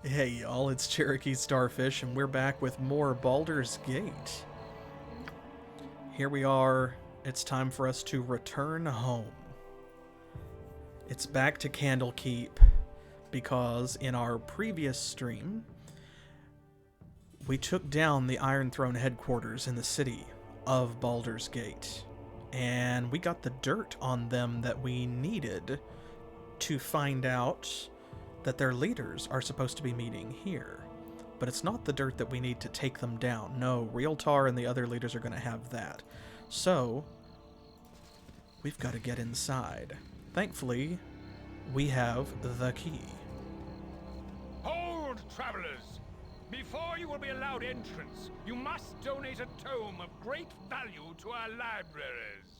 Hey y'all, it's CherokeeStarfish, and we're back with more Baldur's Gate. Here we are. It's time for us to return home. It's back to Candlekeep, because in our previous stream, we took down the Iron Throne headquarters in the city of Baldur's Gate, and we got the dirt on them that we needed to find out that their leaders are supposed to be meeting here. But it's not the dirt that we need to take them down. No, Realtar and the other leaders are going to have that. So, we've got to get inside. Thankfully, we have the key. Hold, travelers! Before you will be allowed entrance, you must donate a tome of great value to our libraries.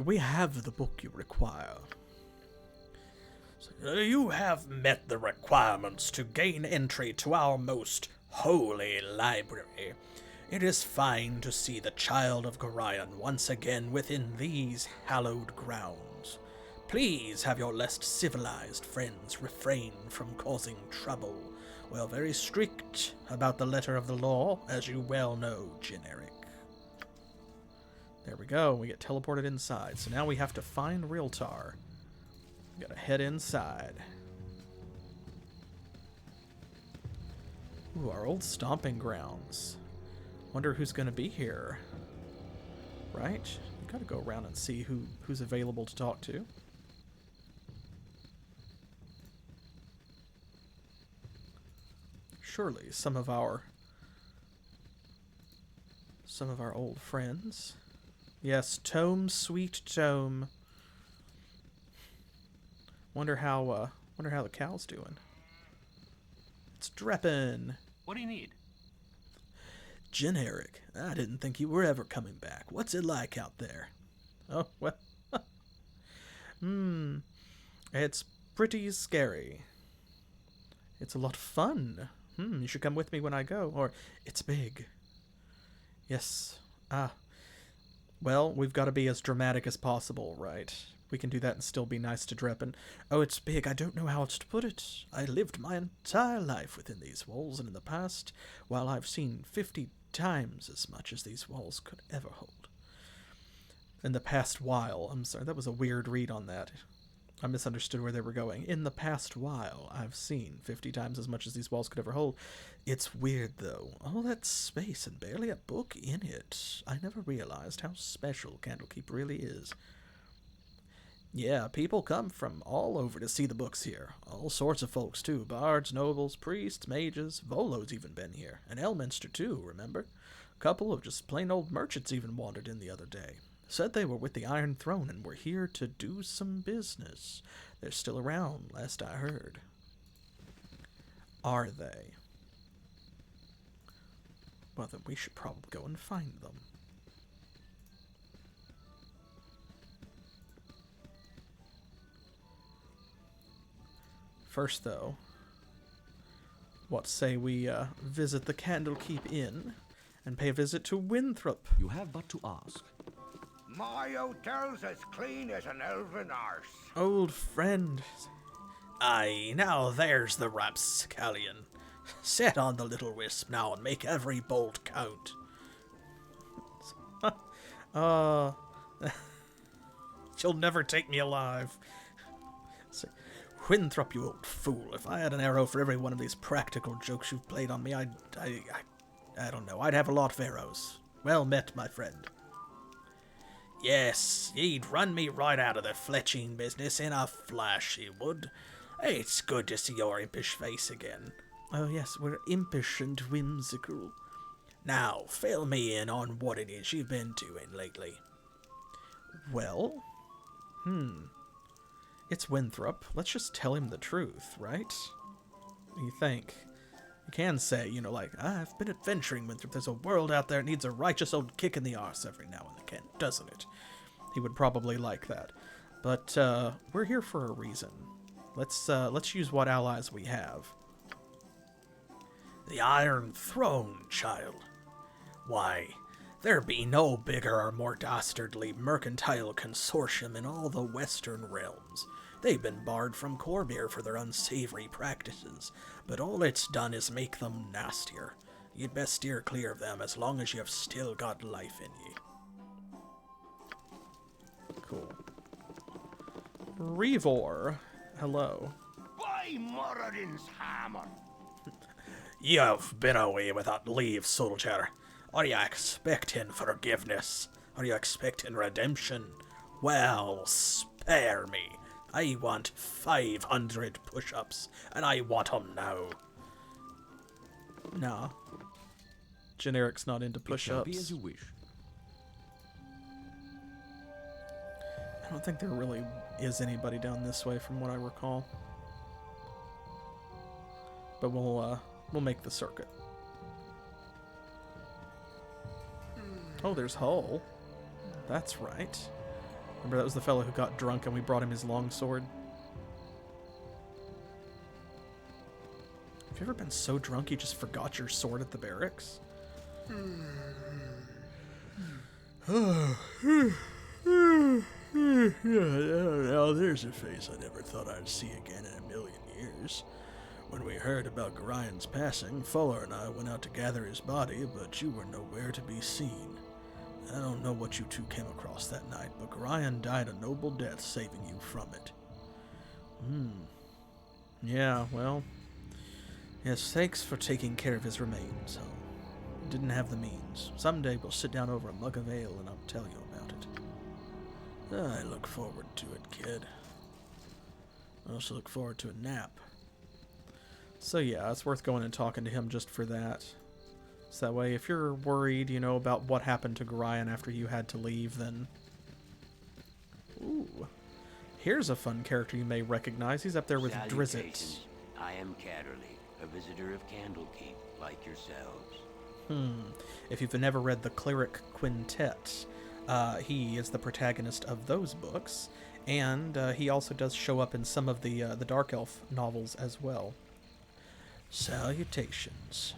We have the book you require. You have met the requirements to gain entry to our most holy library. It is fine to see the child of Gorion once again within these hallowed grounds. Please have your less civilized friends refrain from causing trouble. We are very strict about the letter of the law, as you well know, Eryk. There we go, we get teleported inside. So now we have to find Realtar. We gotta head inside. Ooh, our old stomping grounds. Wonder who's gonna be here. Right? We gotta go around and see who's available to talk to. Surely some of our old friends. Yes, Tome, sweet Tome. Wonder how the cow's doing. It's Dreppin. What do you need? Eryk, I didn't think you were ever coming back. What's it like out there? Oh, well. It's pretty scary. It's a lot of fun. You should come with me when I go. Or, it's big. Yes. Well, we've got to be as dramatic as possible, right? We can do that and still be nice to Dreppin. Oh, it's big. I don't know how else to put it. I lived my entire life within these walls, and in the past, while I've seen 50 times as much as these walls could ever hold. In the past while. I'm sorry, that was a weird read on that. I misunderstood where they were going. In the past while, I've seen 50 times as much as these walls could ever hold. It's weird, though. All that space and barely a book in it. I never realized how special Candlekeep really is. Yeah, people come from all over to see the books here. All sorts of folks, too. Bards, nobles, priests, mages. Volo's even been here. And Elminster, too, remember? A couple of just plain old merchants even wandered in the other day. Said they were with the Iron Throne and were here to do some business. They're still around, last I heard. Are they? Well, then we should probably go and find them. First, though, what say we visit the Candlekeep Inn and pay a visit to Winthrop? You have but to ask. My hotel's as clean as an elven arse. Old friend. Aye, now there's the rapscallion. Set on the little wisp now and make every bolt count. You'll never take me alive. Winthrop, you old fool. If I had an arrow for every one of these practical jokes you've played on me, I don't know. I'd have a lot of arrows. Well met, my friend. Yes, he'd run me right out of the fletching business in a flash, he would. It's good to see your impish face again. Oh yes, we're impish and whimsical. Now, fill me in on what it is you've been doing lately. Well, it's Winthrop. Let's just tell him the truth, right? You think? You can say, I've been adventuring, Winthrop. There's a world out there that needs a righteous old kick in the arse every now and again, doesn't it? He would probably like that. But, we're here for a reason. Let's use what allies we have. The Iron Throne, child. Why, There be no bigger or more dastardly mercantile consortium in all the western realms. They've been barred from Cormyr for their unsavory practices, but all it's done is make them nastier. You'd best steer clear of them as long as you've still got life in ye. Cool. Revor, hello. By Moradin's hammer! You've been away without leave, soldier. Are you expecting forgiveness? Are you expecting redemption? Well, spare me. I want 500 push-ups, and I want 'em now. No. Generic's not into push-ups. Be as you wish. I don't think there really is anybody down this way from what I recall. But we'll make the circuit. Oh, there's Hull. That's right. Remember, that was the fellow who got drunk and we brought him his longsword? Have you ever been so drunk you just forgot your sword at the barracks? Now there's a face I never thought I'd see again in a million years. When we heard about Gorian's passing, Fuller and I went out to gather his body, but you were nowhere to be seen. I don't know what you two came across that night, but Gorian died a noble death saving you from it. Yeah, well... Yes, thanks for taking care of his remains, Hull. Didn't have the means. Someday we'll sit down over a mug of ale and I'll tell you about it. I look forward to it, kid. I also look forward to a nap. So yeah, it's worth going and talking to him just for that. So that way, if you're worried, you know, about what happened to Gorian after you had to leave, then... Ooh. Here's a fun character you may recognize. He's up there with Drizzt. I am Catterley, a visitor of Candlekeep, like yourselves. If you've never read the Cleric Quintet, he is the protagonist of those books, and he also does show up in some of the Dark Elf novels as well. Salutations.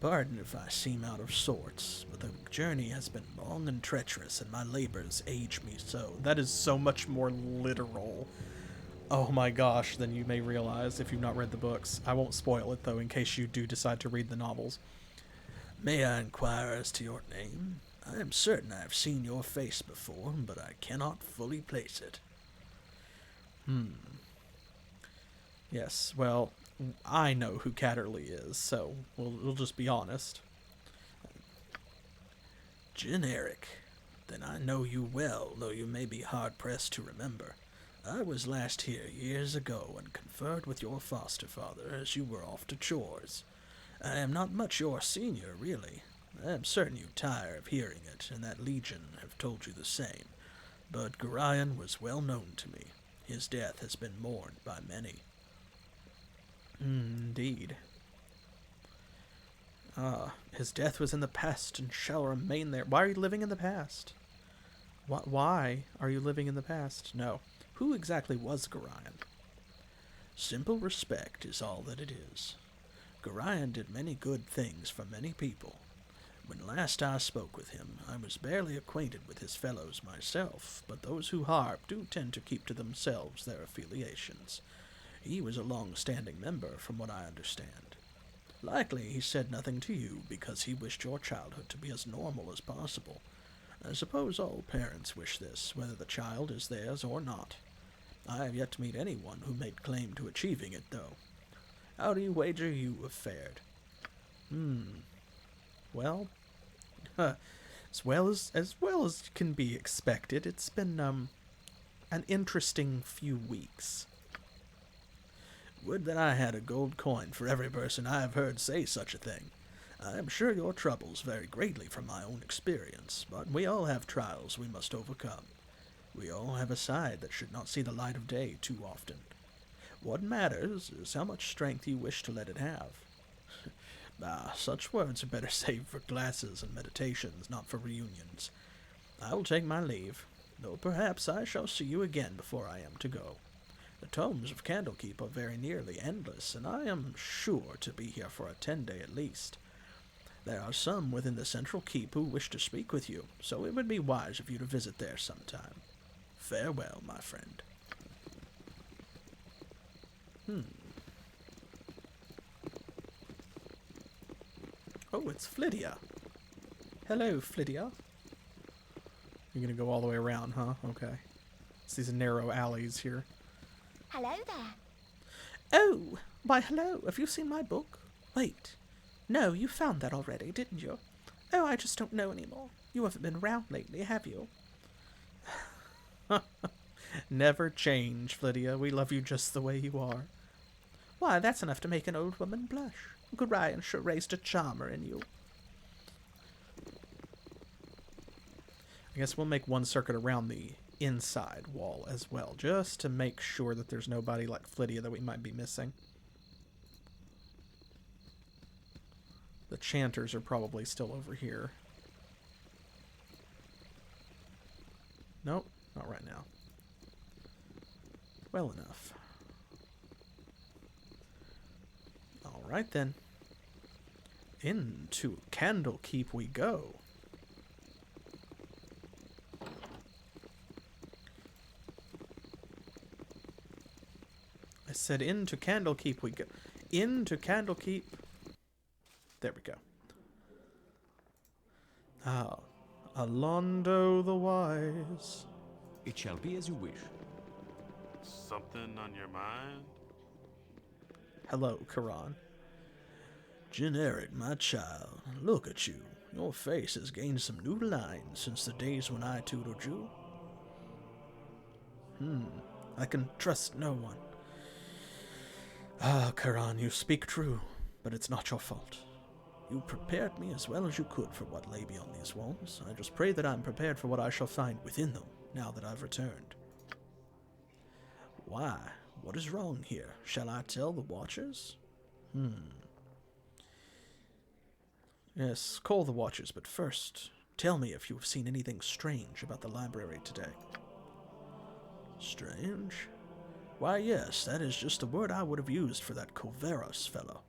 Pardon if I seem out of sorts, but the journey has been long and treacherous, and my labors age me so. That is so much more literal, oh my gosh, than you may realize if you've not read the books. I won't spoil it, though, in case you do decide to read the novels. May I inquire as to your name? I am certain I have seen your face before, but I cannot fully place it. Yes, well... I know who Catterley is, so we'll just be honest. Generic. Then I know you well, though you may be hard-pressed to remember. I was last here years ago and conferred with your foster father as you were off to chores. I am not much your senior, really. I am certain you tire of hearing it, and that Legion have told you the same. But Gorian was well known to me. His death has been mourned by many. Indeed. His death was in the past and shall remain there. Why are you living in the past? Why are you living in the past? No. Who exactly was Gorian? Simple respect is all that it is. Gorian did many good things for many people. When last I spoke with him, I was barely acquainted with his fellows myself, but those who harp do tend to keep to themselves their affiliations. He was a long-standing member, from what I understand. Likely he said nothing to you because he wished your childhood to be as normal as possible. I suppose all parents wish this, whether the child is theirs or not. I have yet to meet anyone who made claim to achieving it, though. How do you wager you have fared? Well, as well as can be expected, it's been an interesting few weeks. Would that I had a gold coin for every person I have heard say such a thing. I am sure your troubles vary greatly from my own experience, but we all have trials we must overcome. We all have a side that should not see the light of day too often. What matters is how much strength you wish to let it have. Such words are better saved for classes and meditations, not for reunions. I will take my leave, though perhaps I shall see you again before I am to go. The tomes of Candlekeep are very nearly endless, and I am sure to be here for a 10-day at least. There are some within the central keep who wish to speak with you, so it would be wise of you to visit there sometime. Farewell, my friend. Oh, it's Flydia. Hello, Flydia. You're gonna go all the way around, huh? Okay. It's these narrow alleys here. Hello there. Oh, why hello. Have you seen my book? Wait. No, you found that already, didn't you? Oh, I just don't know anymore. You haven't been around lately, have you? Never change, Flydia. We love you just the way you are. Why, that's enough to make an old woman blush. Gorion sure raised a charmer in you. I guess we'll make one circuit around the inside wall as well, just to make sure that there's nobody like Flydia that we might be missing. The chanters are probably still over here. Nope, not right now. Well enough. Alright then. Into Candlekeep we go. I said into Candlekeep we go. Into Candlekeep. There we go. Ah, Alondo the Wise. It shall be as you wish. Something on your mind? Hello, Karan. Generic, my child. Look at you. Your face has gained some new lines since the days when I tutored you. I can trust no one. Ah, Karan, you speak true, but it's not your fault. You prepared me as well as you could for what lay beyond these walls. I just pray that I'm prepared for what I shall find within them, now that I've returned. Why? What is wrong here? Shall I tell the Watchers? Yes, call the Watchers, but first, tell me if you have seen anything strange about the library today. Strange? Why, yes, that is just the word I would have used for that Koveros fellow.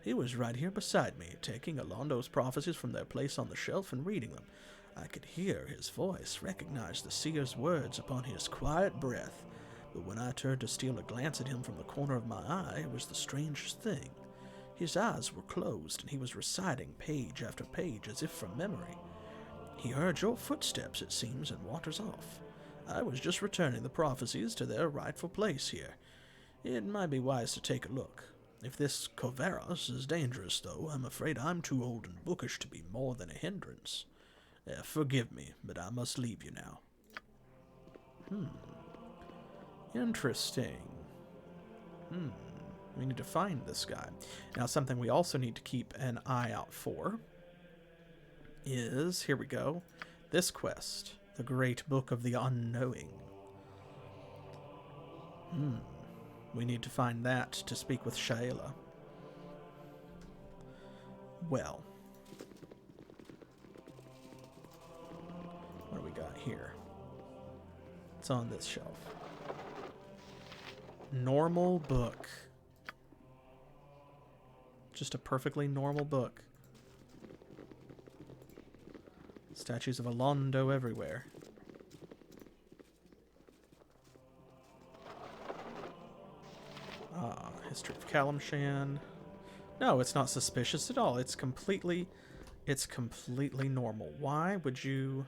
He was right here beside me, taking Alondo's prophecies from their place on the shelf and reading them. I could hear his voice, recognize the seer's words upon his quiet breath, but when I turned to steal a glance at him from the corner of my eye, it was the strangest thing. His eyes were closed, and he was reciting page after page as if from memory. He heard your footsteps, it seems, and wanders off. I was just returning the prophecies to their rightful place here. It might be wise to take a look. If this Koveros is dangerous, though, I'm afraid I'm too old and bookish to be more than a hindrance. Forgive me, but I must leave you now. Interesting. We need to find this guy. Now, something we also need to keep an eye out for is, here we go, this quest, the Great Book of the Unknowing. We need to find that to speak with Shaela. Well, what do we got here? It's on this shelf. Normal book. Just a perfectly normal book. Statues of Alondo everywhere. History of Kalimshan. No, it's not suspicious at all. It's completely normal. Why would you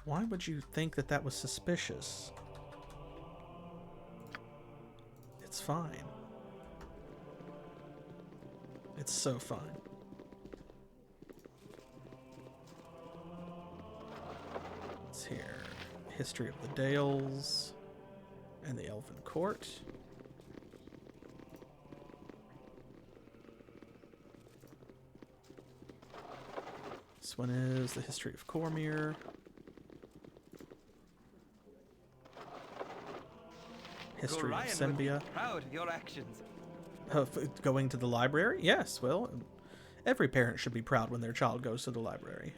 think that that was suspicious? It's fine. It's so fine. It's here. History of the Dales and the Elven Court. This one is the History of Cormyr. History of Sembia. Proud of your actions. Going to the library? Yes, well, every parent should be proud when their child goes to the library.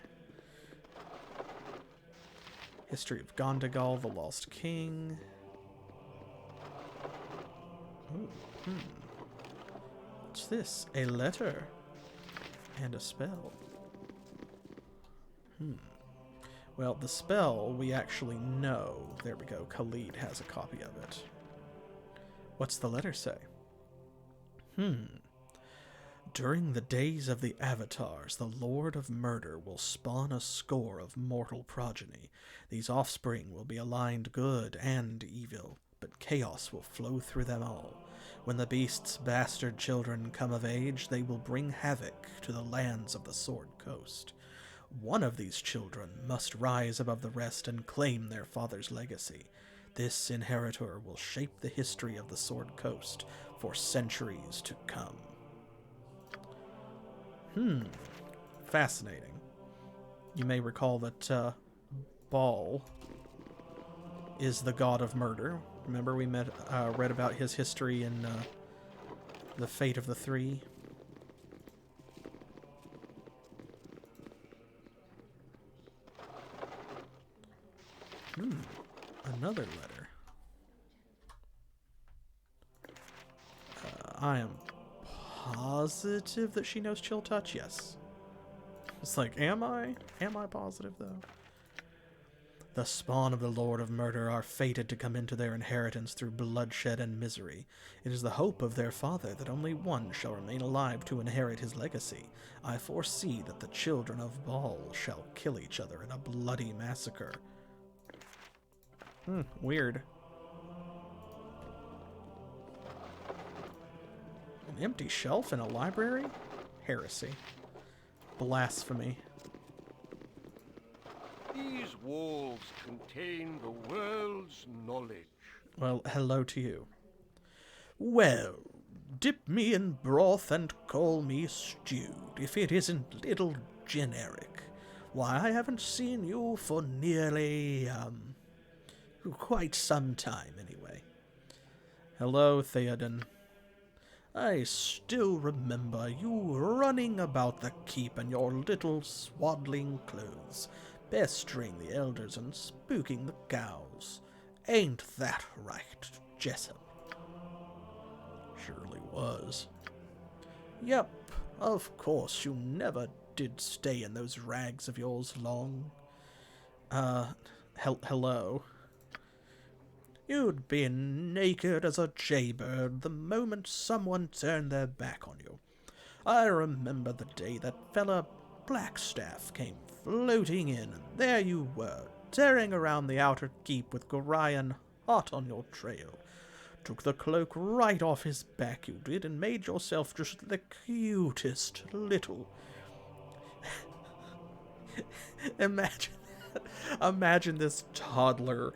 History of Gondagal, the Lost King. What's this? A letter. And a spell. Well, the spell we actually know. There we go. Khalid has a copy of it. What's the letter say? During the days of the Avatars, the Lord of Murder will spawn a score of mortal progeny. These offspring will be aligned good and evil, but chaos will flow through them all. When the beast's bastard children come of age, they will bring havoc to the lands of the Sword Coast. One of these children must rise above the rest and claim their father's legacy. This inheritor will shape the history of the Sword Coast for centuries to come. Fascinating. You may recall that Baal is the god of murder. Remember we read about his history in The Fate of the Three? Another letter. I am positive that she knows Chill Touch. Yes. It's like, am I? Am I positive, though? The spawn of the Lord of Murder are fated to come into their inheritance through bloodshed and misery. It is the hope of their father that only one shall remain alive to inherit his legacy. I foresee that the children of Baal shall kill each other in a bloody massacre. Weird. An empty shelf in a library? Heresy. Blasphemy. These walls contain the world's knowledge. Well, hello to you. Well, dip me in broth and call me stewed, if it isn't little generic. Why, I haven't seen you for nearly, quite some time, anyway. Hello, Theoden. I still remember you running about the keep in your little swaddling clothes, pestering the elders and spooking the cows. Ain't that right, Jessup? Surely was. Yep, of course you never did stay in those rags of yours long. Hello. You'd be naked as a jaybird the moment someone turned their back on you. I remember the day that fella Blackstaff came floating in, and there you were, tearing around the outer keep with Gorion hot on your trail. Took the cloak right off his back, you did, and made yourself just the cutest little... Imagine that. Imagine this toddler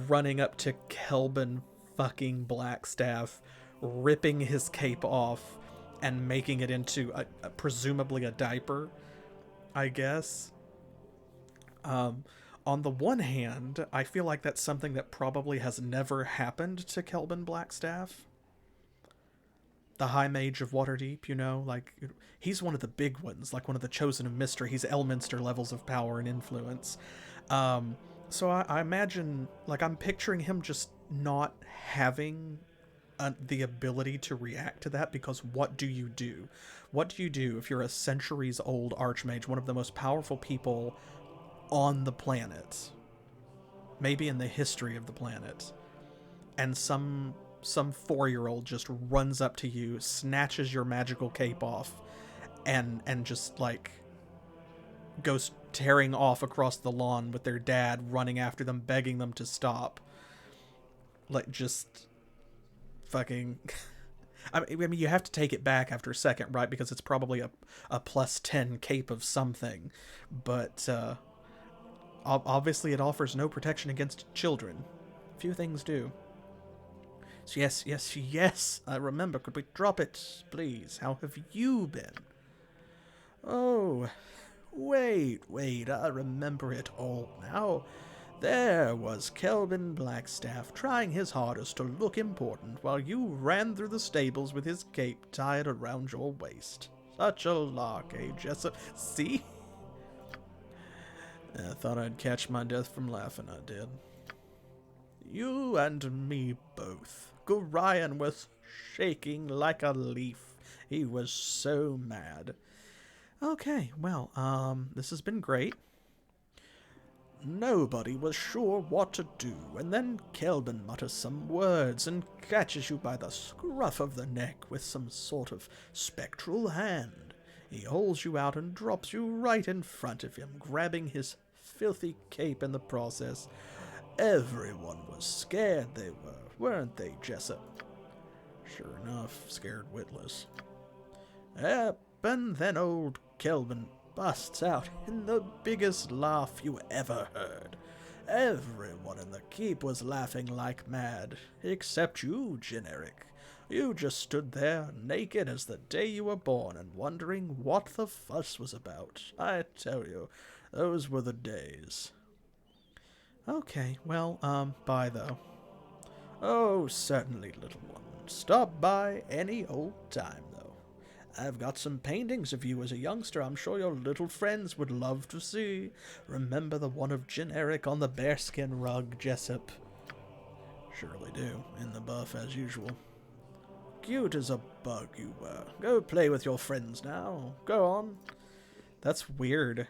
running up to Kelvin fucking Blackstaff, ripping his cape off, and making it into presumably a diaper, I guess. On the one hand, I feel like that's something that probably has never happened to Kelvin Blackstaff. The High Mage of Waterdeep, you know, like, he's one of the big ones, like one of the Chosen of Mystery. He's Elminster levels of power and influence. So I imagine, like, I'm picturing him just not having the ability to react to that, because what do you do? What do you do if you're a centuries-old Archmage, one of the most powerful people on the planet, maybe in the history of the planet, and some 4-year-old just runs up to you, snatches your magical cape off, and just, like, goes tearing off across the lawn with their dad running after them, begging them to stop. Like, just fucking... I mean, you have to take it back after a second, right? Because it's probably a plus 10 cape of something. But, obviously it offers no protection against children. Few things do. So yes, I remember. Could we drop it, please? How have you been? Oh... Wait, I remember it all now. There was Kelvin Blackstaff trying his hardest to look important while you ran through the stables with his cape tied around your waist. Such a lark, eh, Jessup? See? I thought I'd catch my death from laughing, I did. You and me both. Gorion was shaking like a leaf He was so mad. Okay, well, this has been great. Nobody was sure what to do, and then Kelvin mutters some words and catches you by the scruff of the neck with some sort of spectral hand. He holds you out and drops you right in front of him, grabbing his filthy cape in the process. Everyone was scared they were, weren't they, Jessup? Sure enough, scared witless. Yep, and then old Kelvin busts out in the biggest laugh you ever heard. Everyone in the keep was laughing like mad, except you, Eryk. You just stood there, naked as the day you were born, and wondering what the fuss was about. I tell you, those were the days. Okay, well, bye though. Oh, certainly, little one. Stop by any old time, though. I've got some paintings of you as a youngster I'm sure your little friends would love to see. Remember the one of Eryk on the bearskin rug, Jessup? Surely do, in the buff as usual. Cute as a bug you were. Go play with your friends now. Go on. That's weird.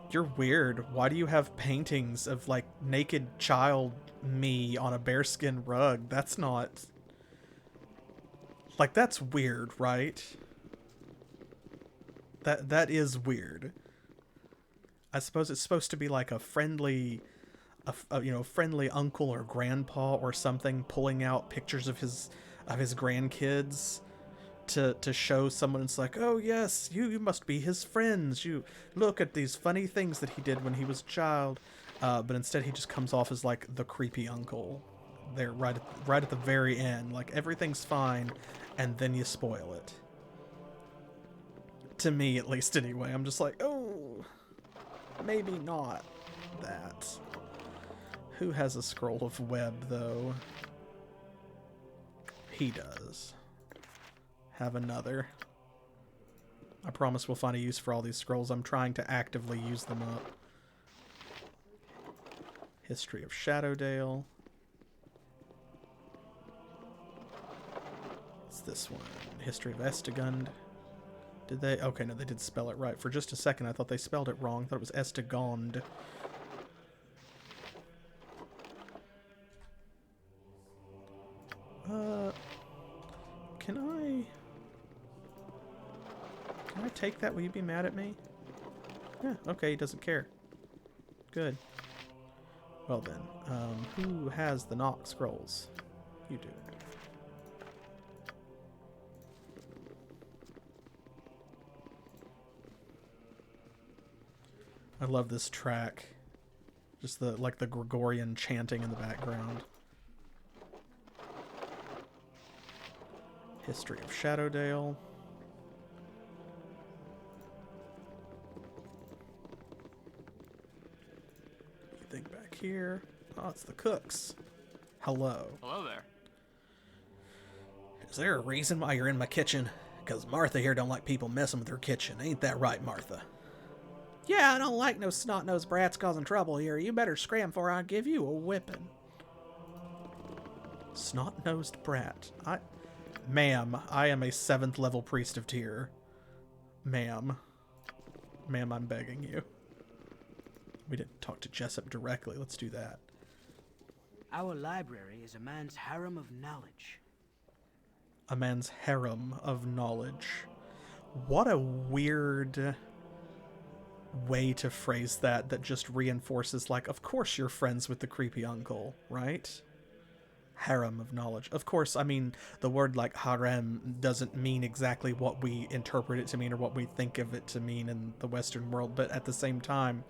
You're weird. Why do you have paintings of, like, naked child me on a bearskin rug? That's not... Like, that's weird, right? That is weird. I suppose it's supposed to be like a friendly... friendly uncle or grandpa or something pulling out pictures of his grandkids to show someone. It's like, oh yes, you must be his friends. You look at these funny things that he did when he was a child. But instead he just comes off as like the creepy uncle there right at the very end. Like everything's fine, and then you spoil it. To me, at least, anyway. I'm just like, oh, maybe not that. Who has a scroll of web, though? He does. Have another. I promise we'll find a use for all these scrolls. I'm trying to actively use them up. History of Shadowdale. It's this one. History of Estegund. Did they? Okay, no, they did spell it right. For just a second, I thought they spelled it wrong. I thought it was Estegond. Can I take that? Will you be mad at me? Yeah, okay, he doesn't care. Good. Well then, who has the Nock scrolls? You do. I love this track. Just the Gregorian chanting in the background. History of Shadowdale. Anything back here? Oh, it's the cooks. Hello. Hello there. Is there a reason why you're in my kitchen? Because Martha here don't like people messing with her kitchen. Ain't that right, Martha? Yeah, I don't like no snot-nosed brats causing trouble here. You better scram before I give you a whipping. Snot-nosed brat. Ma'am, I am a 7th level priest of Tyr. Ma'am. Ma'am, I'm begging you. We didn't talk to Jessup directly. Let's do that. Our library is a man's harem of knowledge. A man's harem of knowledge. What a weird way to phrase that just reinforces, like, of course you're friends with the creepy uncle, right? Harem of knowledge. Of course, I mean, the word like harem doesn't mean exactly what we interpret it to mean or what we think of it to mean in the Western world, but at the same time,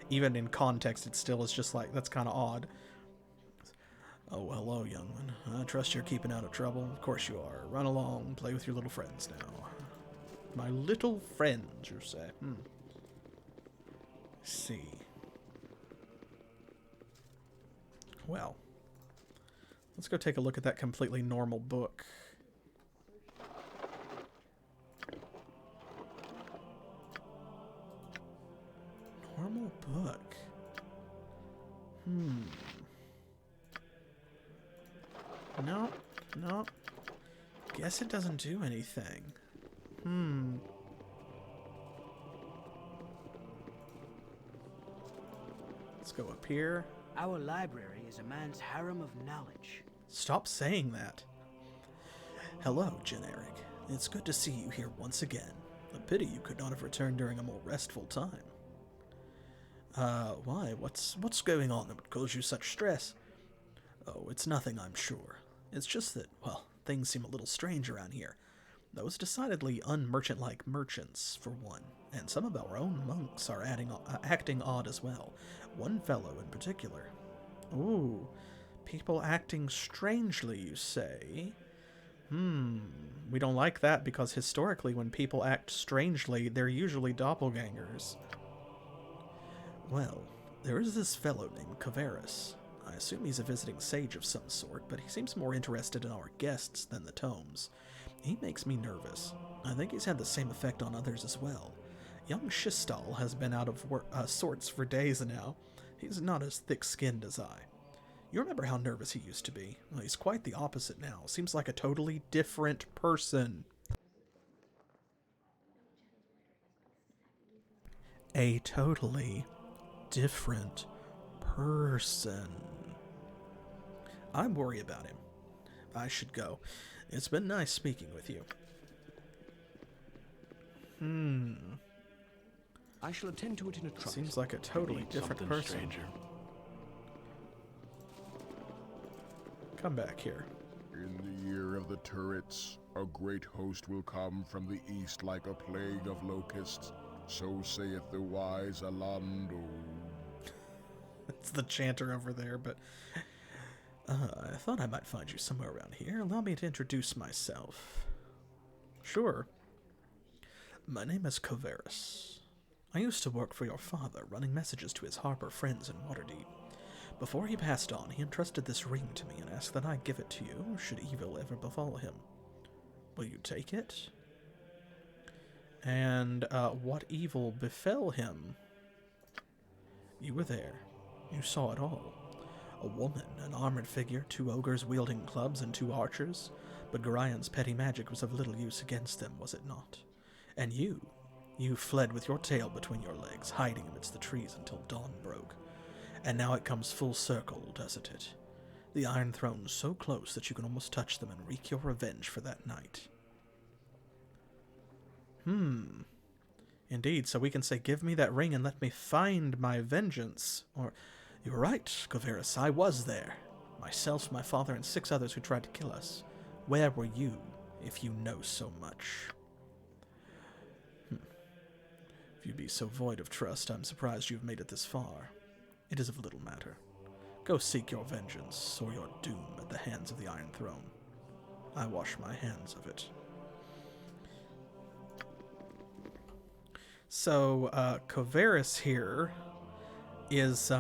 even in context, it still is just like, that's kind of odd. Oh, hello, young one. I trust you're keeping out of trouble. Of course you are. Run along, play with your little friends now. My little friends, you say? See. Well, let's go take a look at that completely normal book. Normal book. No. Guess it doesn't do anything. Let's go up here. Our library is a man's harem of knowledge. Stop saying that. Hello, Eryk. It's good to see you here once again. A pity you could not have returned during a more restful time. Why? What's going on that would cause you such stress? Oh, it's nothing, I'm sure. It's just that, well, things seem a little strange around here. Those decidedly unmerchant-like merchants, for one, and some of our own monks are acting odd as well. One fellow in particular. Ooh, people acting strangely, you say? We don't like that because historically when people act strangely, they're usually doppelgangers. Well, there is this fellow named Kvaris. I assume he's a visiting sage of some sort, but he seems more interested in our guests than the tomes. He makes me nervous. I think he's had the same effect on others as well. Young Shistal has been out of sorts for days now. He's not as thick-skinned as I. You remember how nervous he used to be? Well, he's quite the opposite now. Seems like a totally different person. A totally different person. I worry about him. I should go. It's been nice speaking with you. I shall attend to it in a trice. Seems like a totally different person. Stranger. Come back here. In the year of the turrets, a great host will come from the east like a plague of locusts. So saith the wise Alando. It's the chanter over there, but... I thought I might find you somewhere around here. Allow me to introduce myself. Sure. My name is Kvaris. I used to work for your father, running messages to his harbor friends in Waterdeep. Before he passed on, he entrusted this ring to me and asked that I give it to you, should evil ever befall him. Will you take it? And, what evil befell him? You were there. You saw it all. A woman, an armored figure, 2 ogres wielding clubs, and 2 archers. But Gorian's petty magic was of little use against them, was it not? And you fled with your tail between your legs, hiding amidst the trees until dawn broke. And now it comes full circle, doesn't it? The Iron Throne so close that you can almost touch them and wreak your revenge for that night. Indeed, so we can say, give me that ring and let me find my vengeance. Or, you're right, Kvaris, I was there. Myself, my father, and 6 others who tried to kill us. Where were you, if you know so much? If you be so void of trust, I'm surprised you've made it this far. It is of little matter. Go seek your vengeance, or your doom at the hands of the Iron Throne. I wash my hands of it. So, Kvaris here is,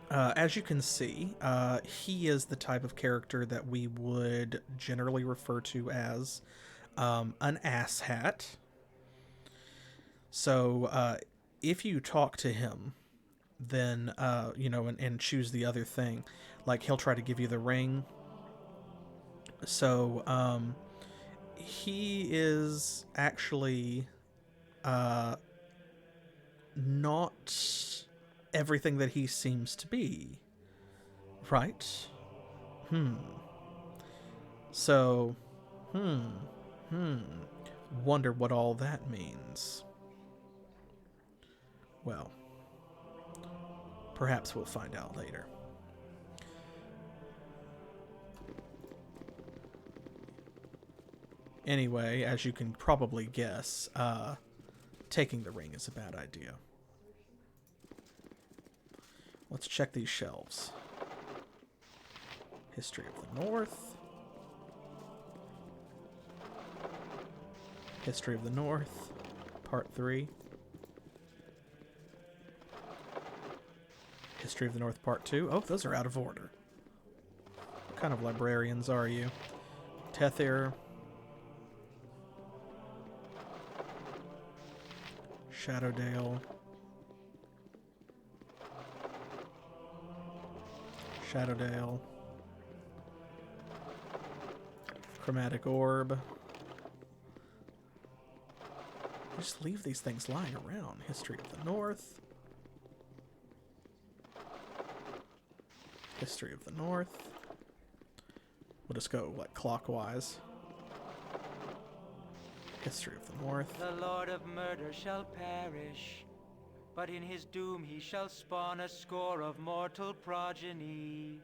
as you can see, he is the type of character that we would generally refer to as an asshat. So, if you talk to him, then, and choose the other thing, like he'll try to give you the ring. So, he is actually, not everything that he seems to be, right? So, wonder what all that means. Well, perhaps we'll find out later. Anyway, as you can probably guess, taking the ring is a bad idea. Let's check these shelves. History of the North. History of the North, Part 3. History of the North, Part 2. Oh, those are out of order. What kind of librarians are you? Tethir. Shadowdale. Shadowdale. Chromatic orb. Just leave these things lying around. History of the North. History of the North. We'll just go, like, clockwise. History of the North. The Lord of Murder shall perish, but in his doom he shall spawn a score of mortal progeny.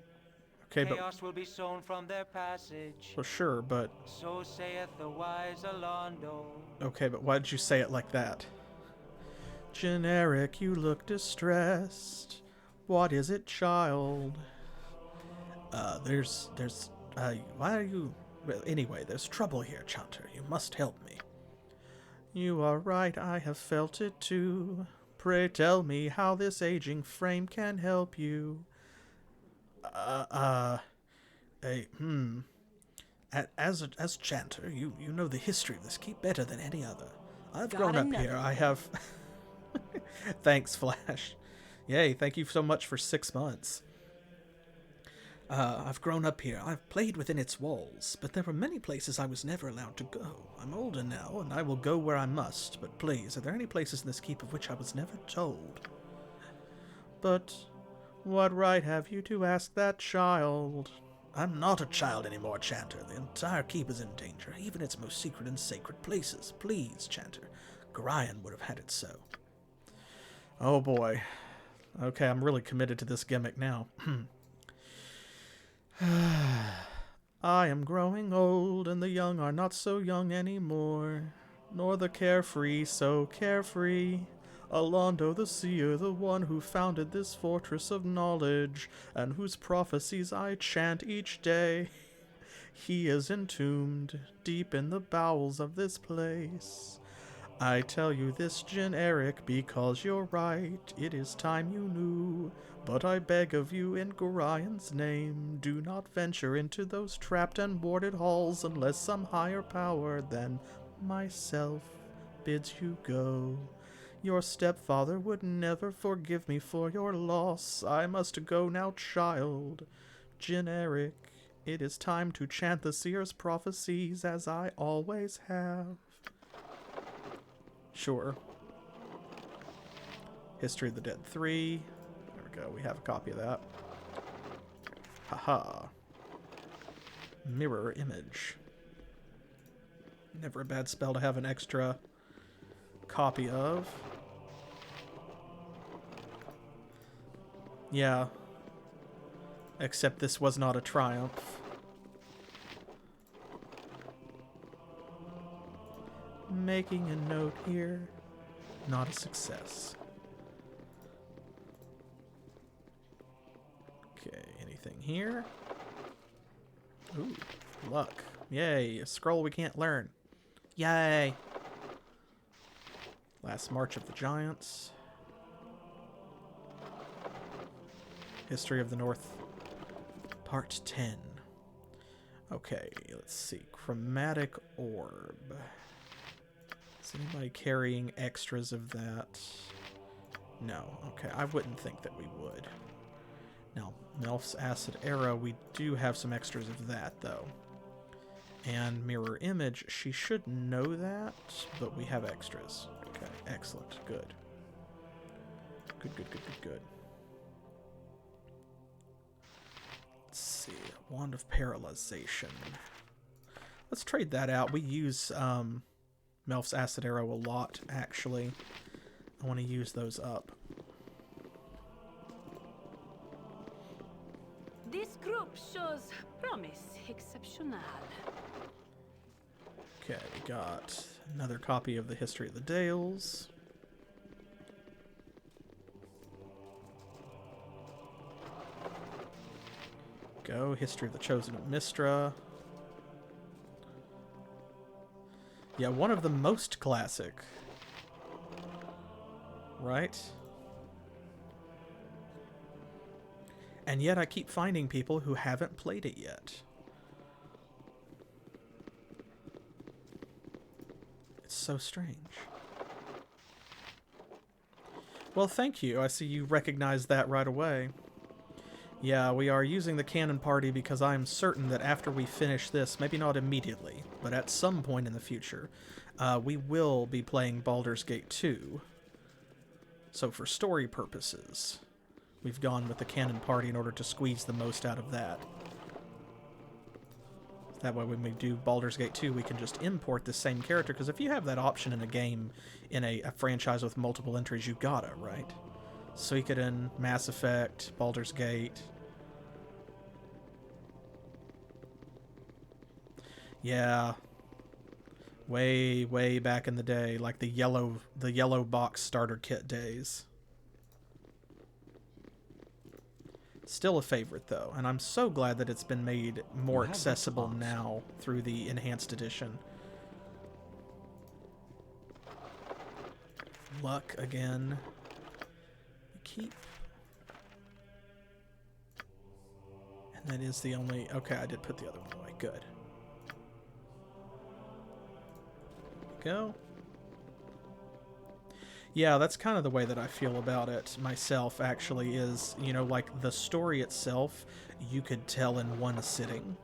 Okay, Chaos will be sown from their passage. Well, sure, but... So saith the wise Alondo. Okay, but why did you say it like that? Generic, you look distressed. What is it, child? Why are you... Well, anyway, there's trouble here, Chanter. You must help me. You are right, I have felt it too. Pray tell me how this aging frame can help you. As Chanter, you know the history of this keep better than any other. I've grown up here, I have... Thanks, Flash. Yay, thank you so much for 6 months. I've grown up here. I've played within its walls, but there were many places I was never allowed to go. I'm older now, and I will go where I must, but please, are there any places in this keep of which I was never told? But what right have you to ask that, child? I'm not a child anymore, Chanter. The entire keep is in danger, even its most secret and sacred places. Please, Chanter. Gorion would have had it so. Oh boy. Okay, I'm really committed to this gimmick now. I am growing old, and the young are not so young anymore, nor the carefree so carefree. Alondo the seer, the one who founded this fortress of knowledge, and whose prophecies I chant each day, he is entombed deep in the bowels of this place. I tell you this, Eryk, because you're right, it is time you knew. But I beg of you in Gorion's name, do not venture into those trapped and warded halls unless some higher power than myself bids you go. Your stepfather would never forgive me for your loss. I must go now, child. Eryk, it is time to chant the seer's prophecies as I always have. Sure. History of the Dead 3. There we go. We have a copy of that. Haha. Mirror image. Never a bad spell to have an extra copy of. Yeah. Except this was not a triumph. Making a note here. Not a success. Okay, anything here? Ooh, luck. Yay, a scroll we can't learn. Yay! Last March of the Giants. History of the North, Part 10. Okay, let's see. Chromatic Orb. Is anybody carrying extras of that? No. Okay, I wouldn't think that we would. Now, Melf's Acid Arrow, we do have some extras of that, though. And Mirror Image, she should know that, but we have extras. Okay, excellent. Good. Good, good, good, good, good. Let's see. Wand of Paralyzation. Let's trade that out. We use Melf's Acid Arrow a lot, actually. I want to use those up. This group shows promise exceptional. Okay, we got another copy of the History of the Dales. Go. History of the Chosen of Mystra. Yeah, one of the most classic. Right? And yet I keep finding people who haven't played it yet. It's so strange. Well, thank you. I see you recognize that right away. Yeah, we are using the canon party because I am certain that after we finish this, maybe not immediately, but at some point in the future, we will be playing Baldur's Gate 2. So for story purposes, we've gone with the canon party in order to squeeze the most out of that. That way when we do Baldur's Gate 2, we can just import the same character, because if you have that option in a game, in a franchise with multiple entries, you gotta, right? Suikoden, Mass Effect, Baldur's Gate. Yeah. Way, way back in the day, like the yellow box starter kit days. Still a favorite, though, and I'm so glad that it's been made more accessible now through the enhanced edition. Luck again. Keep. And that is the only... Okay, I did put the other one away. Good. Go. Yeah, that's kind of the way that I feel about it myself, actually, is, you know, like, the story itself, you could tell in one sitting,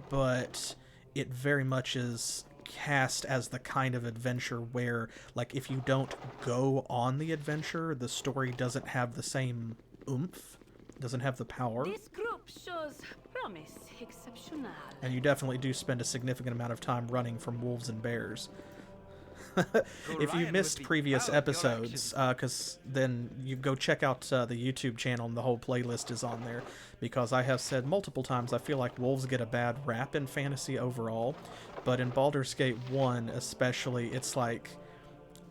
but it very much is cast as the kind of adventure where, like, if you don't go on the adventure, the story doesn't have the same oomph, doesn't have the power. This group shows promise exceptional. And you definitely do spend a significant amount of time running from wolves and bears. If you missed previous episodes, because then you go check out the YouTube channel and the whole playlist is on there, because I have said multiple times I feel like wolves get a bad rap in fantasy overall, but in Baldur's Gate 1 especially, it's like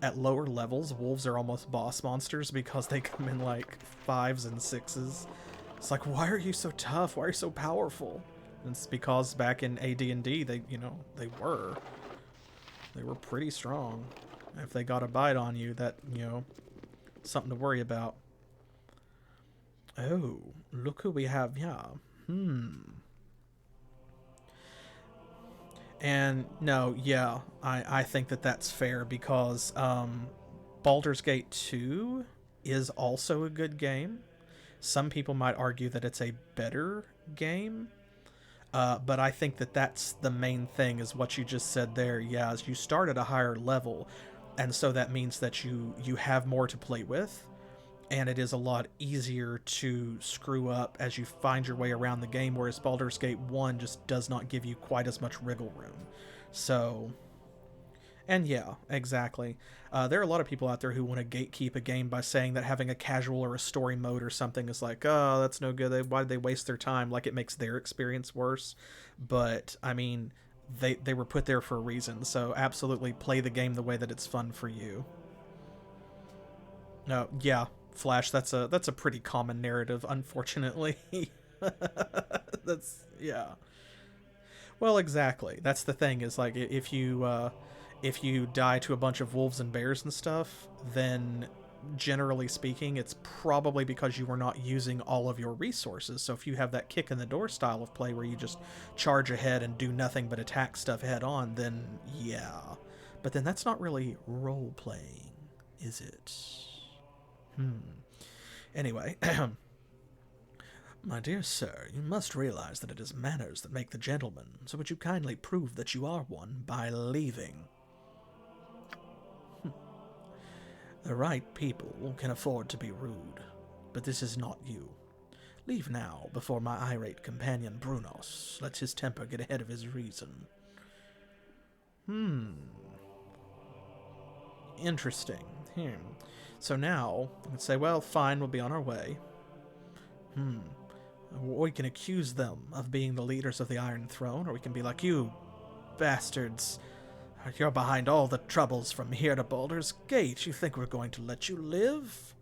at lower levels wolves are almost boss monsters because they come in like 5s and 6s. It's like, why are you so tough? Why are you so powerful? And it's because back in AD&D they were pretty strong. If they got a bite on you, that, you know, something to worry about. Oh, look who we have here. And no, yeah, I think that that's fair, because Baldur's Gate 2 is also a good game. Some people might argue that it's a better game. But I think that that's the main thing, is what you just said there. Yeah, is you start at a higher level, and so that means that you have more to play with, and it is a lot easier to screw up as you find your way around the game, whereas Baldur's Gate 1 just does not give you quite as much wriggle room. So... And yeah, exactly. There are a lot of people out there who want to gatekeep a game by saying that having a casual or a story mode or something is like, oh, that's no good. Why did they waste their time? Like, it makes their experience worse. But, I mean, they were put there for a reason. So absolutely play the game the way that it's fun for you. No, yeah, Flash, that's a pretty common narrative, unfortunately. That's, yeah. Well, exactly. That's the thing, is like, if you die to a bunch of wolves and bears and stuff, then generally speaking, it's probably because you were not using all of your resources. So if you have that kick in the door style of play where you just charge ahead and do nothing but attack stuff head on, then yeah. But then that's not really role-playing, is it? Anyway. My dear sir, you must realize that it is manners that make the gentleman, so would you kindly prove that you are one by leaving? The right people can afford to be rude, but this is not you. Leave now, before my irate companion Brunos lets his temper get ahead of his reason. Interesting. So now, let's say, well, fine, we'll be on our way. We can accuse them of being the leaders of the Iron Throne, or we can be like, you bastards, you're behind all the troubles from here to Baldur's Gate. You think we're going to let you live?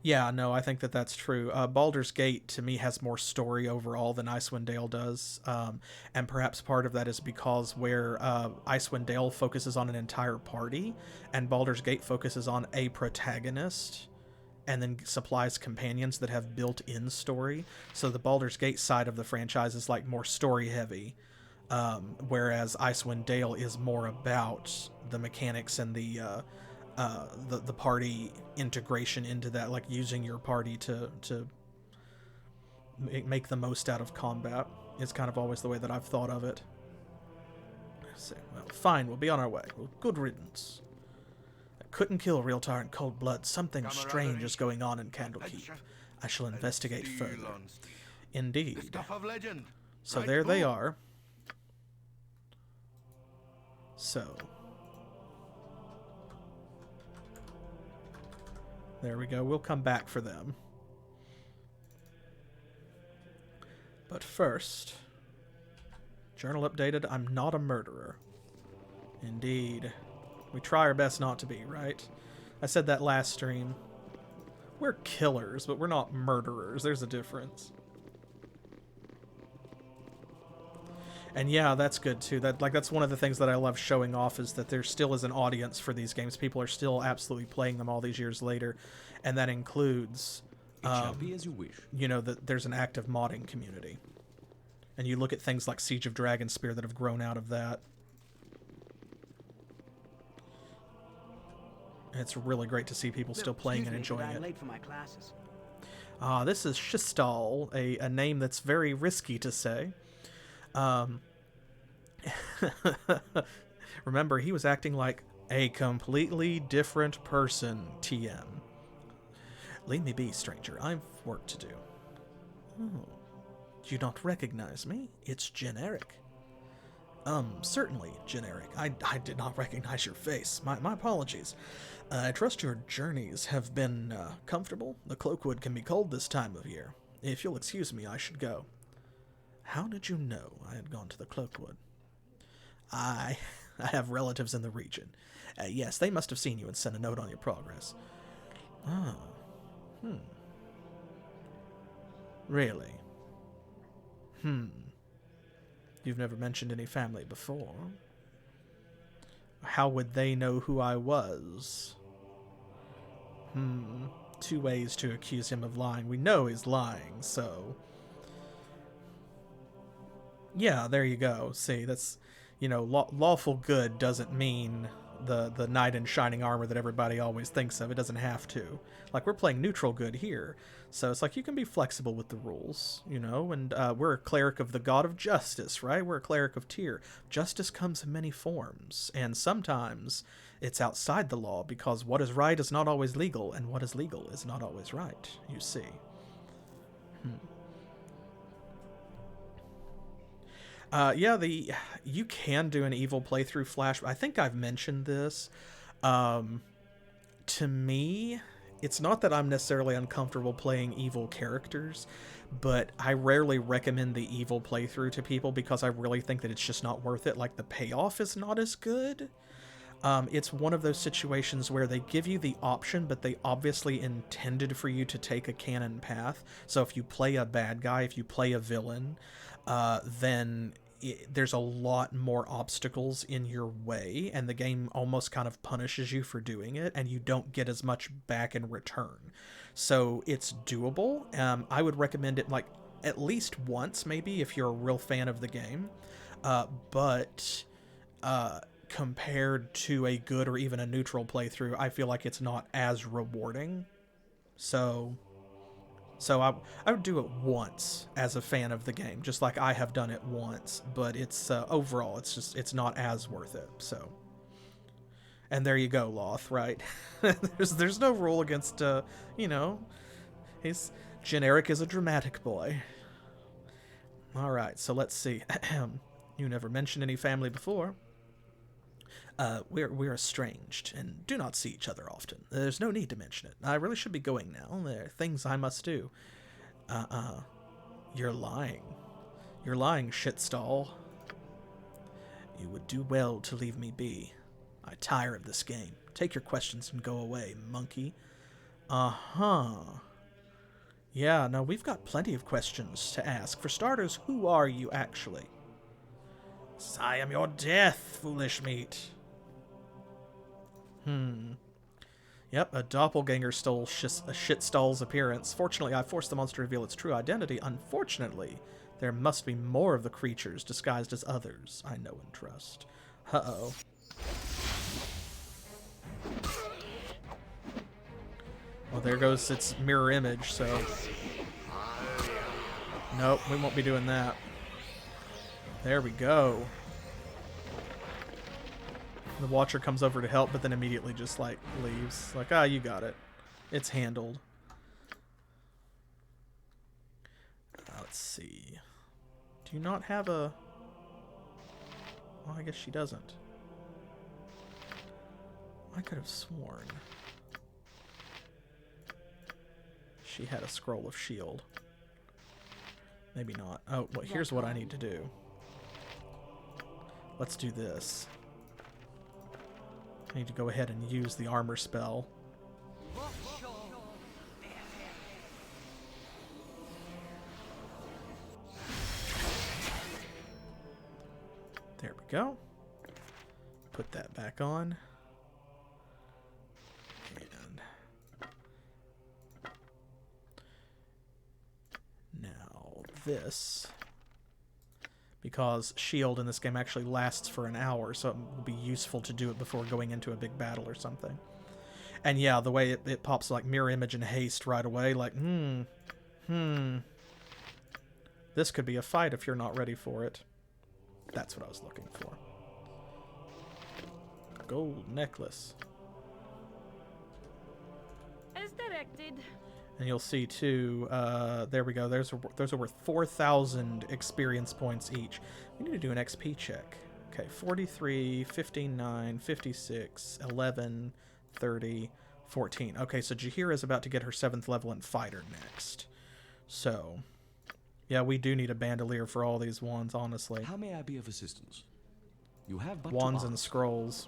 Yeah, no, I think that that's true. Baldur's Gate, to me, has more story overall than Icewind Dale does, and perhaps part of that is because where Icewind Dale focuses on an entire party, and Baldur's Gate focuses on a protagonist, and then supplies companions that have built-in story. So the Baldur's Gate side of the franchise is like more story-heavy, whereas Icewind Dale is more about the mechanics and the the party integration into that, like using your party to make the most out of combat is kind of always the way that I've thought of it. So, well, fine, we'll be on our way. Well, good riddance. I couldn't kill Realtar in cold blood. Something strange is going on in Candlekeep. I shall investigate further. Indeed. Stuff of legend. So there they are. So there we go. We'll come back for them. But first, journal updated. I'm not a murderer. Indeed. We try our best not to be, right? I said that last stream. We're killers, but we're not murderers. There's a difference. And yeah, that's good too. That's one of the things that I love showing off, is that there still is an audience for these games. People are still absolutely playing them all these years later, and that includes, It shall be as you wish. you know, that there's an active modding community. And you look at things like Siege of Dragonspear that have grown out of that. And it's really great to see people still playing and enjoying it. I'm late for my classes. This is Shistal, a name that's very risky to say. Remember, he was acting like a completely different person, TM. Leave me be, stranger. I've work to do. Oh. Do you not recognize me? It's Eryk. Certainly, Eryk. I did not recognize your face. My apologies. I trust your journeys have been comfortable. The Cloakwood can be cold this time of year. If you'll excuse me, I should go. How did you know I had gone to the Cloakwood? I have relatives in the region. Yes, they must have seen you and sent a note on your progress. Oh. Really? You've never mentioned any family before. How would they know who I was? 2 ways to accuse him of lying. We know he's lying, so... Yeah, there you go. See, that's, you know, lawful good doesn't mean the knight in shining armor that everybody always thinks of. It doesn't have to. Like, we're playing neutral good here. So it's like you can be flexible with the rules, you know, and we're a cleric of the god of justice, right? We're a cleric of Tyr. Justice comes in many forms, and sometimes it's outside the law, because what is right is not always legal, and what is legal is not always right, you see. Yeah, you can do an evil playthrough flash. I think I've mentioned this. To me, it's not that I'm necessarily uncomfortable playing evil characters, but I rarely recommend the evil playthrough to people because I really think that it's just not worth it. Like, the payoff is not as good. It's one of those situations where they give you the option, but they obviously intended for you to take a canon path. So if you play a bad guy, if you play a villain, then there's a lot more obstacles in your way, and the game almost kind of punishes you for doing it, and you don't get as much back in return. So it's doable. I would recommend it, like, at least once, maybe, if you're a real fan of the game. But compared to a good or even a neutral playthrough, I feel like it's not as rewarding. So I would do it once as a fan of the game, just like I have done it once, but it's overall, it's not as worth it. So, and there you go, Loth, right? there's no rule against, you know, Eryk is a dramatic boy. All right, so let's see. You never mentioned any family before. We're estranged and do not see each other often. There's no need to mention it. I really should be going now. There are things I must do. You're lying. You're lying, shitstall. You would do well to leave me be. I tire of this game. Take your questions and go away, monkey. Yeah, no, we've got plenty of questions to ask. For starters, who are you actually? I am your death, foolish meat. Yep, a doppelganger stole a shitstall's appearance. Fortunately, I forced the monster to reveal its true identity. Unfortunately, there must be more of the creatures disguised as others I know and trust. Uh-oh. Well, there goes its mirror image, so... Nope, we won't be doing that. There we go. The Watcher comes over to help, but then immediately just, like, leaves. Like, ah, you got it. It's handled. Let's see. Do you not have a... Well, I guess she doesn't. I could have sworn she had a scroll of shield. Maybe not. Oh, well, here's what I need to do. Let's do this. I need to go ahead and use the armor spell. There we go. Put that back on. And now this, because shield in this game actually lasts for an hour, so it will be useful to do it before going into a big battle or something. And yeah, the way it pops like mirror image and haste right away, like, this could be a fight if you're not ready for it. That's what I was looking for. Gold necklace. As directed. And you'll see too, there we go, there's over 4,000 experience points each. We need to do an XP check. Okay, 43, 15, 9, 56, 11, 30, 14. Okay, so Jaheira is about to get her 7th level in Fighter next. So, yeah, we do need a bandolier for all these wands, honestly. How may I be of assistance? You have but wands and scrolls.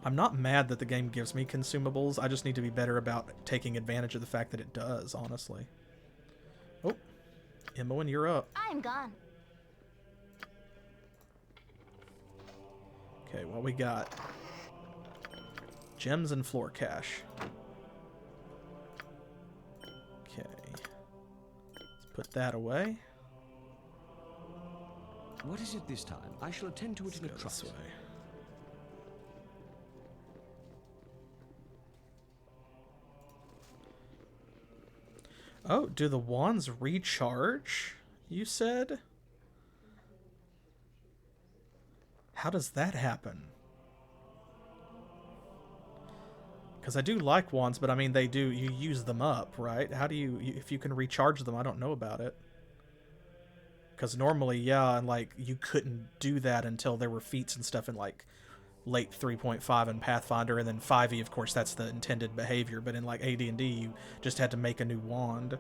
I'm not mad that the game gives me consumables. I just need to be better about taking advantage of the fact that it does, honestly. Oh, Imoen, you're up. I'm gone. Okay, what we got? Gems and floor cash. Okay. Let's put that away. What is it this time? I shall attend to it in a trice. This way. Oh, do the wands recharge, you said? How does that happen? Because I do like wands, but I mean, they do, you use them up, right? How do you, if you can recharge them, I don't know about it. Because normally, yeah, and like, you couldn't do that until there were feats and stuff in like late 3.5 and Pathfinder, and then 5e, of course, that's the intended behavior, but in like AD&D, you just had to make a new wand.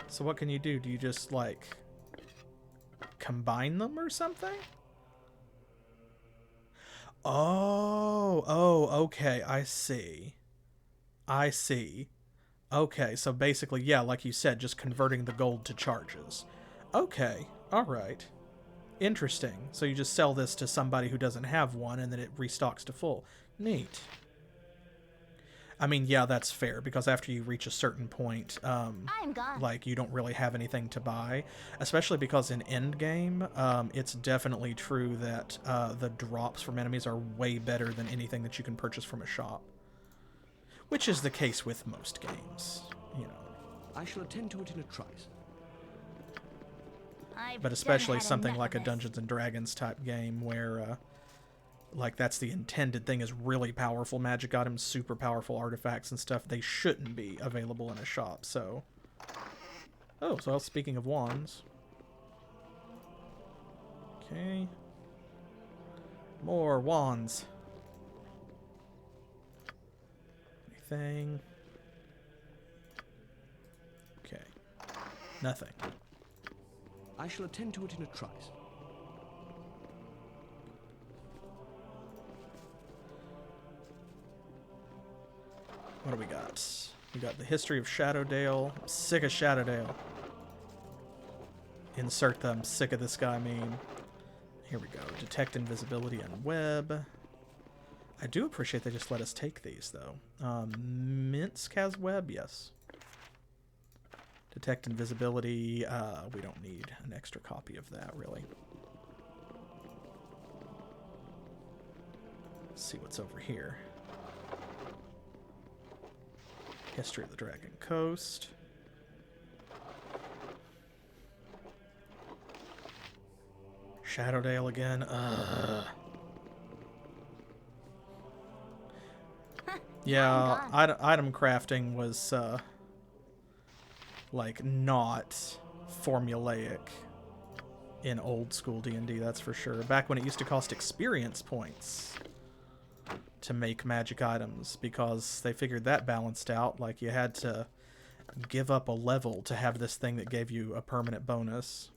So what can you do? Do you just, like, combine them or something? Oh, okay, I see. I see. Okay, so basically, yeah, like you said, just converting the gold to charges. Okay, alright. Interesting. So you just sell this to somebody who doesn't have one, and then it restocks to full. Neat. I mean, yeah, that's fair, because after you reach a certain point, like, you don't really have anything to buy. Especially because in endgame, it's definitely true that the drops from enemies are way better than anything that you can purchase from a shop. Which is the case with most games, you know. I shall attend to it in a trice. But especially something like a Dungeons and Dragons type game where, like, that's the intended thing, is really powerful magic items, super powerful artifacts and stuff. They shouldn't be available in a shop, so. Oh, so speaking of wands. Okay. More wands. Anything? Okay. Nothing. I shall attend to it in a trice. What do we got? We got the history of Shadowdale. I'm sick of Shadowdale. Insert the I'm sick of this guy meme. Here we go. Detect invisibility and web. I do appreciate they just let us take these, though. Minsk has web, yes. Detect invisibility. We don't need an extra copy of that, really. Let's see what's over here. History of the Dragon Coast. Shadowdale again. Yeah, item crafting was, like, not formulaic in old school D&D, that's for sure. Back when it used to cost experience points to make magic items, because they figured that balanced out. Like, you had to give up a level to have this thing that gave you a permanent bonus,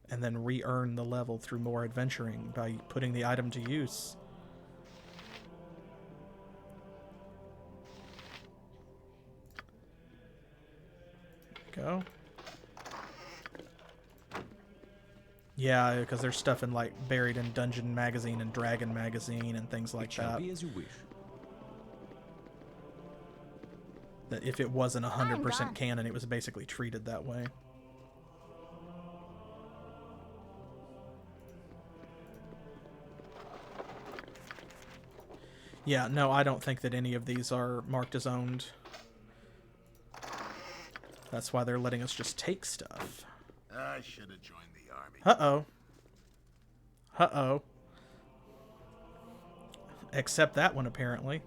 and then re-earn the level through more adventuring by putting the item to use. Go. Yeah, because there's stuff in, like, buried in Dungeon Magazine and Dragon Magazine and things like that. Be as you wish. That if it wasn't 100% canon, it was basically treated that way. Yeah, no, I don't think that any of these are marked as owned. That's why they're letting us just take stuff. I should have joined the army. Uh-oh. Uh-oh. Except that one, apparently.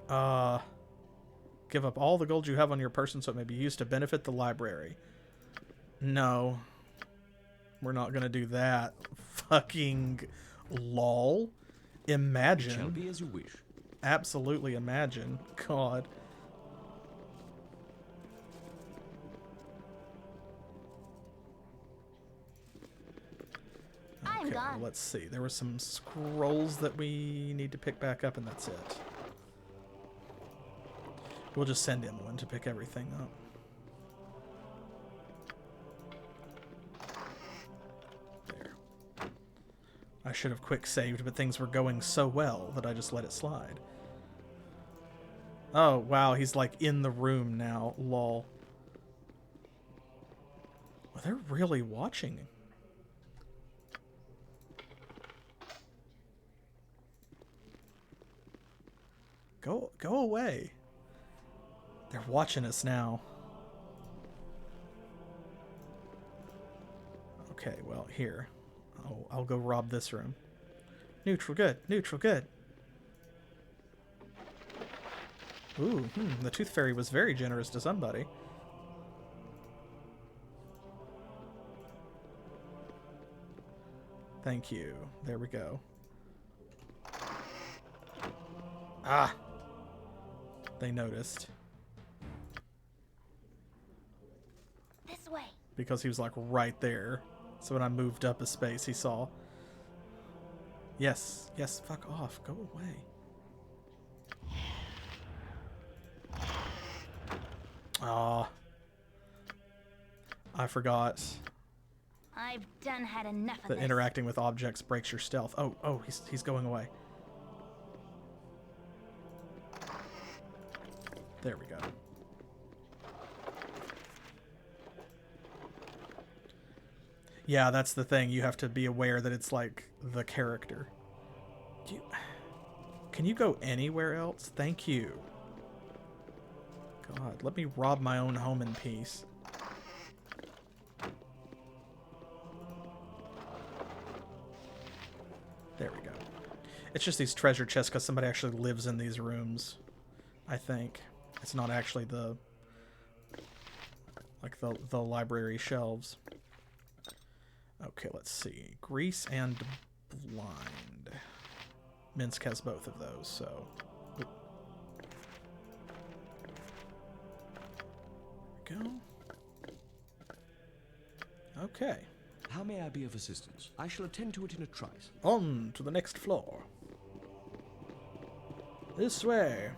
Give up all the gold you have on your person so it may be used to benefit the library. No. We're not gonna do that. Fucking lol. Imagine. It shall be as you wish. Absolutely imagine. God. Okay, well, let's see. There were some scrolls that we need to pick back up, and that's it. We'll just send in one to pick everything up. There. I should have quick saved, but things were going so well that I just let it slide. Oh, wow, he's like in the room now. Lol. Well, they're really watching. Go away. They're watching us now. Okay, well, here. I'll go rob this room. Neutral good. Neutral good. Ooh, the Tooth Fairy was very generous to somebody. Thank you. There we go. Ah! They noticed. This way. Because he was like right there. So when I moved up a space, he saw. Yes, yes, fuck off. Go away. Aw. I forgot I've done had enough of that this. interacting with objects breaks your stealth. Oh, he's going away. There we go. Yeah, that's the thing. You have to be aware that it's like the character. Can you go anywhere else? Thank you. God, let me rob my own home in peace. There we go. It's just these treasure chests because somebody actually lives in these rooms, I think. It's not actually the library shelves. Okay, let's see. Grease and blind. Minsk has both of those, so. Oop. There we go. Okay. How may I be of assistance? I shall attend to it in a trice. On to the next floor. This way.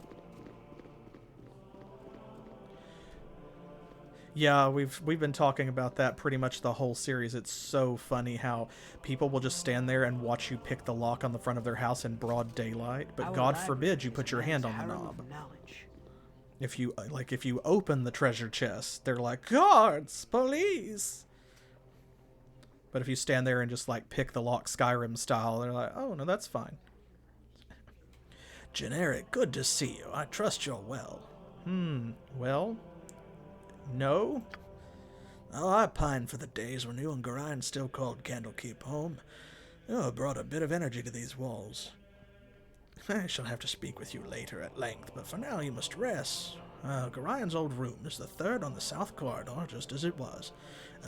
Yeah, we've been talking about that pretty much the whole series. It's so funny how people will just stand there and watch you pick the lock on the front of their house in broad daylight, but God forbid you put your hand on the knob. if you open the treasure chest, they're like, guards, police. But if you stand there and just like pick the lock Skyrim style, they're like, oh no, that's fine. Generic, good to see you. I trust you're well. Well, no. Oh, I pine for the days when you and Gorion still called Candlekeep home. You brought a bit of energy to these walls. I shall have to speak with you later at length, but for now you must rest. Gorion's old room is the third on the south corridor, just as it was.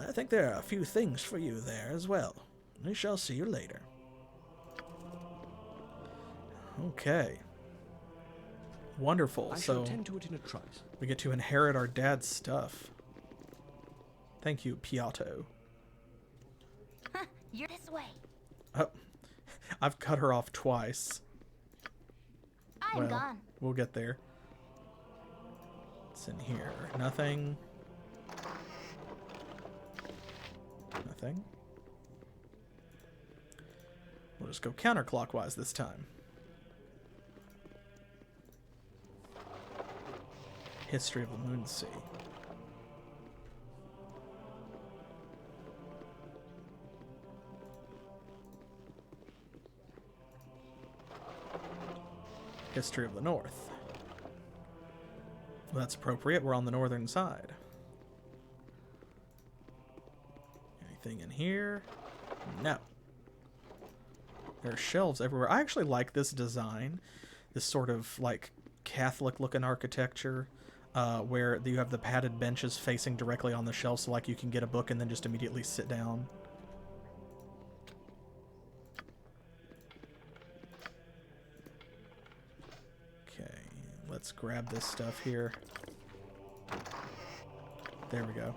I think there are a few things for you there as well. We shall see you later. Okay. Wonderful. I So shall attend to it in a trice. we get to inherit our dad's stuff. Thank you, Piatto. You're this way. Oh, I've cut her off twice. I'm gone. We'll get there. What's in here? Nothing. Nothing. We'll just go counterclockwise this time. History of the Moonsea. History of the North. Well, that's appropriate. We're on the northern side. Anything in here? No. There are shelves everywhere. I actually like this design. This sort of like Catholic-looking architecture, where you have the padded benches facing directly on the shelf, so like you can get a book and then just immediately sit down. Okay, let's grab this stuff here. There we go.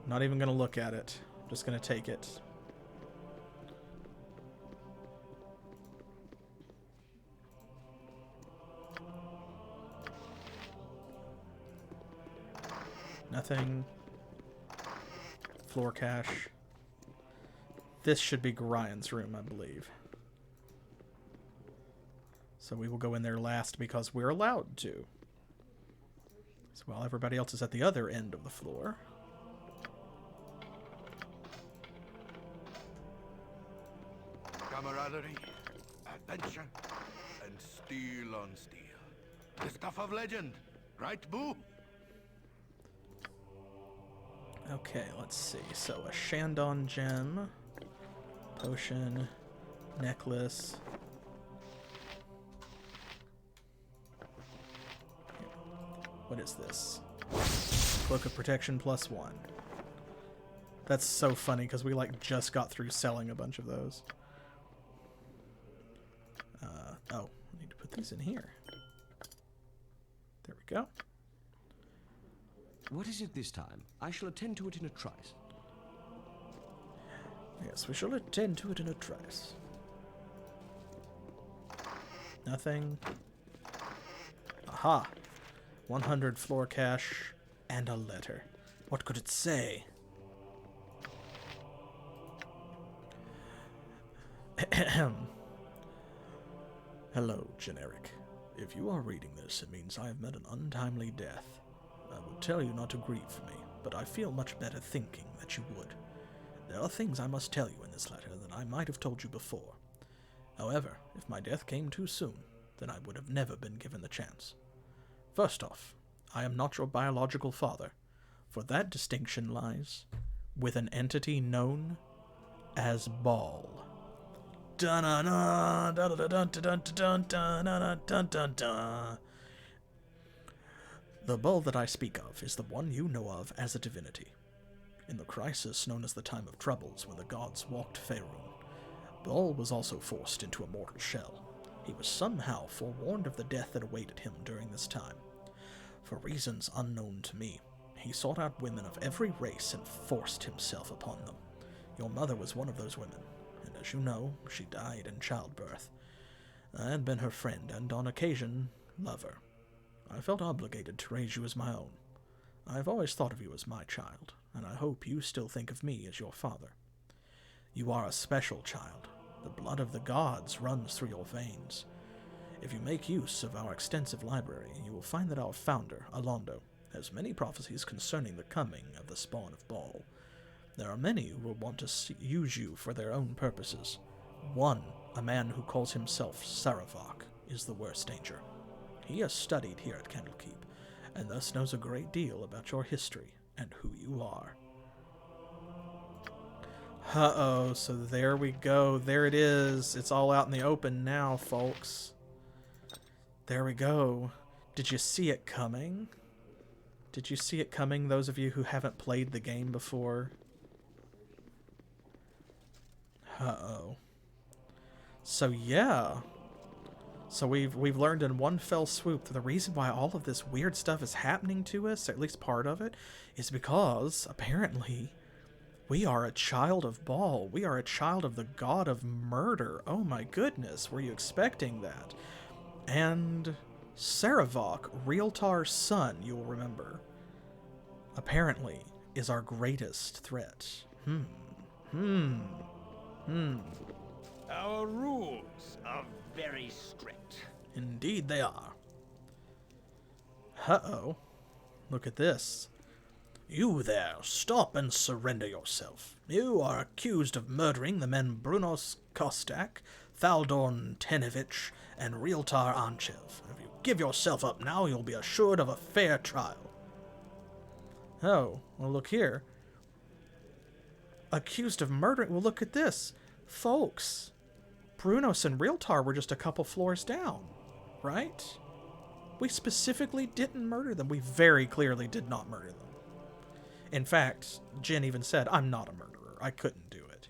Not even going to look at it. Just going to take it. Nothing. Floor cache. This should be Gorion's room, I believe. So we will go in there last because we're allowed to. So while everybody else is at the other end of the floor. Camaraderie, adventure, and steel on steel. The stuff of legend, right, Boo? Okay, let's see. So a Shandon gem, potion, necklace. What is this? Cloak of Protection +1. That's so funny because we like just got through selling a bunch of those. Oh, I need to put these in here. There we go. What is it this time? I shall attend to it in a trice. Yes, we shall attend to it in a trice. Nothing. Aha! 100 floor cache and a letter. What could it say? Hello, Generic. If you are reading this, it means I have met an untimely death. I would tell you not to grieve for me, but I feel much better thinking that you would. There are things I must tell you in this letter that I might have told you before. However, if my death came too soon, then I would have never been given the chance. First off, I am not your biological father, for that distinction lies with an entity known as Baal. Dun-dun-dun, dun-dun-dun-dun-dun-dun-dun-dun-dun. The Baal that I speak of is the one you know of as a divinity. In the crisis known as the Time of Troubles, when the gods walked Faerun, Baal was also forced into a mortal shell. He was somehow forewarned of the death that awaited him during this time. For reasons unknown to me, he sought out women of every race and forced himself upon them. Your mother was one of those women, and as you know, she died in childbirth. I had been her friend and, on occasion, lover. I felt obligated to raise you as my own. I have always thought of you as my child, and I hope you still think of me as your father. You are a special child. The blood of the gods runs through your veins. If you make use of our extensive library, you will find that our founder, Alondo, has many prophecies concerning the coming of the spawn of Baal. There are many who will want to use you for their own purposes. One, a man who calls himself Saravok, is the worst danger. He has studied here at Candlekeep, and thus knows a great deal about your history and who you are. Uh-oh, so there we go. There it is. It's all out in the open now, folks. There we go. Did you see it coming? Did you see it coming, those of you who haven't played the game before? Uh-oh. So yeah. So we've learned in one fell swoop that the reason why all of this weird stuff is happening to us, at least part of it, is because apparently we are a child of Baal. We are a child of the god of murder. Oh my goodness, were you expecting that? And Saravok, Realtar's son, you'll remember, apparently is our greatest threat. Our rules are very strict. Indeed they are. Uh-oh. Look at this. You there, stop and surrender yourself. You are accused of murdering the men Brunos Kostak, Thaldorn Tenevich, and Realtar Anchev. If you give yourself up now, you'll be assured of a fair trial. Oh, well look here. Accused of murdering... Well, look at this. Folks, Brunos and Realtar were just a couple floors down, right? We specifically didn't murder them. We very clearly did not murder them. In fact, Jin even said, I'm not a murderer. I couldn't do it.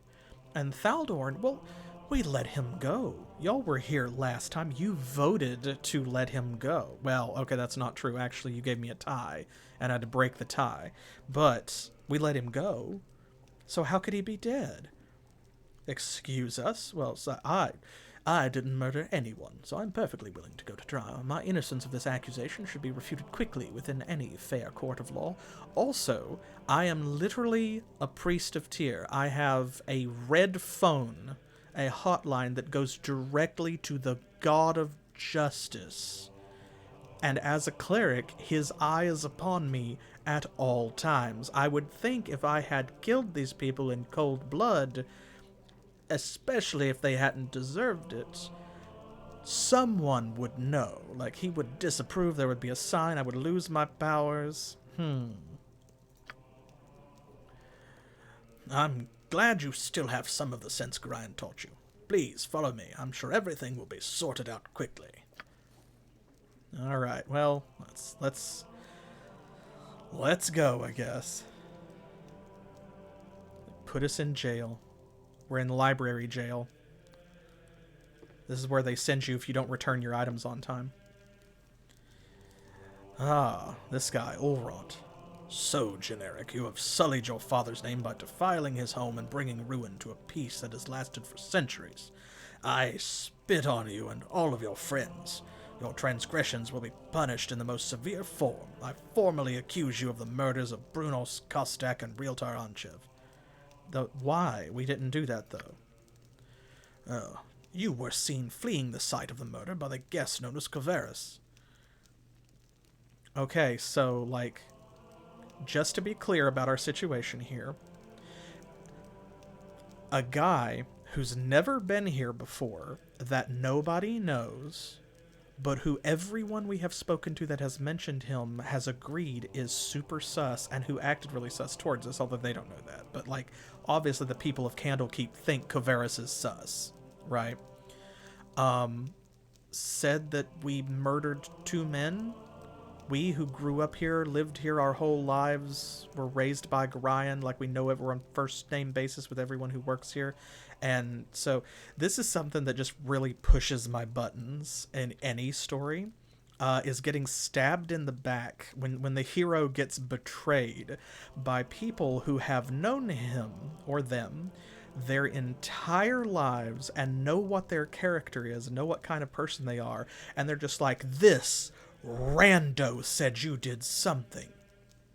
And Thaldorn, well, we let him go. Y'all were here last time. You voted to let him go. Well, okay, that's not true. Actually, you gave me a tie, and I had to break the tie. But we let him go. So how could he be dead? Excuse us? Well, so I didn't murder anyone, so I'm perfectly willing to go to trial. My innocence of this accusation should be refuted quickly within any fair court of law. Also, I am literally a priest of Tyr. I have a red phone, a hotline that goes directly to the god of justice. And as a cleric, his eye is upon me at all times. I would think if I had killed these people in cold blood, especially if they hadn't deserved it, someone would know. Like, he would disapprove, there would be a sign, I would lose my powers. I'm glad you still have some of the sense Gorion taught you. Please, follow me. I'm sure everything will be sorted out quickly. Alright, well, let's go, I guess. Put us in jail. We're in library jail. This is where they send you if you don't return your items on time. Ah, this guy, Ulront. So generic, you have sullied your father's name by defiling his home and bringing ruin to a peace that has lasted for centuries. I spit on you and all of your friends. Your transgressions will be punished in the most severe form. I formally accuse you of the murders of Brunos Kostak and Realtar Anchev. Why? We didn't do that, though. Oh, you were seen fleeing the site of the murder by the guest known as Kvaris. Okay, so, like, just to be clear about our situation here, a guy who's never been here before, that nobody knows, but who everyone we have spoken to that has mentioned him has agreed is super sus, and who acted really sus towards us, although they don't know that. But, like, obviously the people of Candlekeep think Kvaris is sus, right? Said that we murdered 2 men. We who grew up here, lived here our whole lives, were raised by Gorion, like we know it, we're on first name basis with everyone who works here. And so this is something that just really pushes my buttons in any story, is getting stabbed in the back when the hero gets betrayed by people who have known him or them their entire lives and know what their character is, know what kind of person they are, and they're just like, this rando said you did something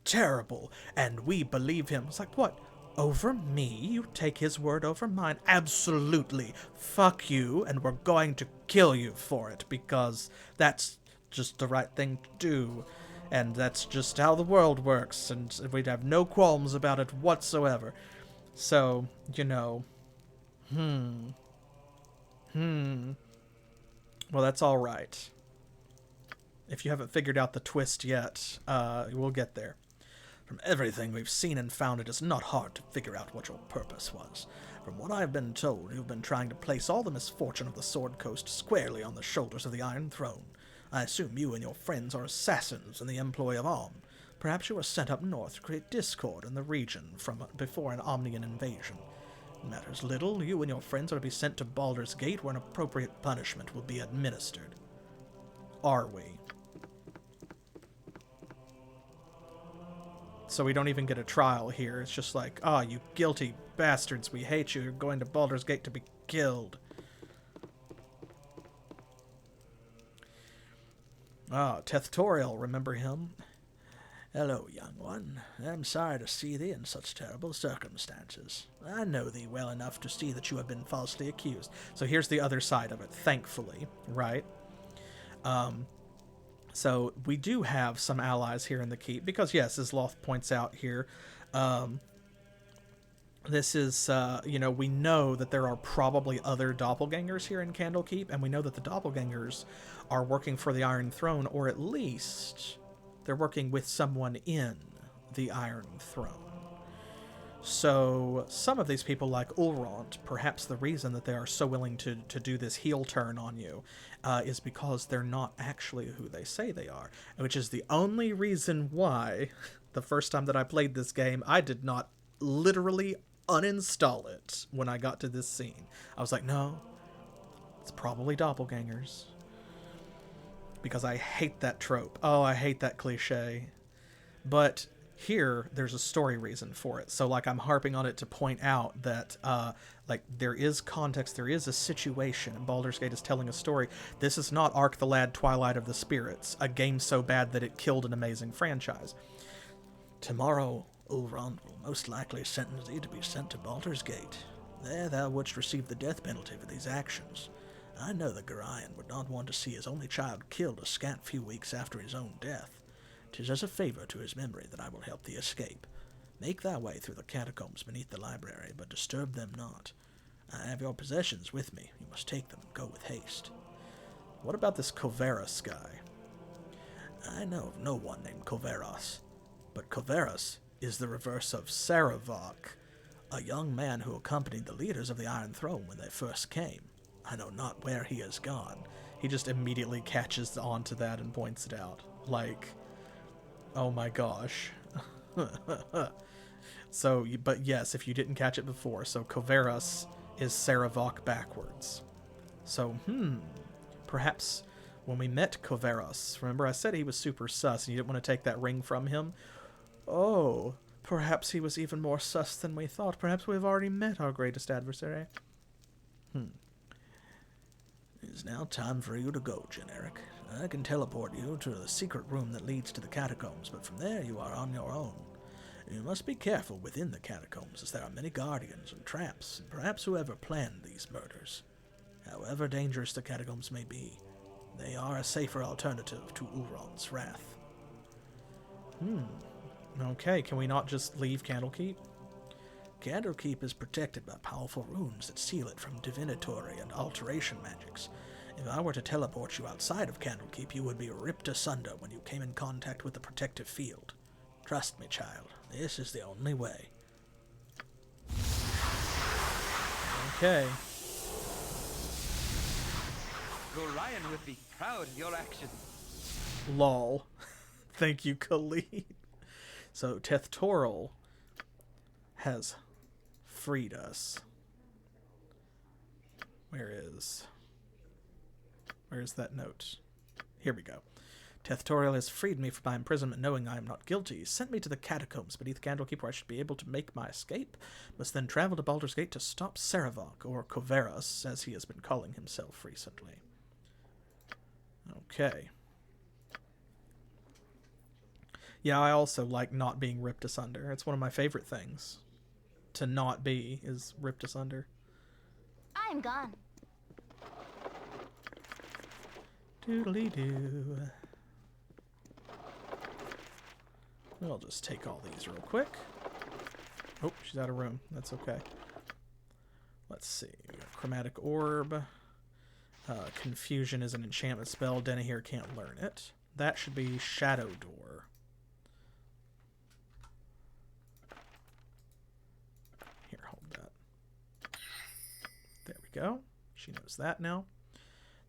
terrible, and we believe him. It's like, what Over me? You take his word over mine? Absolutely. Fuck you, and we're going to kill you for it, because that's just the right thing to do. And that's just how the world works, and we'd have no qualms about it whatsoever. So, you know, well, that's alright. If you haven't figured out the twist yet, we'll get there. From everything we've seen and found, it is not hard to figure out what your purpose was. From what I have been told, you've been trying to place all the misfortune of the Sword Coast squarely on the shoulders of the Iron Throne. I assume you and your friends are assassins in the employ of Arm. Perhaps you were sent up north to create discord in the region from before an Omnian invasion. It matters little. You and your friends are to be sent to Baldur's Gate, where an appropriate punishment will be administered. Are we? So we don't even get a trial here. It's just like, ah, you guilty bastards, we hate you. You're going to Baldur's Gate to be killed. Ah, Tethtoriel, remember him? Hello, young one. I'm sorry to see thee in such terrible circumstances. I know thee well enough to see that you have been falsely accused. So here's the other side of it, thankfully, right? So we do have some allies here in the keep, because yes, as Loth points out here, this is, you know, we know that there are probably other doppelgangers here in Candlekeep, and we know that the doppelgangers are working for the Iron Throne, or at least they're working with someone in the Iron Throne. So some of these people, like Ulront, perhaps the reason that they are so willing to do this heel turn on you is because they're not actually who they say they are, which is the only reason why the first time that I played this game, I did not literally uninstall it when I got to this scene. I was like, no, it's probably doppelgangers. Because I hate that trope. Oh, I hate that cliche. But here, there's a story reason for it. So, like, I'm harping on it to point out that, like, there is context, there is a situation, and Baldur's Gate is telling a story. This is not Ark the Lad Twilight of the Spirits, a game so bad that it killed an amazing franchise. Tomorrow, Ulrond will most likely sentence thee to be sent to Baldur's Gate. There thou wouldst receive the death penalty for these actions. I know that Gorion would not want to see his only child killed a scant few weeks after his own death. 'Tis as a favor to his memory that I will help thee escape. Make thy way through the catacombs beneath the library, but disturb them not. I have your possessions with me. You must take them and go with haste. What about this Koveros guy? I know of no one named Koveros, but Koveros is the reverse of Saravok, a young man who accompanied the leaders of the Iron Throne when they first came. I know not where he has gone. He just immediately catches on to that and points it out. Like, oh my gosh. So, but yes, if you didn't catch it before, so Koveros is Saravok backwards. So, perhaps when we met Koveros, remember I said he was super sus and you didn't want to take that ring from him? Oh, perhaps he was even more sus than we thought. Perhaps we've already met our greatest adversary. It is now time for you to go, Eryk. I can teleport you to the secret room that leads to the catacombs, but from there you are on your own. You must be careful within the catacombs, as there are many guardians and traps, and perhaps whoever planned these murders. However dangerous the catacombs may be, they are a safer alternative to Ulron's wrath. Okay, can we not just leave Candlekeep? Candlekeep is protected by powerful runes that seal it from divinatory and alteration magics. If I were to teleport you outside of Candlekeep, you would be ripped asunder when you came in contact with the protective field. Trust me, child, this is the only way. Okay. Gorion would be proud of your actions. Lol. Thank you, Khalid. So, Tethtoriel has freed us. Where's that note? Here we go. Tethtoriel has freed me from my imprisonment, knowing I am not guilty. He sent me to the catacombs beneath Candlekeep, where I should be able to make my escape. Must then travel to Baldur's Gate to stop Saravok, or Koveros, as he has been calling himself recently. Okay. Yeah, I also like not being ripped asunder. It's one of my favorite things. to not be is ripped asunder. I'm gone. Doodly-doo. We'll just take all these real quick. Oh, she's out of room. That's okay. Let's see. We got Chromatic Orb. Confusion is an enchantment spell. Denahir can't learn it. That should be Shadow Door. Here, hold that. There we go. She knows that now.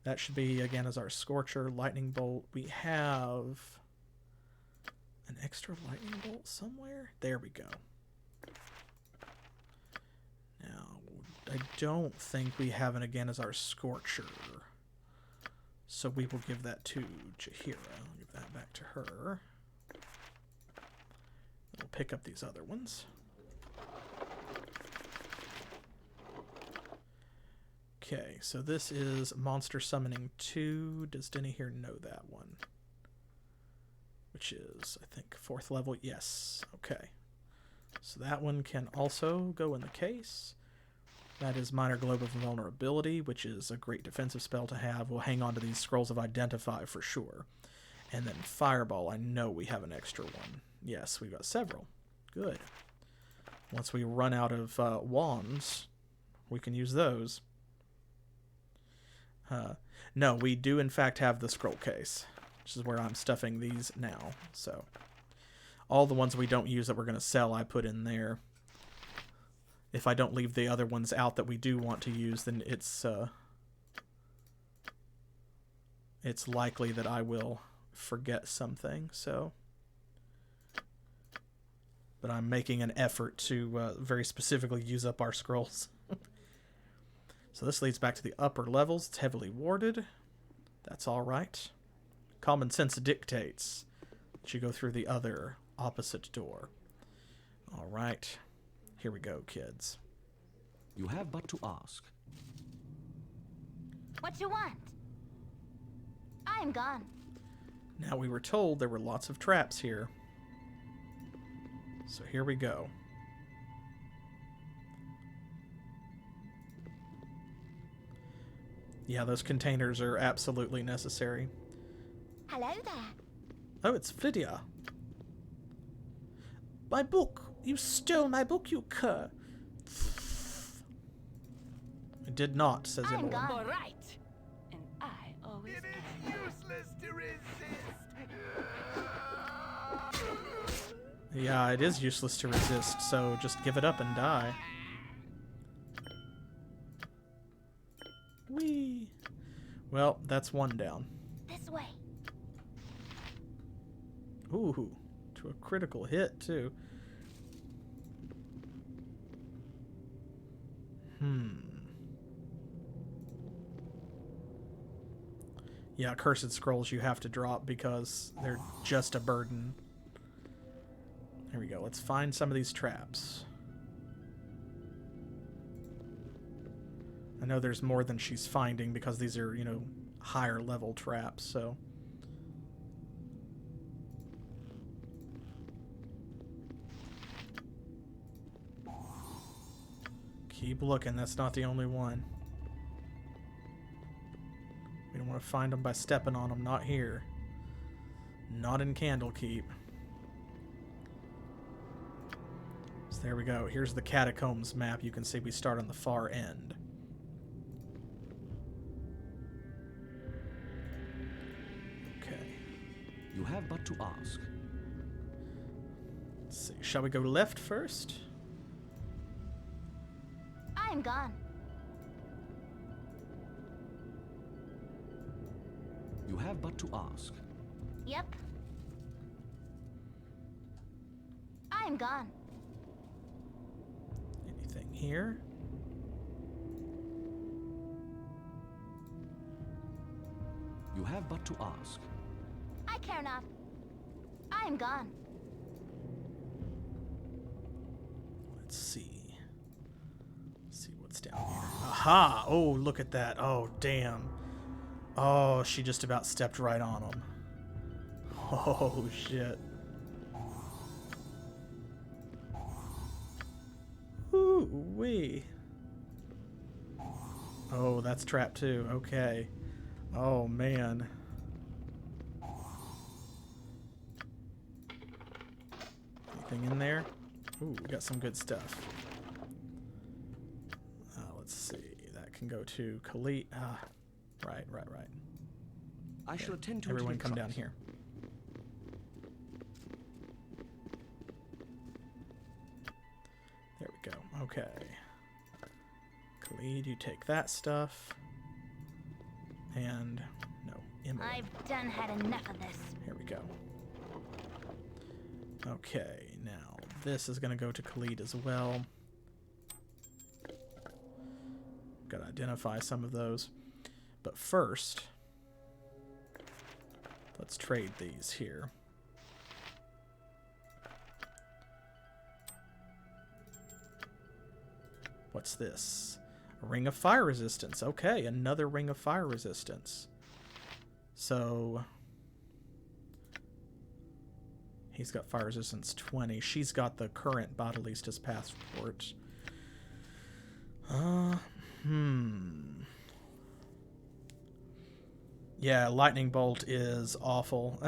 That should be, again, as our Scorcher. Lightning Bolt. We have an extra Lightning Bolt somewhere. There we go. Now, I don't think we have it again as our Scorcher. So we will give that to Jaheira. I'll give that back to her. We'll pick up these other ones. Okay, so this is Monster Summoning 2. Does Denahir know that one? Which is, I think, 4th level. Yes. Okay. So that one can also go in the case. That is Minor Globe of Vulnerability, which is a great defensive spell to have. We'll hang on to these Scrolls of Identify for sure. And then Fireball, I know we have an extra one. Yes, we've got several. Good. Once we run out of wands, we can use those. No, we do in fact have the scroll case, which is where I'm stuffing these now. So all the ones we don't use that we're going to sell, I put in there. If I don't leave the other ones out that we do want to use, then it's likely that I will forget something. So, but I'm making an effort to very specifically use up our scrolls. So this leads back to the upper levels. It's heavily warded. That's all right. Common sense dictates that you go through the other opposite door. All right. Here we go, kids. You have but to ask. What you want? I'm gone. Now, we were told there were lots of traps here. So here we go. Yeah, those containers are absolutely necessary. Hello there. Oh, it's Flydia. My book! You stole my book, you cur! I did not, says I'm Emily. gone. All right. And I always am. Useless to resist. Yeah, it is useless to resist, so just give it up and die. Whee! Well, that's one down. This way. Ooh, to a critical hit, too. Yeah, Cursed Scrolls you have to drop because they're just a burden. Here we go. Let's find some of these traps. I know there's more than she's finding because these are, you know, higher level traps, so... Keep looking, that's not the only one. We don't want to find them by stepping on them, not here. Not in Candlekeep. So there we go, here's the Catacombs map. You can see we start on the far end. Okay. You have but to ask. Let's see, shall we go left first? I'm gone. You have but to ask. Yep. I'm gone. Anything here? You have but to ask. I care not. I'm gone. Let's see. Let's see what's down here. Aha! Oh, look at that. Oh, damn. Oh, she just about stepped right on him. Oh, shit. Woo. Ooh-wee. Oh, that's trap too. Okay. Oh, man. Anything in there? Ooh, we got some good stuff. Let's see. That can go to Khalid. Right. I shall attend to Everyone it. come down here. There we go. Okay. Khalid, you take that stuff. And no, Emily. I've done had enough of this. Here we go. Okay, now this is going to go to Khalid as well. Got to identify some of those. But first, let's trade these here. What's this? A ring of fire resistance. Okay, another ring of fire resistance. So he's got fire resistance 20. She's got the current Bautalista's passport. Yeah, lightning bolt is awful.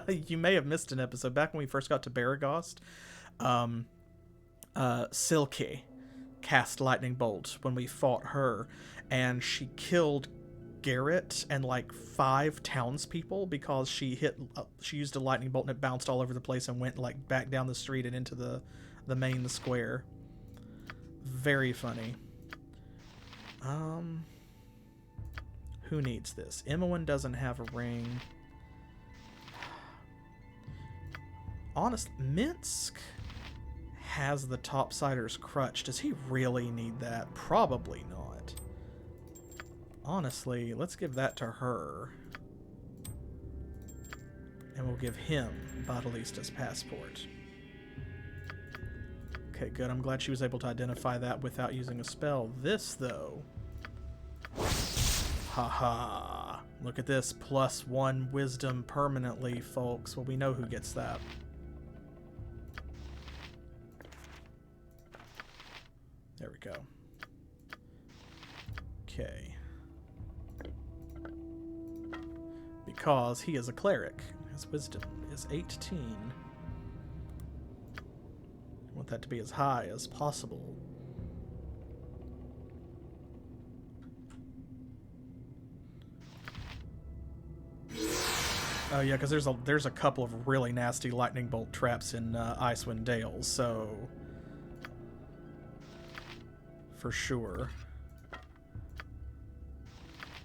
You may have missed an episode back when we first got to Baragost. Silky cast lightning bolt when we fought her, and she killed Garrett and like 5 townspeople because she used a lightning bolt and it bounced all over the place and went like back down the street and into the main square. Very funny. Who needs this? Imoen doesn't have a ring. Honest, Minsk has the Topsider's crutch. Does he really need that? Probably not. Honestly, let's give that to her. And we'll give him Bautalista's passport. Okay, good. I'm glad she was able to identify that without using a spell. This, though... Haha. Look at this. +1 wisdom permanently, folks. Well, we know who gets that. There we go. Okay. Because he is a cleric. His wisdom is 18. I want that to be as high as possible. Oh yeah, because there's a couple of really nasty lightning bolt traps in Icewind Dale, so for sure.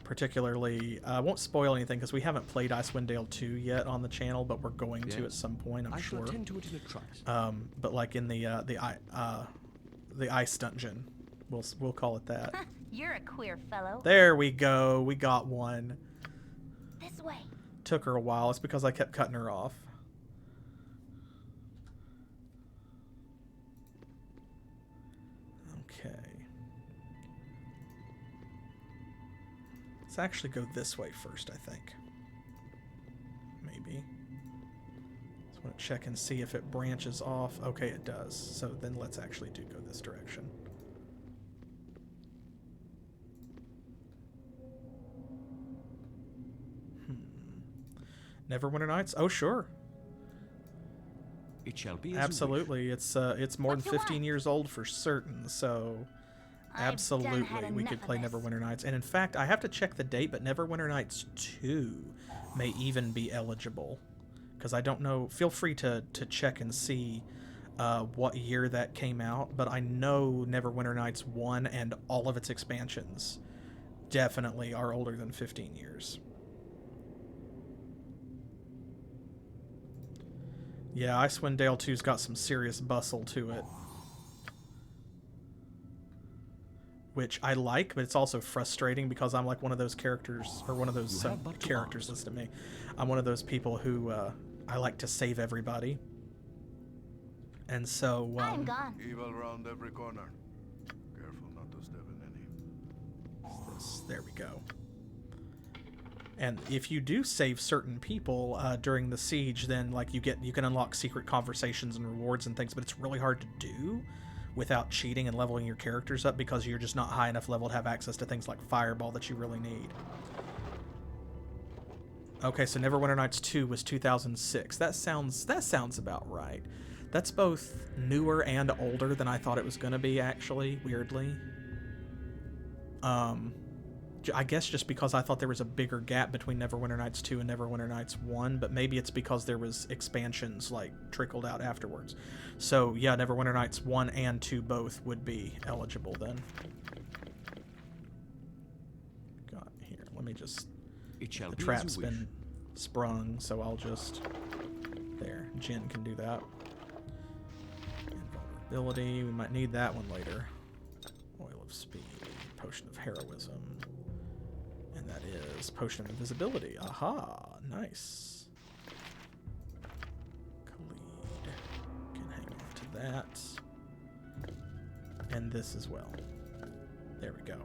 Particularly, I won't spoil anything because we haven't played Icewind Dale 2 yet on the channel, but we're going to at some point, I'm sure. I shall attend to it in a trice. But like in the ice dungeon, we'll call it that. You're a queer fellow. There we go. We got one. This way. Took her a while. It's because I kept cutting her off. Okay. Let's actually go this way first, I think. Maybe. Just want to check and see if it branches off. Okay, it does. So then let's actually go this direction. Neverwinter Nights? Oh, sure. It shall be as absolutely. It's more than 15 years old for certain, so absolutely we could play Neverwinter Nights. And in fact, I have to check the date, but Neverwinter Nights 2 may even be eligible. Because I don't know. Feel free to check and see what year that came out, but I know Neverwinter Nights 1 and all of its expansions definitely are older than 15 years. Yeah, Icewind Dale 2's got some serious bustle to it. Which I like, but it's also frustrating because I'm like one of those characters, or one of those characters, listen to me. I'm one of those people who I like to save everybody. And so... I'm gone. Evil round every corner. Careful not to step in any. There we go. And if you do save certain people during the siege, then like you can unlock secret conversations and rewards and things, but it's really hard to do without cheating and leveling your characters up because you're just not high enough level to have access to things like Fireball that you really need. Okay, so Neverwinter Nights 2 was 2006. That sounds about right. That's both newer and older than I thought it was going to be, actually, weirdly. I guess just because I thought there was a bigger gap between Neverwinter Nights 2 and Neverwinter Nights 1, but maybe it's because there was expansions, like, trickled out afterwards. So, yeah, Neverwinter Nights 1 and 2 both would be eligible then. Got here. Let me just... The trap's been sprung, so I'll just... There. Jin can do that. Invulnerability. We might need that one later. Oil of Speed. Potion of Heroism. And that is Potion of Invisibility. Aha! Nice. Khalid can hang on to that. And this as well. There we go.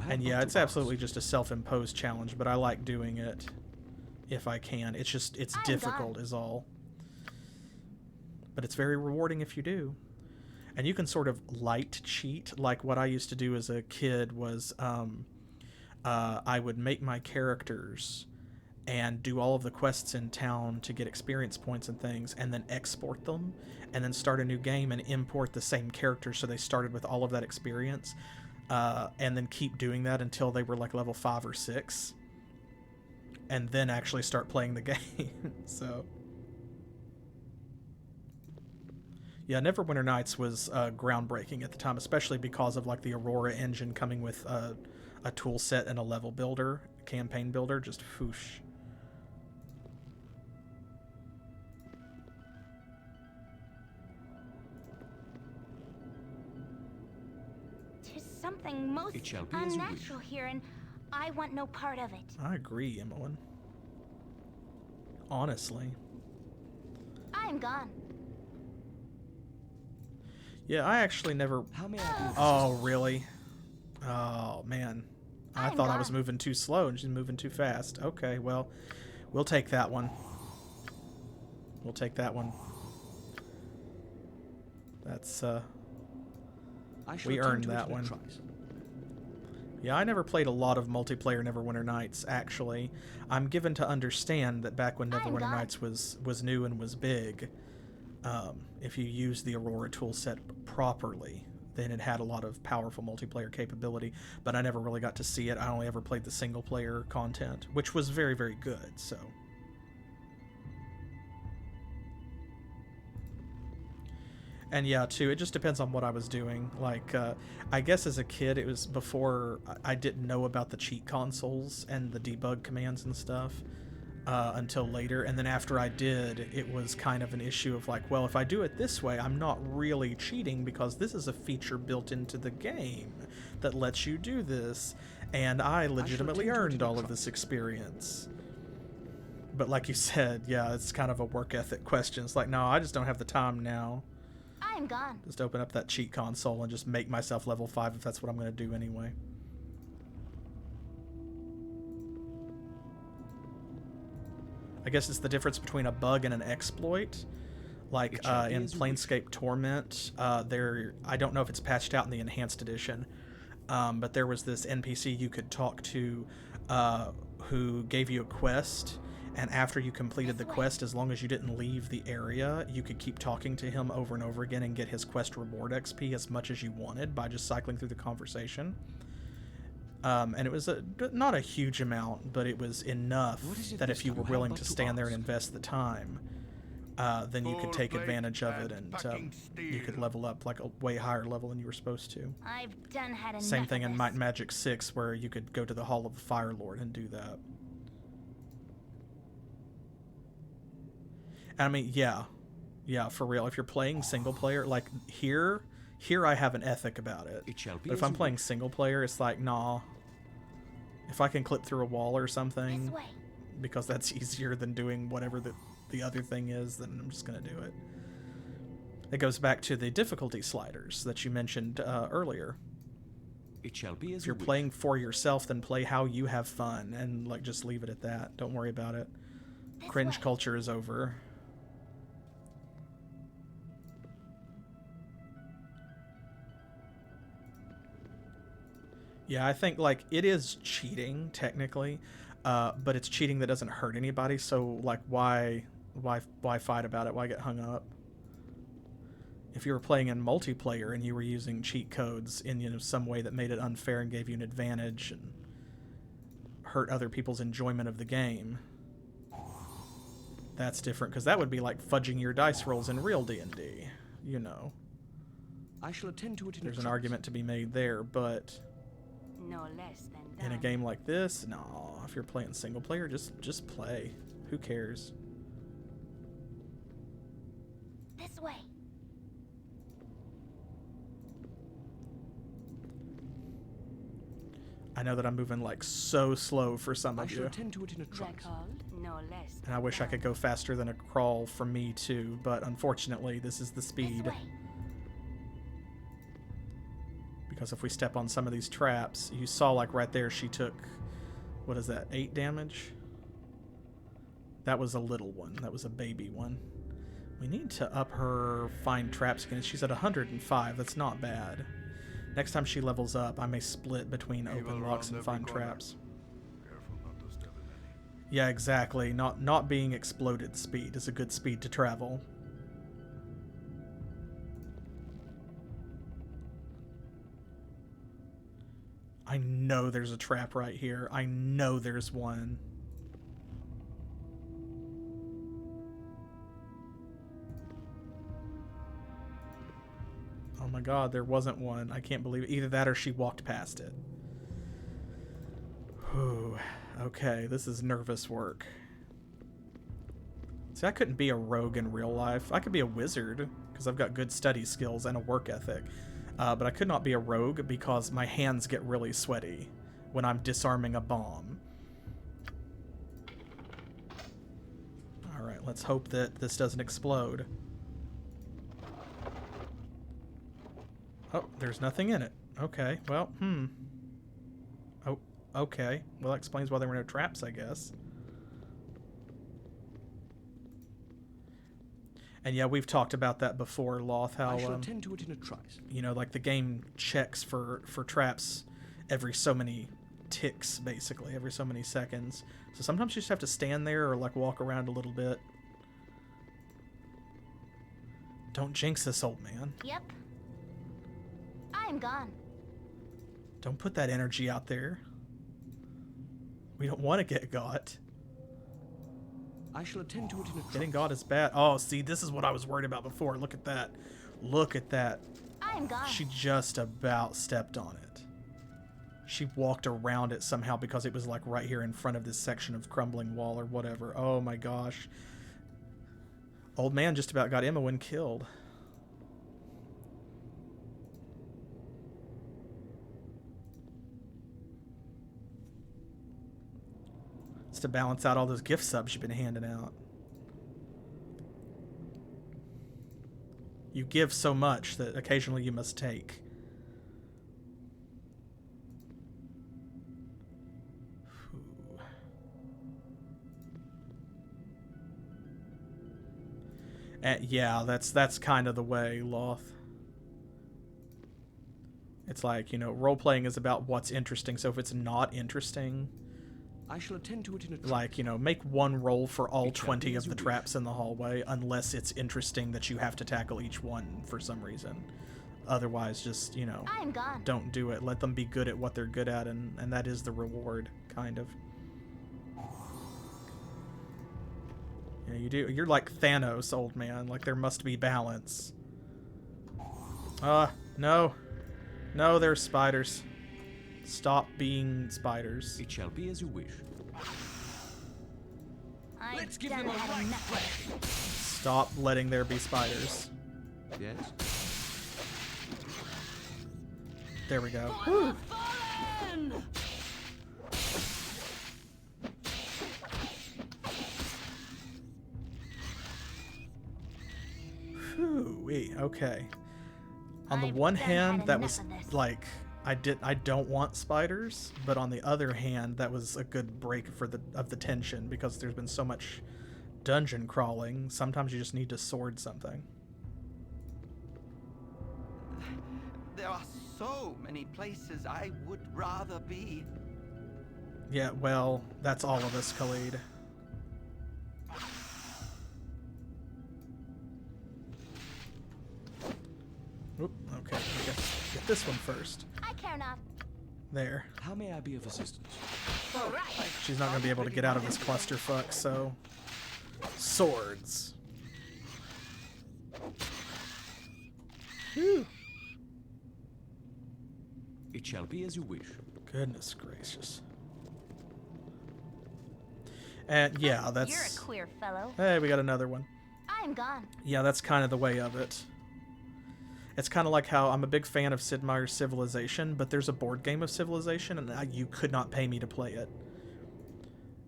And yeah, it's absolutely just a self-imposed challenge, but I like doing it if I can. It's just, it's difficult is all. But it's very rewarding if you do. And you can sort of light cheat. Like what I used to do as a kid was I would make my characters and do all of the quests in town to get experience points and things, and then export them, and then start a new game and import the same characters so they started with all of that experience, and then keep doing that until they were like level 5 or 6, and then actually start playing the game. So yeah, Neverwinter Nights was groundbreaking at the time, especially because of like the Aurora engine coming with a tool set and a level builder, campaign builder, just whoosh. There's something most unnatural here, and I want no part of it. I agree, Emmeline. Honestly. I am gone. Yeah, I actually never... Oh, really? Oh, man. I thought I was moving too slow and she's moving too fast. Okay, well, we'll take that one. We'll take that one. That's, we earned that one. Yeah, I never played a lot of multiplayer Neverwinter Nights, actually. I'm given to understand that back when Neverwinter Nights was new and was big, if you use the Aurora toolset properly, then it had a lot of powerful multiplayer capability, but I never really got to see it. I only ever played the single-player content, which was very, very good, so... And yeah, too, it just depends on what I was doing. Like, I guess as a kid, it was before I didn't know about the cheat consoles and the debug commands and stuff until later. And then after I did, it was kind of an issue of like, well, if I do it this way, I'm not really cheating because this is a feature built into the game that lets you do this. And I legitimately earned all of this experience. But like you said, yeah, it's kind of a work ethic question. It's like, no, I just don't have the time now. I'm gone. Just open up that cheat console and just make myself level 5 if that's what I'm going to do anyway. I guess it's the difference between a bug and an exploit. Like in Planescape Torment, I don't know if it's patched out in the Enhanced Edition, but there was this NPC you could talk to who gave you a quest. And after you completed the quest, as long as you didn't leave the area, you could keep talking to him over and over again and get his quest reward XP as much as you wanted by just cycling through the conversation. And it was not a huge amount, but it was enough that if you were willing to stand there and invest the time, then you could take advantage of it and you could level up like a way higher level than you were supposed to. I've done had enough. Same thing in Might and Magic 6 where you could go to the Hall of the Fire Lord and do that. I mean, yeah, for real. If you're playing single player, like here I have an ethic about it. But if I'm playing single player, it's like, nah. If I can clip through a wall or something, because that's easier than doing whatever the other thing is, then I'm just gonna do it. It goes back to the difficulty sliders that you mentioned earlier. It shall be as If you're you wish. playing for yourself, then play how you have fun, and like just leave it at that. Don't worry about it. Cringe culture is over. Yeah, I think like it is cheating technically, but it's cheating that doesn't hurt anybody. So like, why fight about it? Why get hung up? If you were playing in multiplayer and you were using cheat codes in some way that made it unfair and gave you an advantage and hurt other people's enjoyment of the game, that's different, because that would be like fudging your dice rolls in real D&D, you know. I shall attend to it in There's an argument to be made there, but No less than in a game like this, no. If you're playing single player, just play. Who cares? This way. I know that I'm moving like so slow for some I of shall you. attend to it in a trice. No less. And I wish I could go faster than a crawl for me too, but unfortunately this is the speed. Because if we step on some of these traps, you saw like right there she took, what is that, 8 damage? That was a little one. That was a baby one. We need to up her find traps again. She's at 105. That's not bad. Next time she levels up, I may split between open locks and find traps. Yeah, exactly. Not being exploded speed is a good speed to travel. I know there's a trap right here. I know there's one. Oh my god, there wasn't one. I can't believe it. Either that or she walked past it. Whew. Okay, this is nervous work. See, I couldn't be a rogue in real life. I could be a wizard, because I've got good study skills and a work ethic. But I could not be a rogue because my hands get really sweaty when I'm disarming a bomb. Alright, let's hope that this doesn't explode. Oh, there's nothing in it. Okay, well, Oh, okay. Well, that explains why there were no traps, I guess. And yeah, we've talked about that before, Loth, how, I shall attend to it in a trice. you know, like the game checks for traps every so many ticks, basically, every so many seconds. So sometimes you just have to stand there or like walk around a little bit. Don't jinx this, old man. Yep. I'm gone. Don't put that energy out there. We don't want to get got. I shall attend to it in a trice. Getting got is bad. Oh, see, this is what I was worried about before. Look at that. Look at that. I'm gone. She just about stepped on it. She walked around it somehow because it was like right here in front of this section of crumbling wall or whatever. Oh my gosh. Old man just about got Emma killed. It's to balance out all those gift subs you've been handing out. You give so much that occasionally you must take. Yeah, that's kind of the way, Loth. It's like, you know, role-playing is about what's interesting, so if it's not interesting, I shall attend to it in a trice. like, you know, make one roll for all 20 of the traps in the hallway, unless it's interesting that you have to tackle each one for some reason. Otherwise, just, you know, I'm gone. Don't do it. Let them be good at what they're good at, and that is the reward, kind of. Yeah, you do. You're like Thanos, old man. Like, there must be balance. No. No, there's spiders. Stop being spiders. It shall be as you wish. Let's give them a right. Stop letting there be spiders. Yes. There we go. Whew, okay. On the one hand, that was like I don't want spiders, but on the other hand, that was a good break for the tension, because there's been so much dungeon crawling. Sometimes you just need to sword something. There are so many places I would rather be. Yeah, well, that's all of us, Khalid. Oop, okay, get this one first. I care not. There. How may I be of assistance? All right. She's not going to be able to get out of this clusterfuck, so... Swords. Whew. It shall be as you wish. Goodness gracious. And yeah, that's... You're a queer fellow. Hey, we got another one. I'm gone. Yeah, that's kind of the way of it. It's kind of like how I'm a big fan of Sid Meier's Civilization, but there's a board game of Civilization, and you could not pay me to play it.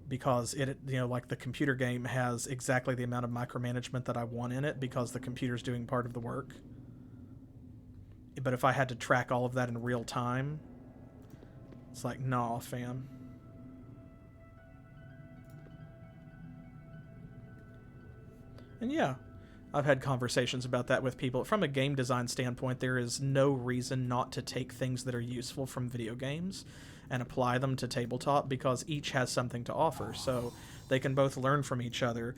Because it, you know, like the computer game has exactly the amount of micromanagement that I want in it, because the computer's doing part of the work. But if I had to track all of that in real time, it's like, nah, fam. And yeah, I've had conversations about that with people. From a game design standpoint, there is no reason not to take things that are useful from video games and apply them to tabletop, because each has something to offer. So they can both learn from each other.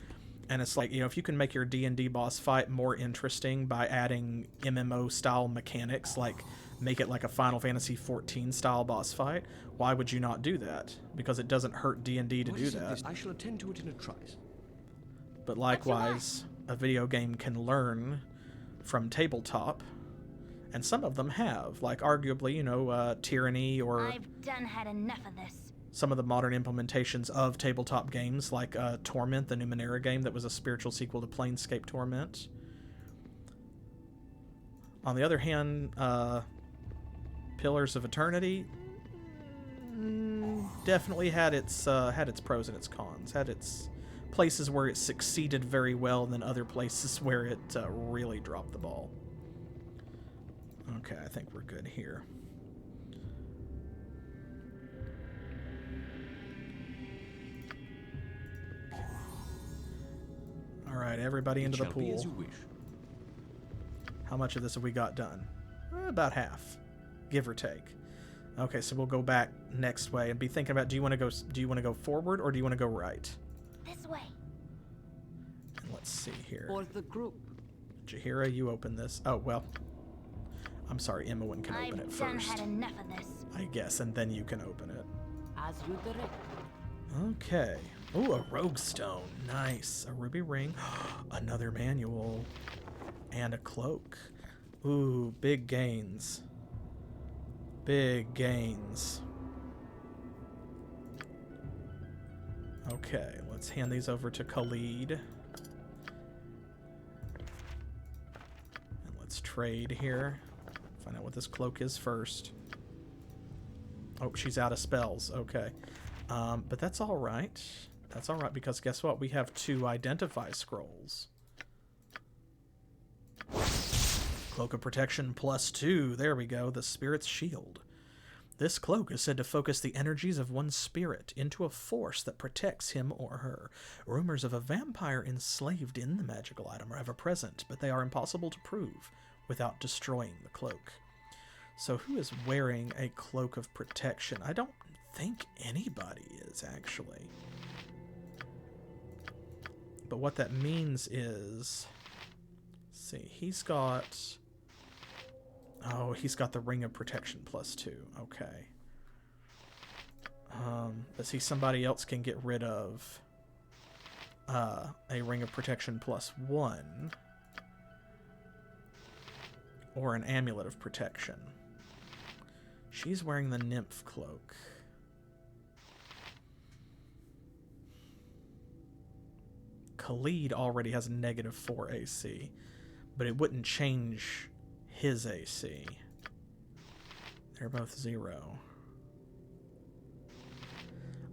And it's like, you know, if you can make your D&D boss fight more interesting by adding MMO-style mechanics, like make it like a Final Fantasy XIV style boss fight, why would you not do that? Because it doesn't hurt D&D to do that. I shall attend to it in a trice. But likewise, a video game can learn from tabletop, and some of them have, like arguably, you know, Tyranny, or I've done had enough of this. Some of the modern implementations of tabletop games, like Torment, the Numenera game that was a spiritual sequel to Planescape Torment. On the other hand, Pillars of Eternity definitely had its pros and its cons, had its places where it succeeded very well, and then other places where it really dropped the ball. Okay, I think we're good here. All right, everybody into the pool. Be as you wish. How much of this have we got done? About half, give or take. Okay, so we'll go back next way and be thinking about, do you want to go forward, or do you want to go right? This way. And let's see here. For the group. Jaheira, you open this. Oh, well. I'm sorry, Imoen can open it first. I've done had enough of this. I guess, and then you can open it. As you direct. Okay. Ooh, a rogue stone. Nice. A ruby ring. Another manual. And a cloak. Ooh, big gains. Big gains. Okay, let's hand these over to Khalid. And let's trade here. Find out what this cloak is first. Oh, she's out of spells. Okay. But that's all right. That's all right, because guess what? We have 2 identify scrolls. Cloak of Protection +2. There we go. The Spirit's Shield. This cloak is said to focus the energies of one's spirit into a force that protects him or her. Rumors of a vampire enslaved in the magical item are ever present, but they are impossible to prove without destroying the cloak. So who is wearing a Cloak of Protection? I don't think anybody is, actually. But what that means is... Let's see, he's got... Oh, he's got the Ring of Protection +2. Okay. But see, somebody else can get rid of a Ring of Protection +1. Or an Amulet of Protection. She's wearing the Nymph Cloak. Khalid already has a -4 AC, but it wouldn't change his AC. They're both 0.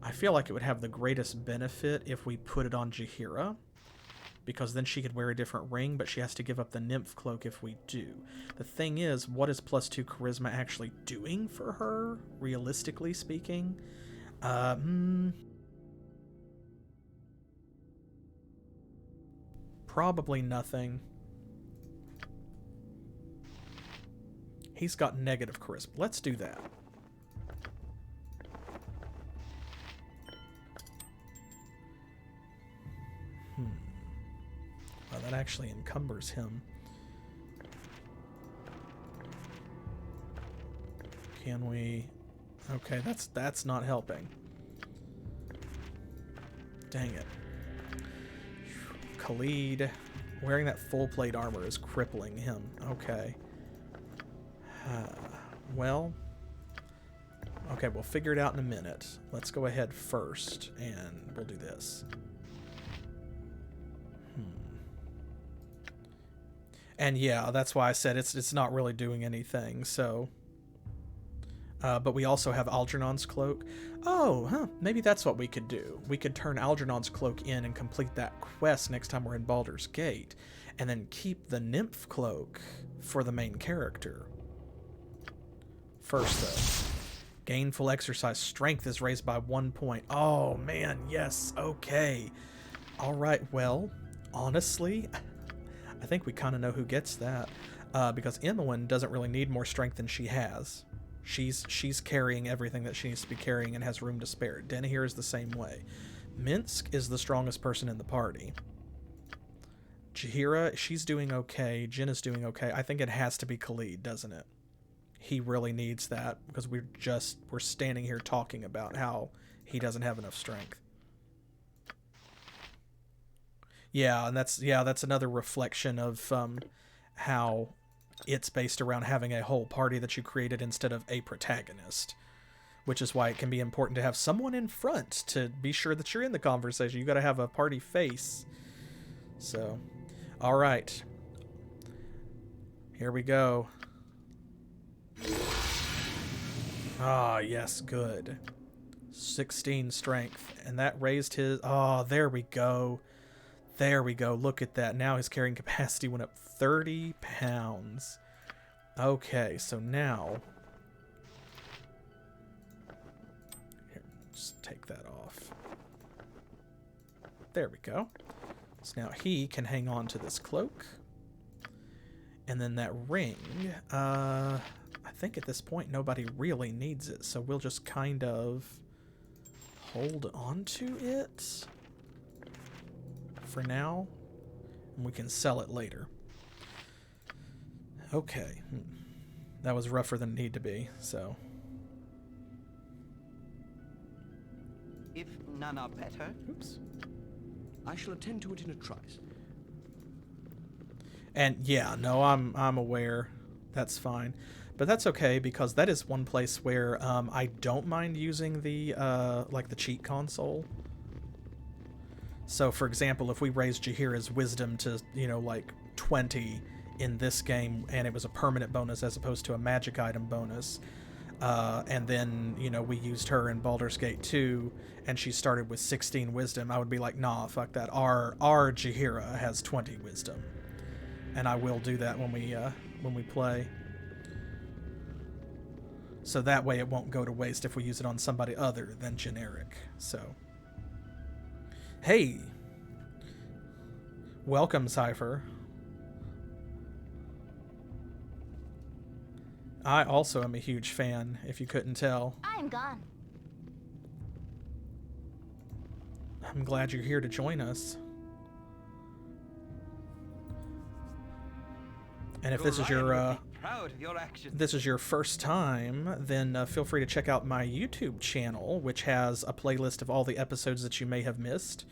I feel like it would have the greatest benefit if we put it on Jaheira, because then she could wear a different ring, but she has to give up the nymph cloak if we do. The thing is, what is +2 charisma actually doing for her, realistically speaking? Probably nothing. He's got negative charisma. Let's do that. Well, that actually encumbers him. Can we... Okay, that's not helping. Dang it. Khalid. Wearing that full plate armor is crippling him. Okay. Well. Okay, we'll figure it out in a minute. Let's go ahead first, and we'll do this. And yeah, that's why I said it's not really doing anything, so... but we also have Algernon's cloak. Oh, huh, maybe that's what we could do. We could turn Algernon's cloak in and complete that quest next time we're in Baldur's Gate, and then keep the nymph cloak for the main character. First, though, gainful exercise strength is raised by 1 point. Oh, man, yes, okay. All right, well, honestly... I think we kind of know who gets that, because Imoen doesn't really need more strength than she has. She's carrying everything that she needs to be carrying and has room to spare. Denahir is the same way. Minsk is the strongest person in the party. Jaheira, she's doing okay. Jin is doing okay. I think it has to be Khalid, doesn't it? He really needs that, because we're standing here talking about how he doesn't have enough strength. Yeah, and that's another reflection of how it's based around having a whole party that you created instead of a protagonist, which is why it can be important to have someone in front to be sure that you're in the conversation. You got to have a party face. So, all right, here we go. Ah, yes, good. 16 strength, and that raised his... Oh, there we go. There we go. Look at that. Now his carrying capacity went up 30 pounds. Okay, so now... Here, just take that off. There we go. So now he can hang on to this cloak. And then that ring, I think at this point nobody really needs it, so we'll just kind of hold on to it for now, and we can sell it later. Okay. That was rougher than it needed to be, so. If none are better... Oops. I shall attend to it in a trice. And yeah, no, I'm aware. That's fine. But that's okay, because that is one place where I don't mind using the like the cheat console. So, for example, if we raise Jaheira's wisdom to, like 20 in this game, and it was a permanent bonus as opposed to a magic item bonus, and then, we used her in Baldur's Gate 2, and she started with 16 wisdom, I would be like, nah, fuck that. Our Jaheira has 20 wisdom. And I will do that when we play. So that way it won't go to waste if we use it on somebody other than generic. So... Hey! Welcome, Cypher. I also am a huge fan, if you couldn't tell. I'm gone. I'm glad you're here to join us. And if this is your first time, then feel free to check out my YouTube channel, which has a playlist of all the episodes that you may have missed.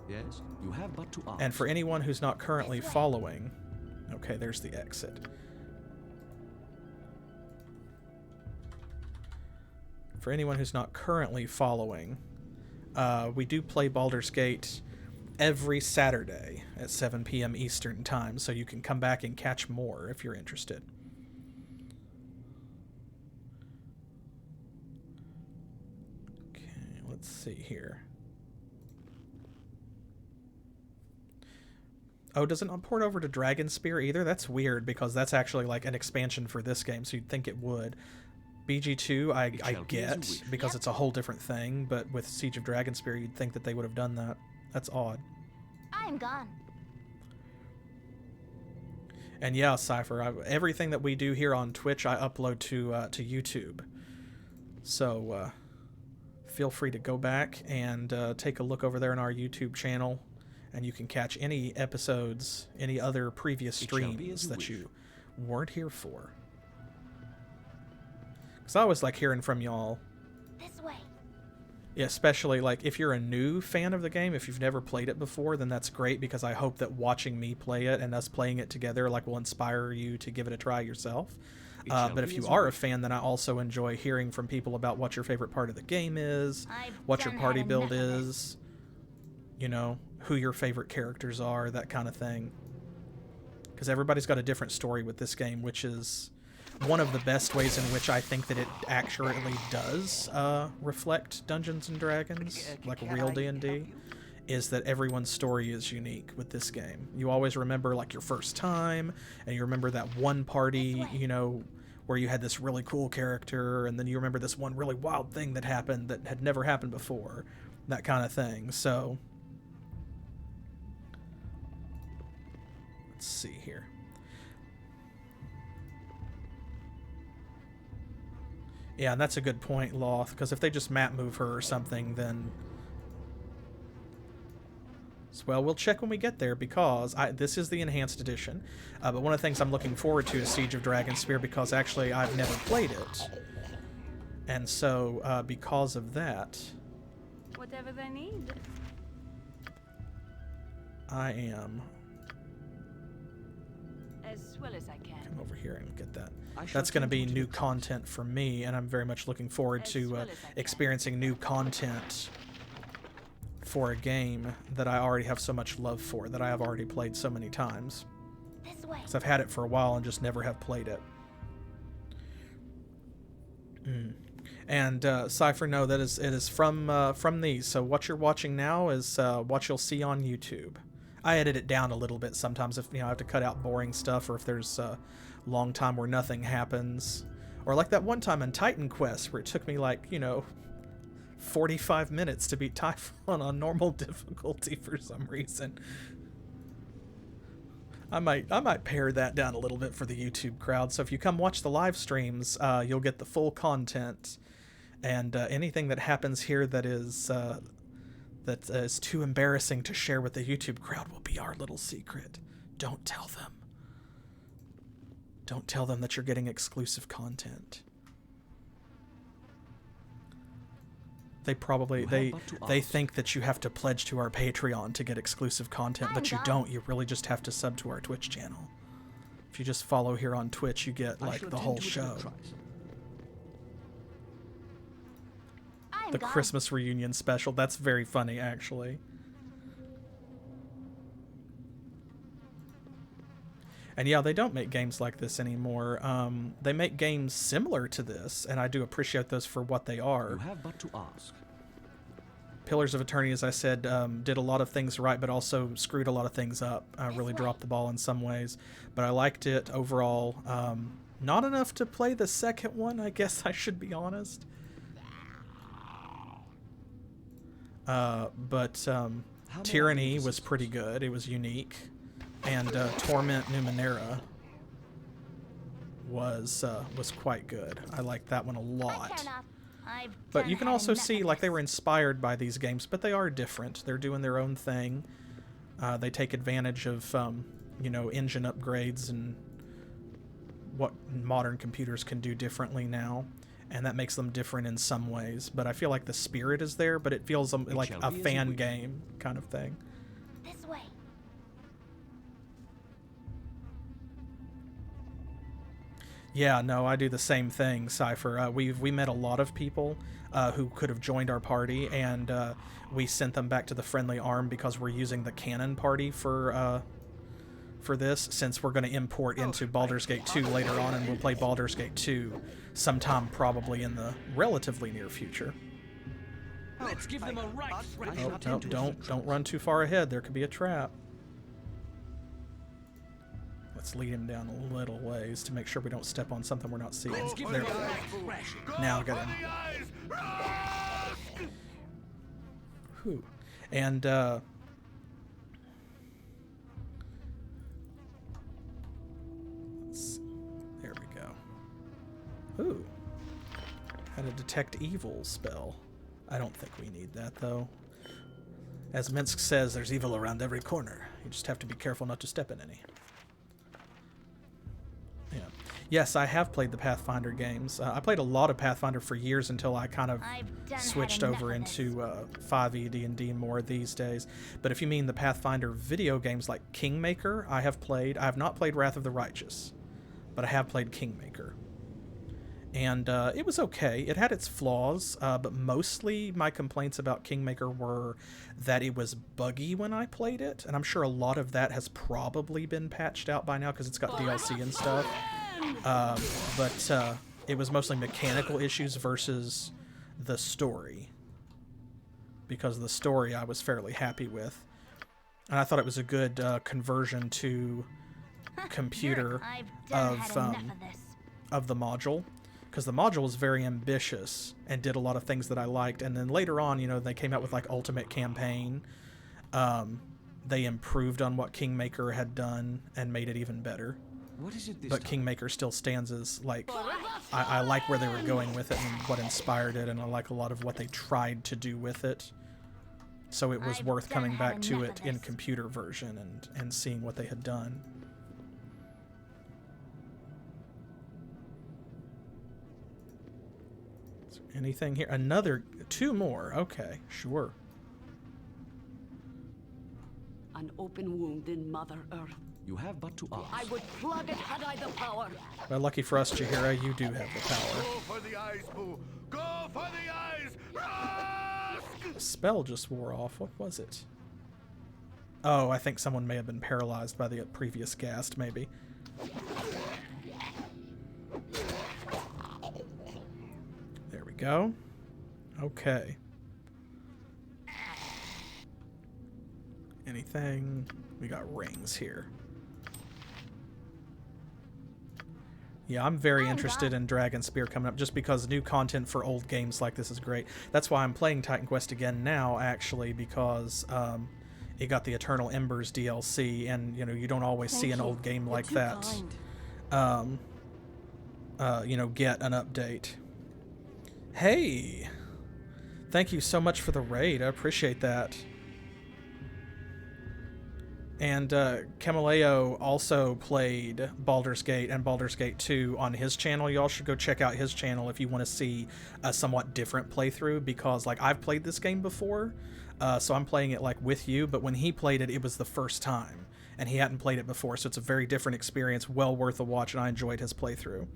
Yes, you have but to ask. And for anyone who's not currently following... Okay, there's the exit. For anyone who's not currently following, we do play Baldur's Gate every Saturday at 7 p.m. Eastern Time, so you can come back and catch more if you're interested. Okay, let's see here. Oh, does it not port over to Dragonspear either? That's weird, because that's actually like an expansion for this game, so you'd think it would. BG2, I get, because it's a whole different thing, but with Siege of Dragonspear, you'd think that they would have done that. That's odd. I'm gone. And yeah, Cypher, everything that we do here on Twitch, I upload to YouTube. So feel free to go back and take a look over there on our YouTube channel, and you can catch any episodes, any other previous streams that you weren't here for. Because I always like hearing from y'all. This way. Yeah, especially like if you're a new fan of the game, if you've never played it before, then that's great, because I hope that watching me play it and us playing it together like will inspire you to give it a try yourself. But if you are a fan, then I also enjoy hearing from people about what your favorite part of the game is, what your party build is, you know, who your favorite characters are, that kind of thing. Because everybody's got a different story with this game, which is one of the best ways in which I think that it accurately does reflect Dungeons and Dragons, like real D&D, is that everyone's story is unique with this game. You always remember like your first time, and you remember that one party, you know, where you had this really cool character, and then you remember this one really wild thing that happened that had never happened before, that kind of thing. So let's see here. Yeah, and that's a good point, Loth, because if they just map move her or something, then... Well, we'll check when we get there, because this is the Enhanced Edition. But one of the things I'm looking forward to is Siege of Dragonspear, because actually I've never played it. And so, because of that... Whatever they need. I am... As well as I can. Come over here and get that. That's going to be new content for me, and I'm very much looking forward to experiencing new content for a game that I already have so much love for, that I have already played so many times. Because I've had it for a while and just never have played it. And Cypher, no, it is from these. So what you're watching now is what you'll see on YouTube. I edit it down a little bit sometimes if I have to cut out boring stuff, or if there's a long time where nothing happens, or like that one time in Titan Quest where it took me 45 minutes to beat Typhon on normal difficulty for some reason. I might pare that down a little bit for the YouTube crowd. So if you come watch the live streams, you'll get the full content, and anything that happens here that is too embarrassing to share with the YouTube crowd will be our little secret. Don't tell them. Don't tell them that you're getting exclusive content. They probably they think that you have to pledge to our Patreon to get exclusive content, but you don't. You really just have to sub to our Twitch channel. If you just follow here on Twitch, you get like the whole show. The Christmas reunion special. That's very funny, actually. And yeah, they don't make games like this anymore. They make games similar to this, and I do appreciate those for what they are. You have but to ask. Pillars of Eternity, as I said, did a lot of things right, but also screwed a lot of things up. Really dropped the ball in some ways. But I liked it overall. Not enough to play the second one, I guess I should be honest. But Tyranny was pretty good. It was unique. And Torment Numenera was quite good. I liked that one a lot. But you can also see like they were inspired by these games, but they are different. They're doing their own thing. They take advantage of engine upgrades and what modern computers can do differently now, and that makes them different in some ways. But I feel like the spirit is there, but it feels like a fan game kind of thing. This way. Yeah, no, I do the same thing, Cypher. We met a lot of people who could have joined our party, and we sent them back to the Friendly Arm because we're using the canon party for this, since we're going to import into Baldur's Gate 2 later on, and we'll play Baldur's Gate 2 sometime probably in the relatively near future. Let's give them a right. Oh, no, don't run too far ahead. There could be a trap. Let's lead him down a little ways to make sure we don't step on something we're not seeing. Let's give There it we a go. crash. Now I got him. Whew. And, there we go. Ooh. Had a detect evil spell. I don't think we need that, though. As Minsk says, there's evil around every corner. You just have to be careful not to step in any. Yeah. Yes, I have played the Pathfinder games. I played a lot of Pathfinder for years until I kind of switched over into 5e D&D more these days. But if you mean the Pathfinder video games like Kingmaker, I have played. I have not played Wrath of the Righteous, but I have played Kingmaker. And it was okay. It had its flaws, but mostly my complaints about Kingmaker were that it was buggy when I played it. And I'm sure a lot of that has probably been patched out by now because it's got DLC and stuff. But it was mostly mechanical issues versus the story. Because the story I was fairly happy with. And I thought it was a good conversion to computer of the module. Because the module was very ambitious and did a lot of things that I liked. And then later on, you know, they came out with like Ultimate Campaign. They improved on what Kingmaker had done and made it even better. What is it this but time? Kingmaker still stands as like, I like where they were going with it and what inspired it, and I like a lot of what they tried to do with it. So it was worth coming back to it in computer version and seeing what they had done. Anything here? Another 2 more. Okay, sure. An open wound in Mother Earth. You have but to ask. I would plug it had I the power. Well, lucky for us, Jaheira, you do have the power. Go for the eyes, Boo! Go for the eyes! The spell just wore off. What was it? Oh, I think someone may have been paralyzed by the previous ghast, maybe. There we go. Okay. Anything? We got rings here. Yeah, I'm very interested in Dragon Spear coming up just because new content for old games like this is great. That's why I'm playing Titan Quest again now, actually, because it got the Eternal Embers DLC, and, you know, you don't always see an old game like that, you know, get an update. Hey! Thank you so much for the raid. I appreciate that. And Camaleo also played Baldur's Gate and Baldur's Gate 2 on his channel. Y'all should go check out his channel if you want to see a somewhat different playthrough, because like I've played this game before, so I'm playing it like with you, but when he played it, it was the first time, and he hadn't played it before, so it's a very different experience, well worth a watch, and I enjoyed his playthrough.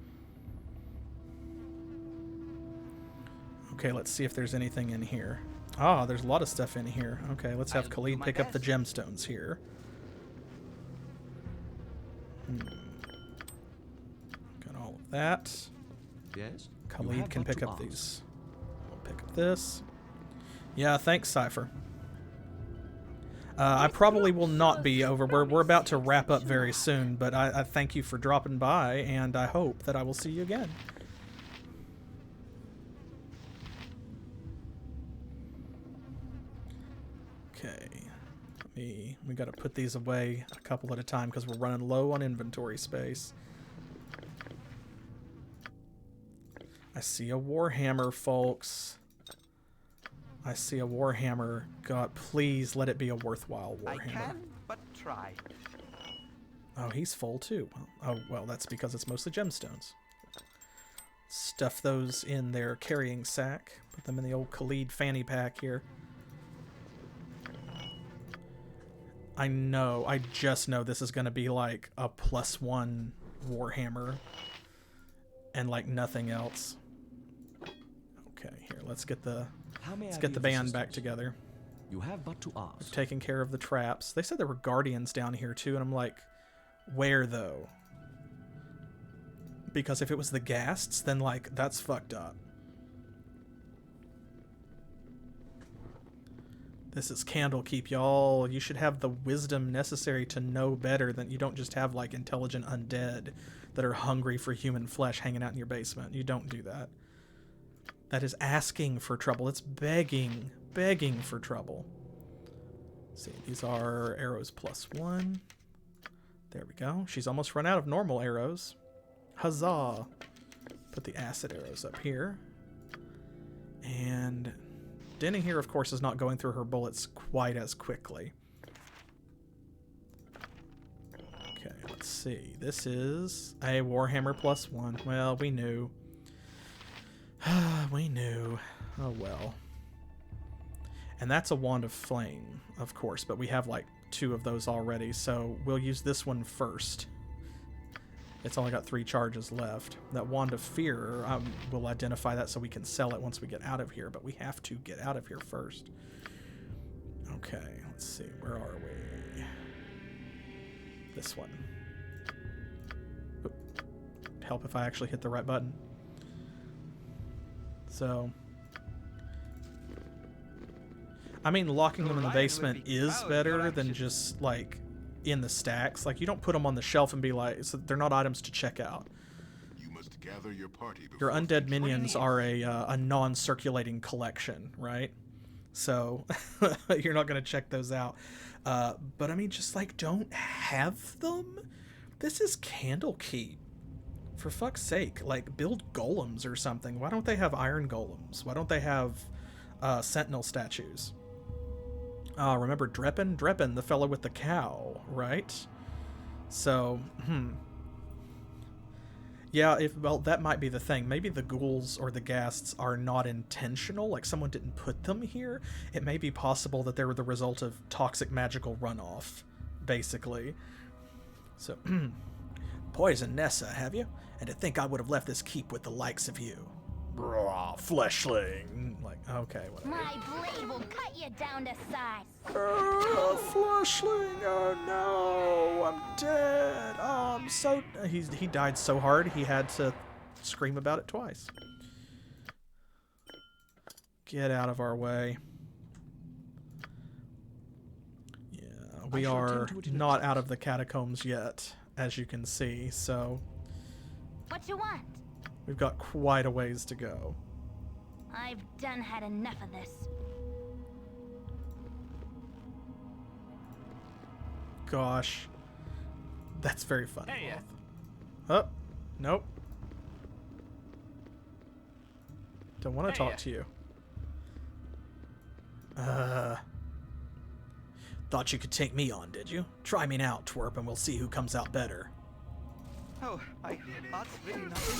Okay, let's see if there's anything in here. Ah, there's a lot of stuff in here. Okay, let's have Khalid pick up the gemstones here. Got all of that. Yes. Khalid can pick up these. We'll pick up this. Yeah, thanks, Cypher. I probably will not be over. We're about to wrap up very soon, but I thank you for dropping by, and I hope that I will see you again. Okay. We got to put these away a couple at a time because we're running low on inventory space. I see a Warhammer, folks. I see a Warhammer. God, please let it be a worthwhile Warhammer. I can, but try. Oh, he's full too. Oh, well, that's because it's mostly gemstones. Stuff those in their carrying sack. Put them in the old Khalid fanny pack here. I know, I just know this is going to be like a +1 Warhammer and like nothing else. Okay, here, let's get the band back together. You have but to ask. We've taken care of the traps. They said there were guardians down here too, and I'm like, where though? Because if it was the ghasts, then like that's fucked up. This is Candlekeep, y'all. You should have the wisdom necessary to know better than you don't just have like intelligent undead that are hungry for human flesh hanging out in your basement. You don't do that. That is asking for trouble. It's begging for trouble. Let's see, these are arrows +1. There we go. She's almost run out of normal arrows. Huzzah! Put the acid arrows up here. And Denny here, of course, is not going through her bullets quite as quickly. Okay, let's see. This is a Warhammer +1. Well, we knew. We knew. Oh, well. And that's a Wand of Flame, of course, but we have like 2 of those already, so we'll use this one first. It's only got 3 charges left. That Wand of Fear, we'll identify that so we can sell it once we get out of here, but we have to get out of here first. Okay, let's see. Where are we? This one. Oop. Help if I actually hit the right button. So, I mean, locking them in the basement is better than just, like, in the stacks. Like, you don't put them on the shelf and be like, so they're not items to check out. You must gather your party. Your undead minions are a non-circulating collection, right? So, you're not going to check those out. But, I mean, just, like, don't have them? This is Candlekeep. For fuck's sake, like, build golems or something. Why don't they have iron golems? Why don't they have sentinel statues? Remember Dreppen? Dreppen, the fellow with the cow, right? So, yeah, well, that might be the thing. Maybe the ghouls or the ghasts are not intentional, like someone didn't put them here. It may be possible that they were the result of toxic magical runoff, basically. So, poison Nessa, have you? And to think I would have left this keep with the likes of you. Brah, fleshling. Like, okay, whatever. My blade will cut you down to size. Fleshling, oh no, I'm dead. Oh, I'm so... He died so hard, he had to scream about it twice. Get out of our way. Yeah, we are not out of the catacombs yet, as you can see, so... What you want? We've got quite a ways to go. I've done had enough of this. Gosh. That's very funny. Hey, oh, nope. Don't want to talk to you. Thought you could take me on, did you? Try me now, twerp, and we'll see who comes out better. Oh, that's really nothing.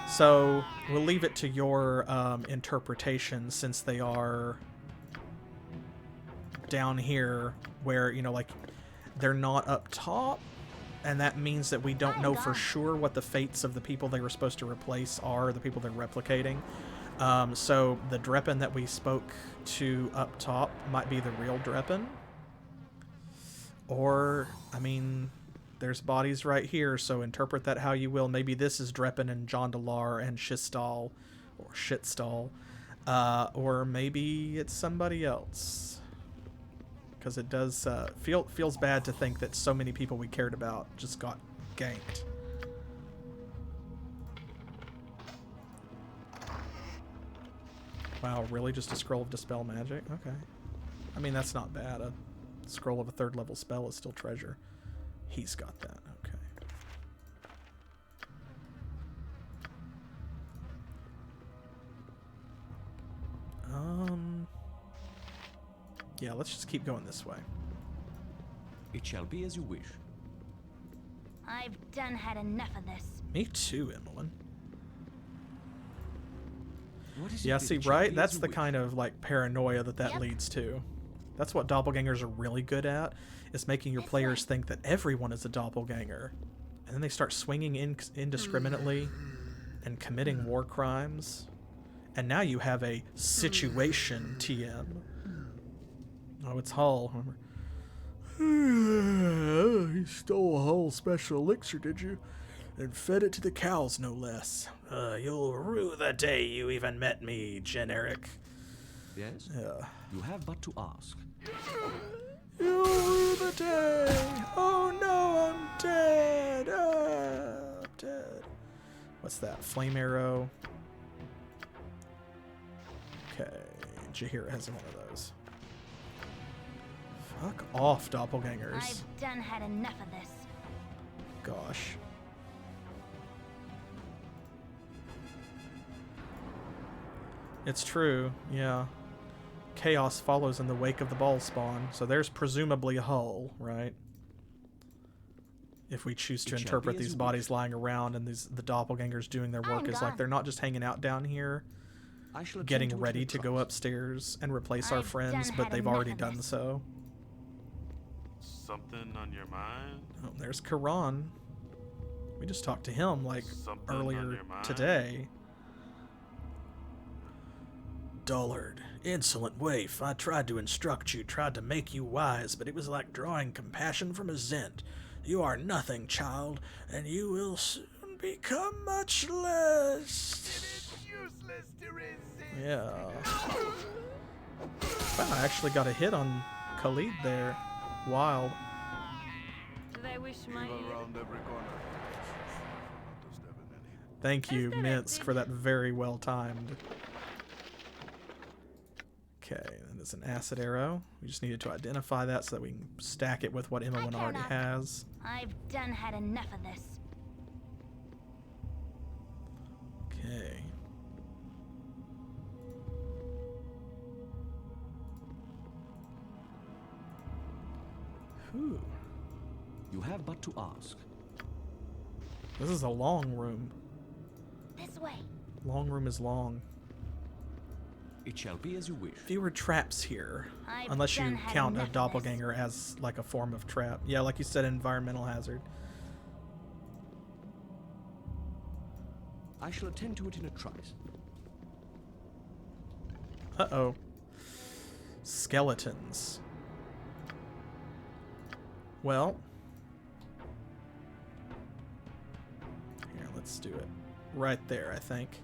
So we'll leave it to your interpretation, since they are down here where, you know, like, they're not up top, and that means that we don't know for sure what the fates of the people they were supposed to replace are, the people they're replicating. So the Dreppen that we spoke to up top might be the real Dreppen. Or, I mean... There's bodies right here, so interpret that how you will. Maybe this is Dreppen and Jondalar and Shistal, or Shitstall. Or maybe it's somebody else. Because it does feels bad to think that so many people we cared about just got ganked. Wow, really? Just a scroll of Dispel Magic? Okay. I mean, that's not bad. A scroll of a 3rd level spell is still treasure. He's got that, okay. Yeah, let's just keep going this way. It shall be as you wish. I've done had enough of this. Me too, Emmeline. What is yeah, it see, right? That's the kind of, like, paranoia that leads to. That's what doppelgangers are really good at, is making your players think that everyone is a doppelganger. And then they start swinging indiscriminately and committing war crimes. And now you have a situation TM. Oh, it's Hull. You stole a whole special elixir, did you? And fed it to the cows, no less. You'll rue the day you even met me, generic. Yes? Yeah. You have but to ask. You rue the day. Oh no, I'm dead. I'm dead. What's that? Flame arrow. Okay. Jaheira has one of those. Fuck off, doppelgangers. I've done had enough of this. Gosh. It's true, yeah. Chaos follows in the wake of the ball spawn, so there's presumably a hull, right? If we choose to interpret these bodies lying around and the doppelgangers doing their work is like they're not just hanging out down here, getting ready to go upstairs and replace our friends, but they've already done so. Something on your mind? Oh, there's Karan. We just talked to him like earlier today. Dullard, insolent waif, I tried to instruct you, tried to make you wise, but it was like drawing compassion from a Zent. You are nothing, child, and you will soon become much less. Yeah. Wow, I actually got a hit on Khalid there. Wild. They wish my Thank you, Minsk, for that very well timed. Okay, that is an acid arrow. We just needed to identify that so that we can stack it with what Emma already has. I've done had enough of this. Okay. Whew. You have but to ask. This is a long room. This way. Long room is long. It shall be as you wish. Fewer traps here. Unless you count a doppelganger as like a form of trap. Yeah, like you said, environmental hazard. I shall attend to it in a trice. Uh-oh. Skeletons. Well. Here, let's do it. Right there, I think.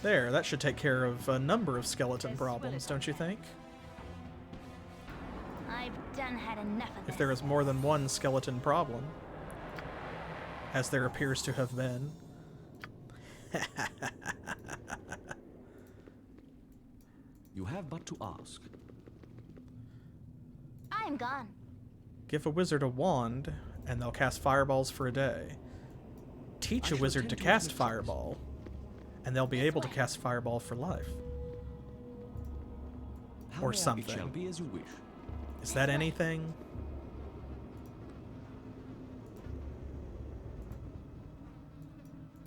There, that should take care of a number of skeleton problems, don't you think? I've done had enough of this. If there is more than one skeleton problem, as there appears to have been. You have but to ask. I'm gone. Give a wizard a wand, and they'll cast fireballs for a day. Teach a wizard to cast fireball, and they'll be able to cast fireball for life. Or something. It shall be as you wish. Is that anything?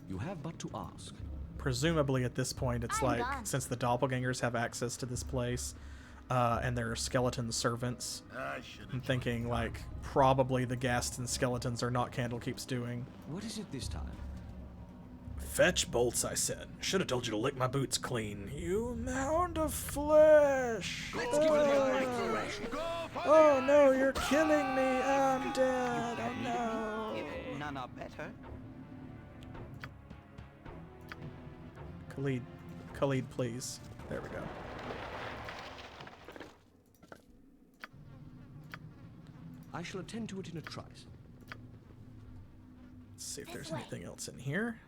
You have but to ask. Presumably at this point it's like, since the doppelgangers have access to this place, and they're skeleton servants, I'm thinking like probably the Gaston skeletons are not Candlekeep's doing. What is it this time? Fetch bolts, I said. Should have told you to lick my boots clean. You mound of flesh! Oh no, you're killing me! I'm dead! Oh no! If none are better. Khalid, please. There we go. I shall attend to it in a trice. Let's see if there's anything else in here.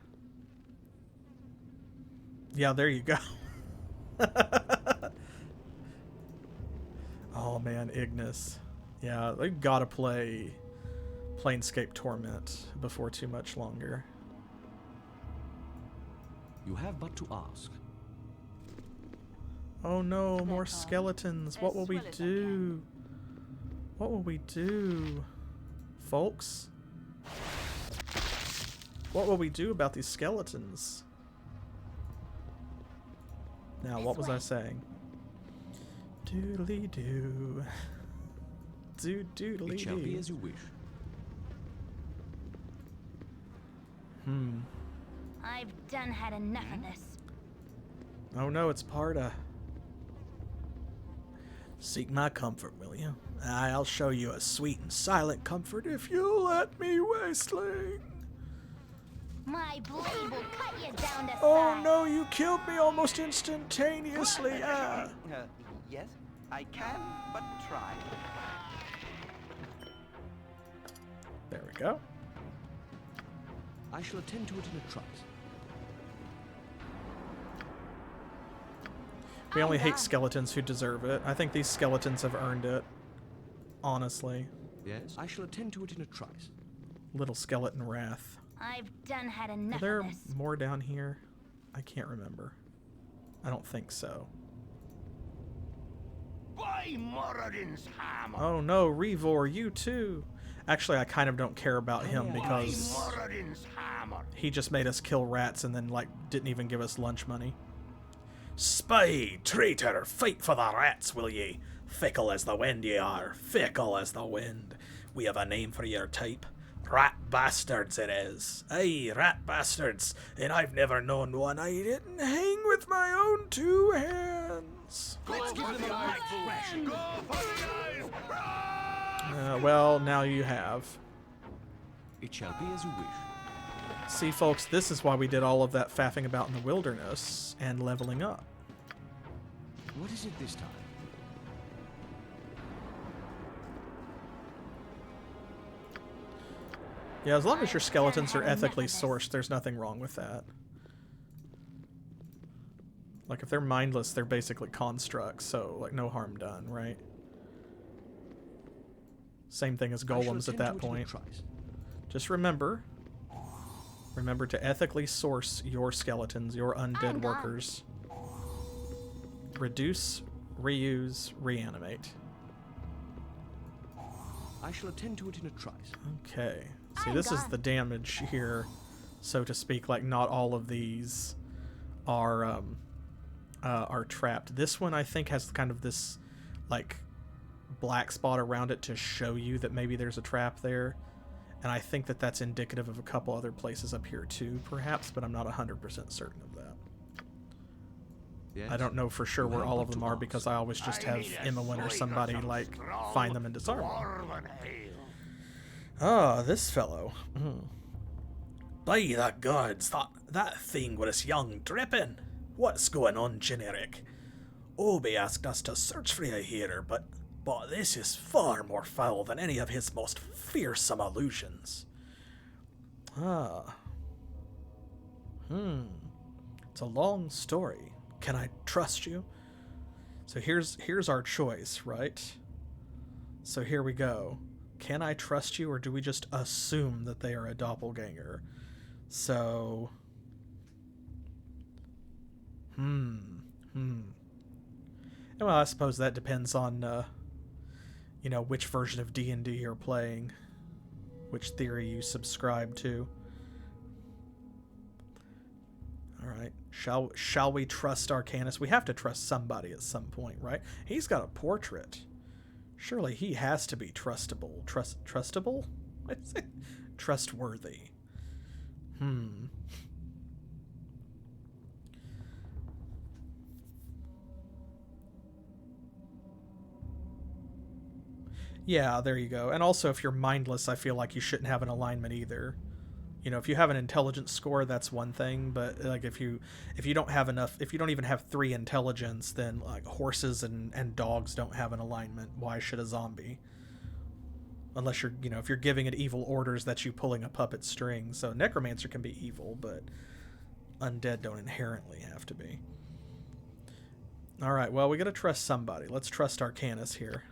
Yeah, there you go. Oh man, Ignis. Yeah, they gotta play Planescape Torment before too much longer. You have but to ask. Oh no, more skeletons. What will we do? What will we do, folks? What will we do about these skeletons? Now, what was I saying? Doodly doo. Doodly doo. It shall be as you wish. I've done had enough of this. Oh no, it's Parda. Seek my comfort, will you? I'll show you a sweet and silent comfort if you'll let me, Wasteling. My blade will cut you down to size. Oh no, you killed me almost instantaneously. Yes, I can, but try. There we go. I shall attend to it in a trice. We only hate skeletons who deserve it. I think these skeletons have earned it. Honestly. Yes, I shall attend to it in a trice. Little skeleton wrath. I've done had enough Are there of this. more down here? I can't remember. I don't think so. By Moradin's hammer! Oh no, Revor, you too! Actually, I kind of don't care about him because he just made us kill rats and then, like, didn't even give us lunch money. Spy, traitor, fight for the rats, will ye? Fickle as the wind ye are, fickle as the wind. We have a name for your type. Rat bastards it is. Aye, rat bastards, and I've never known one I didn't hang with my own 2 hands. Let's give them a nice thrashing. Go for the eyes! Well, now you have. It shall be as you wish. See, folks, this is why we did all of that faffing about in the wilderness and leveling up. What is it this time? Yeah, as long as your skeletons are ethically sourced, there's nothing wrong with that. Like, if they're mindless, they're basically constructs, so, like, no harm done, right? Same thing as golems at that point. Just remember to ethically source your skeletons, your undead workers. Reduce, reuse, reanimate. I shall attend to it in a trice. Okay. See, this is the damage here, so to speak. Like, not all of these are trapped. This one, I think, has kind of this, like, black spot around it to show you that maybe there's a trap there. And I think that that's indicative of a couple other places up here, too, perhaps, but I'm not 100% certain of that. Yes. I don't know for sure where all of them are because I always just have Imowen or somebody, like, find them and disarm them. Ah, this fellow. By the gods, that thing was young dripping. What's going on, Eryk? Obi asked us to search for you here, but this is far more foul than any of his most fearsome illusions. Ah. It's a long story. Can I trust you? So here's our choice, right? So here we go. Can I trust you, or do we just assume that they are a doppelganger? So... Well, I suppose that depends on, you know, which version of D&D you're playing. Which theory you subscribe to. Alright. Shall we trust Arcanus? We have to trust somebody at some point, right? He's got a portrait. Surely he has to be trustable. Trustable? What is it? Trustworthy. Yeah, there you go. And also, if you're mindless, I feel like you shouldn't have an alignment either. You know, if you have an intelligence score, that's one thing, but like if you don't have enough, if you don't even have 3 intelligence, then like horses and dogs don't have an alignment. Why should a zombie? Unless you're, you know, if you're giving it evil orders, that's you pulling a puppet string. So necromancer can be evil, but undead don't inherently have to be. All right, well, we got to trust somebody. Let's trust Arcanus here.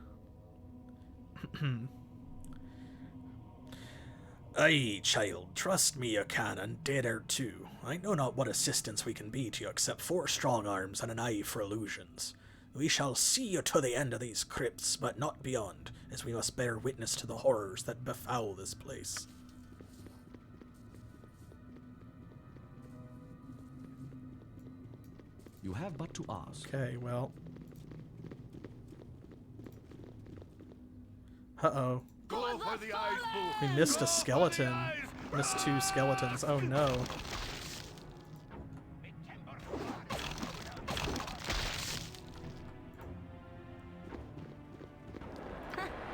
Aye, child, trust me you can, and dare too. I know not what assistance we can be to you except 4 strong arms and an eye for illusions. We shall see you to the end of these crypts, but not beyond, as we must bear witness to the horrors that befoul this place. You have but to ask. Okay, well. Uh-oh. We missed a skeleton. Missed 2 skeletons. Oh no.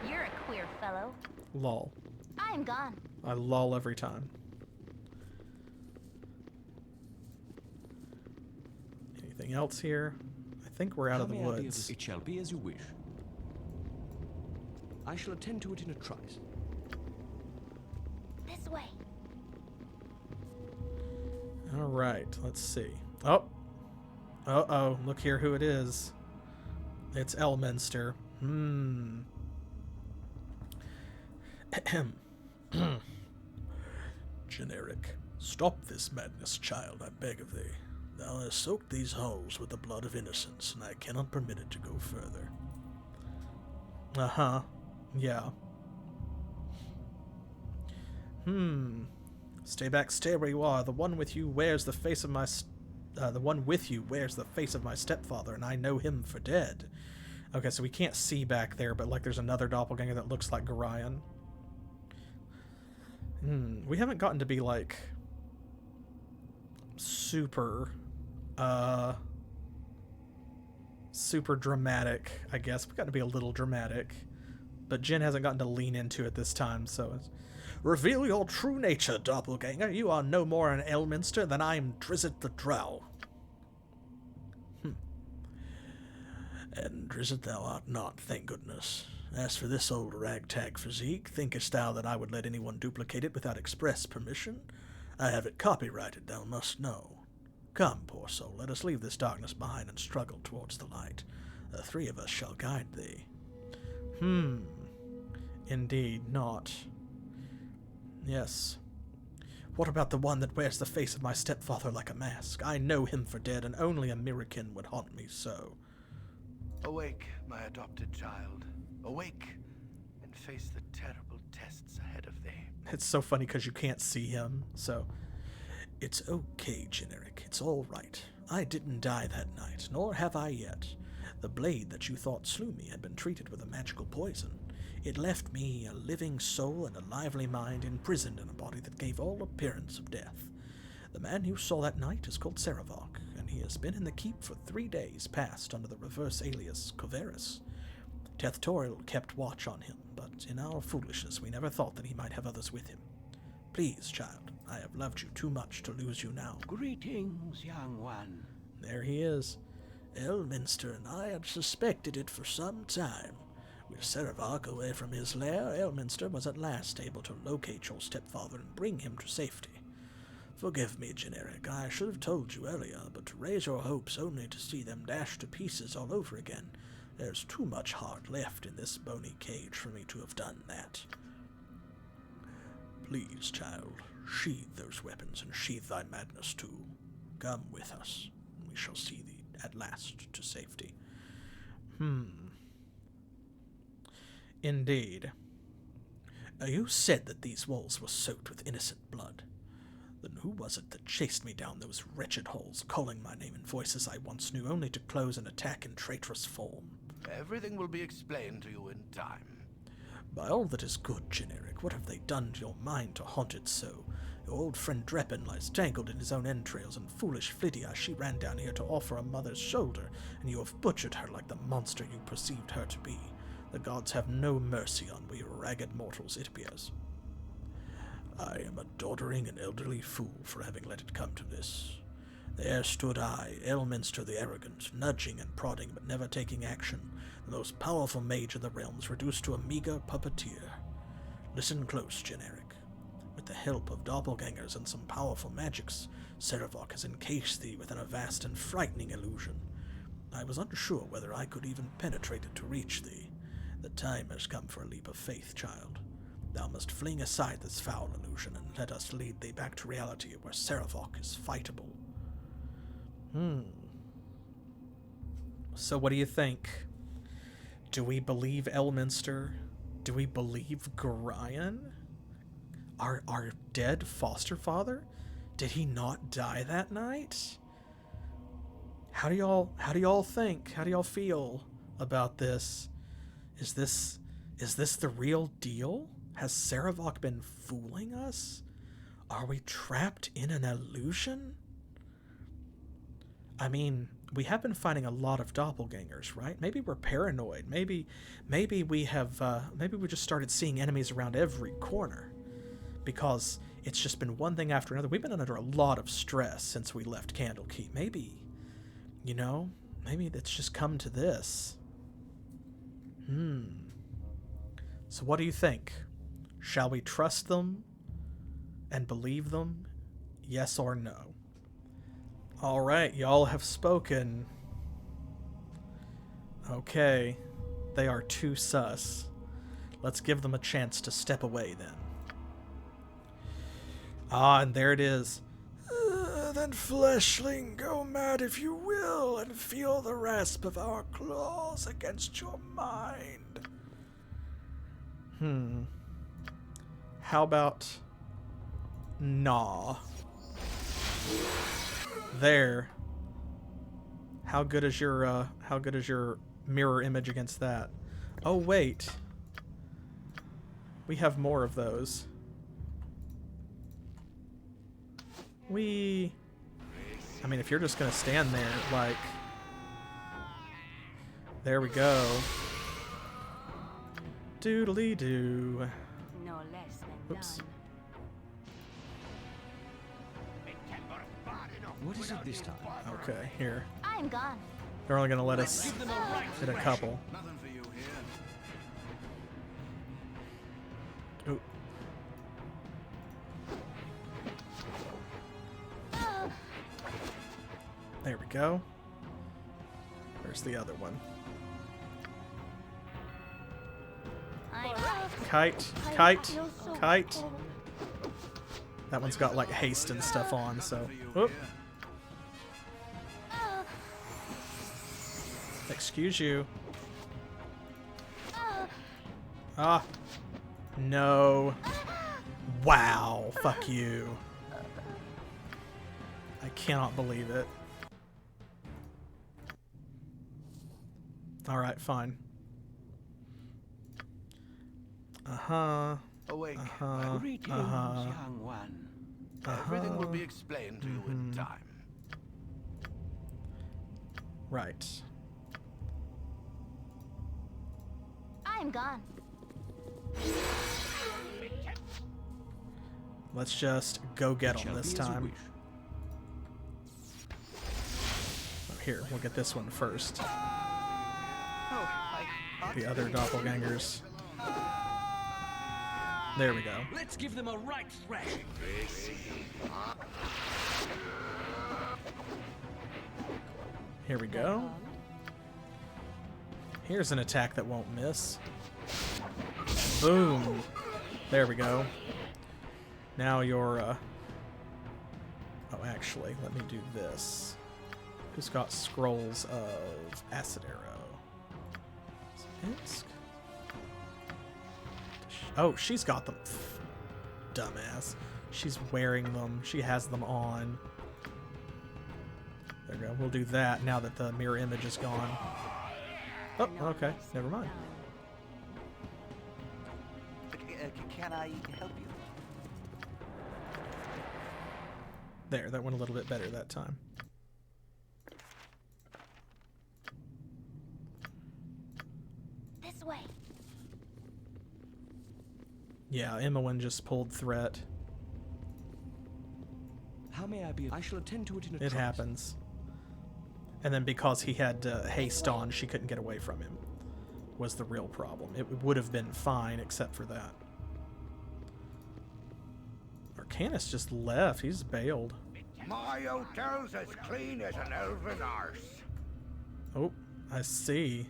You're a queer fellow. Lol. I'm gone. I lol every time. Anything else here? I think we're out of the woods. It shall be as you wish. I shall attend to it in a trice. This way. All right, let's see. Oh. Uh-oh, look here who it is. It's Elminster. Generic. Stop this madness, child, I beg of thee. Thou hast soaked these halls with the blood of innocence, and I cannot permit it to go further. Uh-huh. Yeah. Stay back, stay where you are. The one with you wears the face of my stepfather, and I know him for dead. Okay, so we can't see back there, but like there's another doppelganger that looks like Gorion. We haven't gotten to be like super dramatic, I guess. We've gotten to be a little dramatic, but Jen hasn't gotten to lean into it this time, so it's... Reveal your true nature, doppelganger. You are no more an Elminster than I am Drizzt the Drow. And Drizzt thou art not, thank goodness. As for this old ragtag physique, thinkest thou that I would let anyone duplicate it without express permission? I have it copyrighted, thou must know. Come, poor soul, let us leave this darkness behind and struggle towards the light. The three of us shall guide thee. Indeed not. Yes. What about the one that wears the face of my stepfather like a mask? I know him for dead, and only a Mirakin would haunt me so. Awake, my adopted child. Awake, and face the terrible tests ahead of thee. It's so funny because you can't see him, so... It's okay, Generic. It's all right. I didn't die that night, nor have I yet. The blade that you thought slew me had been treated with a magical poison. It left me a living soul and a lively mind imprisoned in a body that gave all appearance of death. The man you saw that night is called Serevok, and he has been in the keep for 3 days past under the reverse alias Coverus. Tethtoriel kept watch on him, but in our foolishness we never thought that he might have others with him. Please, child, I have loved you too much to lose you now. Greetings, young one. There he is. Elminster and I had suspected it for some time. With Serevok away from his lair, Elminster was at last able to locate your stepfather and bring him to safety. Forgive me, Generic, I should have told you earlier, but to raise your hopes only to see them dashed to pieces all over again, there's too much heart left in this bony cage for me to have done that. Please, child, sheathe those weapons and sheathe thy madness too. Come with us, and we shall see thee at last to safety. Indeed. You said that these walls were soaked with innocent blood. Then who was it that chased me down those wretched halls, calling my name in voices I once knew, only to close an attack in traitorous form? Everything will be explained to you in time. By all that is good, Generic, what have they done to your mind to haunt it so? Your old friend Dreppen lies tangled in his own entrails, and foolish Flydia, she ran down here to offer a mother's shoulder, and you have butchered her like the monster you perceived her to be. The gods have no mercy on we ragged mortals, it appears. I am a doddering and elderly fool for having let it come to this. There stood I, Elminster the Arrogant, nudging and prodding but never taking action, the most powerful mage of the realms reduced to a meager puppeteer. Listen close, Generic. With the help of doppelgangers and some powerful magics, Serevok has encased thee within a vast and frightening illusion. I was unsure whether I could even penetrate it to reach thee. The time has come for a leap of faith, child. Thou must fling aside this foul illusion and let us lead thee back to reality where Serevok is fightable. So what do you think? Do we believe Elminster? Do we believe Gorion? Our dead foster father? Did he not die that night? How do y'all think? How do y'all feel about this? Is this the real deal? Has Serevok been fooling us? Are we trapped in an illusion? I mean, we have been finding a lot of doppelgangers, right? Maybe we're paranoid. Maybe we just started seeing enemies around every corner because it's just been one thing after another. We've been under a lot of stress since we left Candlekeep. You know, maybe it's just come to this. So what do you think? Shall we trust them and believe them? Yes or no? Alright, y'all have spoken. Okay, they are too sus. Let's give them a chance to step away then. Ah, and there it is. Then, fleshling, go mad if you will, and feel the rasp of our claws against your mind. How about... Nah. There. How good is your mirror image against that? Oh, wait. We have more of those. I mean, if you're just gonna stand there, like... There we go. Doodly-doo. No less than Oops. done. What is it this time? Okay, here. I'm gone. They're only gonna let us hit a couple. Nothing for you here. Ooh. There we go. Where's the other one? Kite, kite, kite. That one's got like haste and stuff on, so. Whoop. Excuse you. Ah. No. Wow. Fuck you. I cannot believe it. Alright, fine. Awake. Greetings, young one. Everything will be explained to you in time. Right. I'm gone. Let's just go get them this time. Oh, here, we'll get this one first. The other doppelgangers. There we go. Let's give them a right thrashing. Here we go. Here's an attack that won't miss. Boom. There we go. Now you're, Oh, actually, let me do this. Who's got scrolls of Acid Arrow? Oh, she's got them. Dumbass. She's wearing them. She has them on. There we go. We'll do that now that the mirror image is gone. Oh, okay. Never mind. Can I help you? There, that went a little bit better that time. This way. Yeah, Imowen just pulled threat. How may I be? I shall attend to it in a It happens. And then because he had haste on, she couldn't get away from him. Was the real problem. It would have been fine except for that. Arcanus just left. He's bailed. My hotel's as clean as an elven arse. Oh, I see.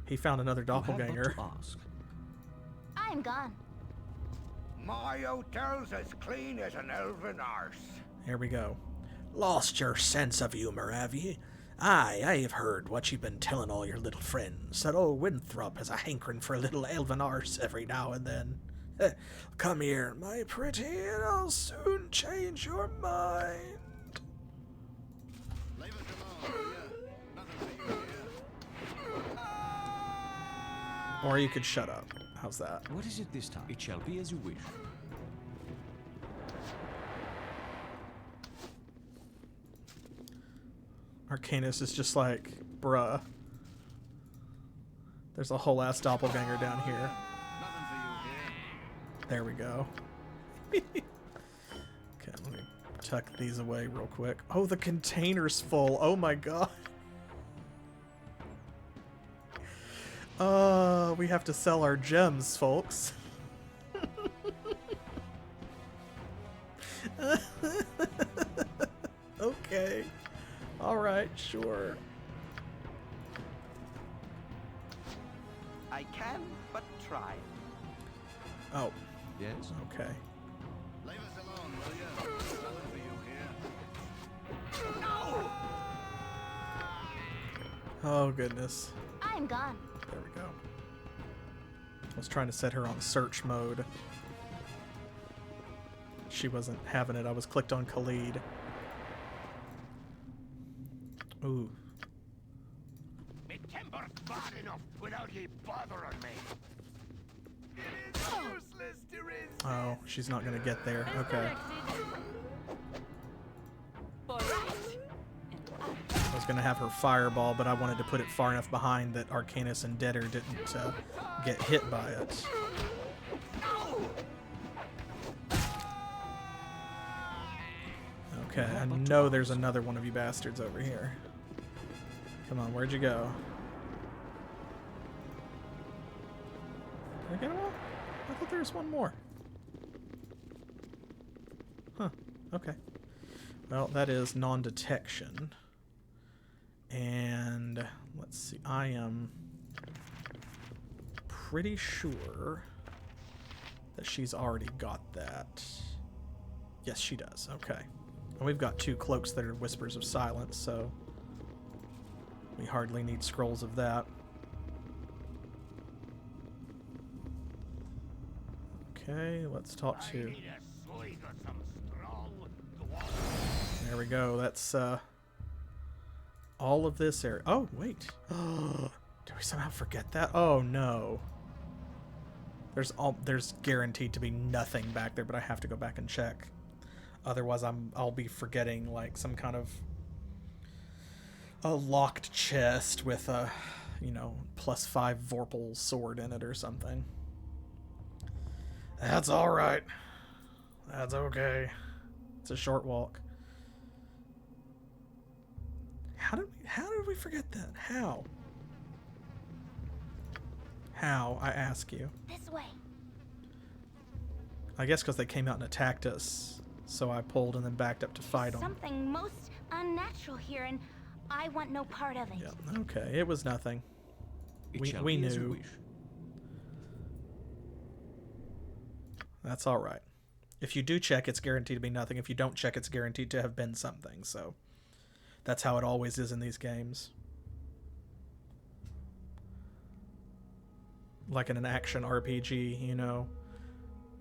He found another doppelganger. I'm gone. My hotel's as clean as an elven arse. Here we go. Lost your sense of humor, have ye? Aye, I've heard what you've been telling all your little friends, that old Winthrop has a hankering for a little elven arse every now and then. Come here, my pretty, and I'll soon change your mind. Or you could shut up. How's that? What is it this time? It shall be as you wish. Arcanus is just like, bruh. There's a whole ass doppelganger down here. There we go. Okay, let me tuck these away real quick. Oh, the container's full. Oh my god. We have to sell our gems, folks. Okay. Alright, sure. I can but try. Oh. Yes? Okay. Leave us alone, will you? Nothing for you here. No! Oh, goodness. I'm gone. There we go. I was trying to set her on search mode. She wasn't having it. I was clicked on Khalid. Ooh. Me timber's bad enough without ye bothering me. It is useless to resist. Oh, she's not gonna get there. Okay. I was gonna have her fireball, but I wanted to put it far enough behind that Arcanus and Deader didn't get hit by it. Okay, I know there's another one of you bastards over here. Come on, where'd you go? Did I get them all? I thought there was one more. Huh, okay. Well, that is non-detection. And let's see, I am pretty sure that she's already got that. Yes, she does. Okay. And we've got 2 cloaks that are Whispers of Silence, so we hardly need scrolls of that. Okay, let's talk to... There we go. That's all of this area. Oh, wait. Did we somehow forget that? Oh, no. There's guaranteed to be nothing back there, but I have to go back and check. Otherwise, I'll be forgetting like some kind of a locked chest with a, you know, +5 Vorpal sword in it or something. That's all right. That's okay. It's a short walk. How did we forget that? How? How, I ask you? This way. I guess because they came out and attacked us, so I pulled and then backed up to fight them. Something most unnatural here, and I want no part of it. Yeah, okay, it was nothing. We knew. That's all right. If you do check, it's guaranteed to be nothing. If you don't check, it's guaranteed to have been something. So that's how it always is in these games. Like in an action RPG, you know,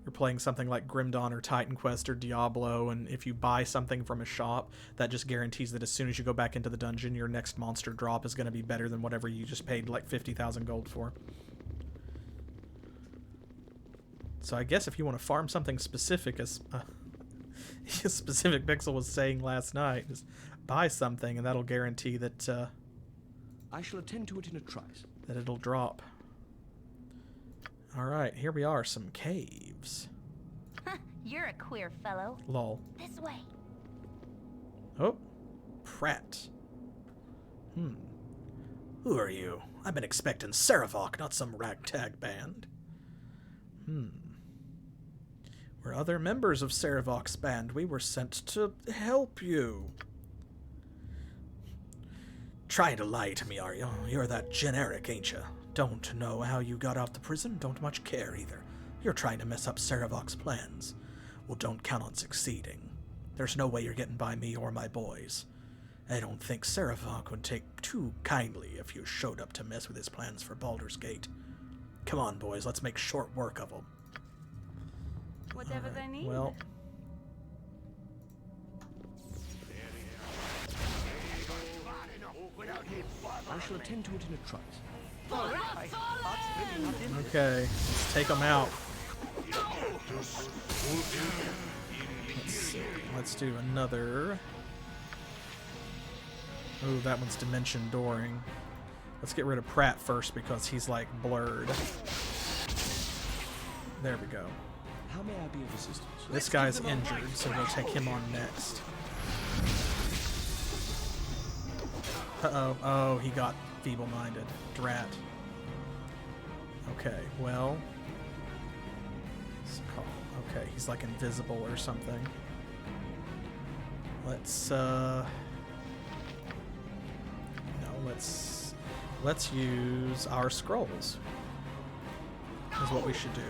you're playing something like Grim Dawn or Titan Quest or Diablo, and if you buy something from a shop, that just guarantees that as soon as you go back into the dungeon, your next monster drop is going to be better than whatever you just paid like 50,000 gold for. So I guess if you want to farm something specific, as Specific Pixel was saying last night, just buy something and that'll guarantee that I shall attend to it in a trice. That it'll drop. Alright, here we are, some caves. You're a queer fellow. Lol. This way. Oh, Pratt. Who are you? I've been expecting Sarevok, not some ragtag band. We're other members of Sarevok's band. We were sent to help you. Try to lie to me, are you? You're that generic, ain't you? Don't know how you got out the prison, don't much care either. You're trying to mess up Sarevok's plans. Well, don't count on succeeding. There's no way you're getting by me or my boys. I don't think Sarevok would take too kindly if you showed up to mess with his plans for Baldur's Gate. Come on, boys, let's make short work of them. Whatever they need. Well... I shall attend to it in a trice. Okay, let's take them out. Let's see. Let's do another. Oh, that one's dimension dooring. Let's get rid of Pratt first because he's like blurred. There we go. How may I be of assistance? This guy's injured, so we'll take him on next. Uh-oh. Oh, he got feeble-minded. Drat. Okay, well. Okay, he's like invisible or something. Let's no, let's use our scrolls. Is what we should do.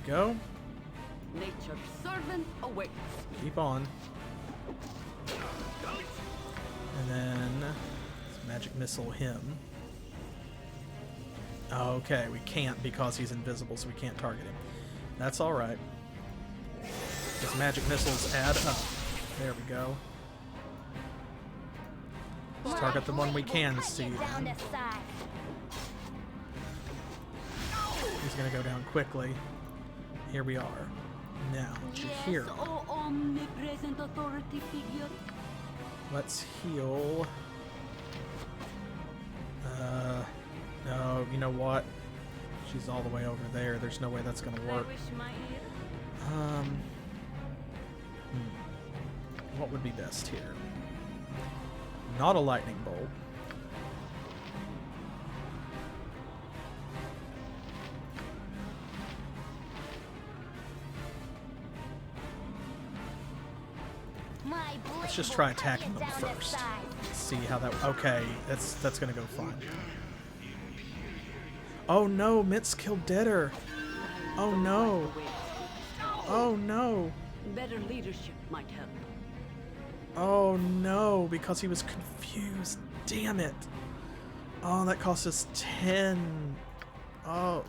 There we go. Nature's servant awaits. Keep on. And then let's magic missile him. Okay, we can't because he's invisible, so we can't target him. That's alright. His magic missiles add up. There we go. Let's target the one we can see. Then. He's gonna go down quickly. Here we are. Now, to here. Omnipresent authority figure. Let's heal. No, you know what? She's all the way over there. There's no way that's gonna work. What would be best here? Not a lightning bolt. Let's just try attacking them first. See how that. Okay, that's gonna go fine. Oh no, Mitz killed Deader. Oh no. Oh no. Better leadership might help. Oh no, because he was confused. Damn it. Oh, that cost us 10. Oh.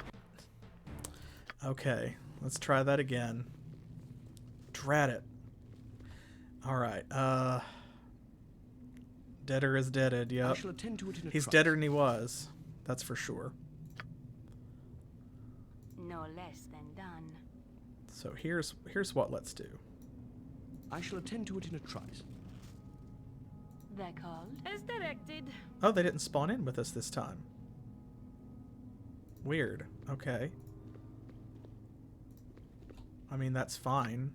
Okay, let's try that again. Drat it. Alright, Deader is deaded, yep. I shall attend to it in a He's trice. deader than he was. That's for sure. No less than done. So here's what let's do. I shall attend to it in a trice. They're called as directed. Oh, they didn't spawn in with us this time. Weird. Okay. I mean, that's fine.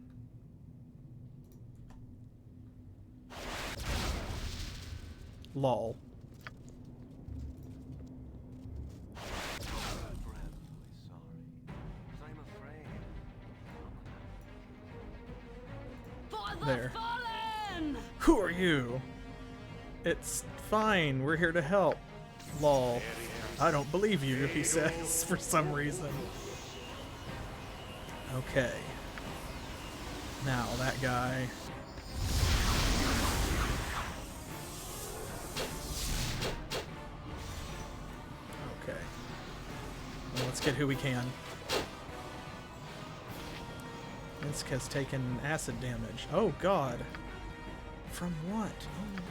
Lol. There. Who are you? It's fine. We're here to help. Lol. I don't believe you, he says, for some reason. Okay. Now, that guy. Okay. Well, let's get who we can. Minsk has taken acid damage. Oh god. From what? Oh my gosh.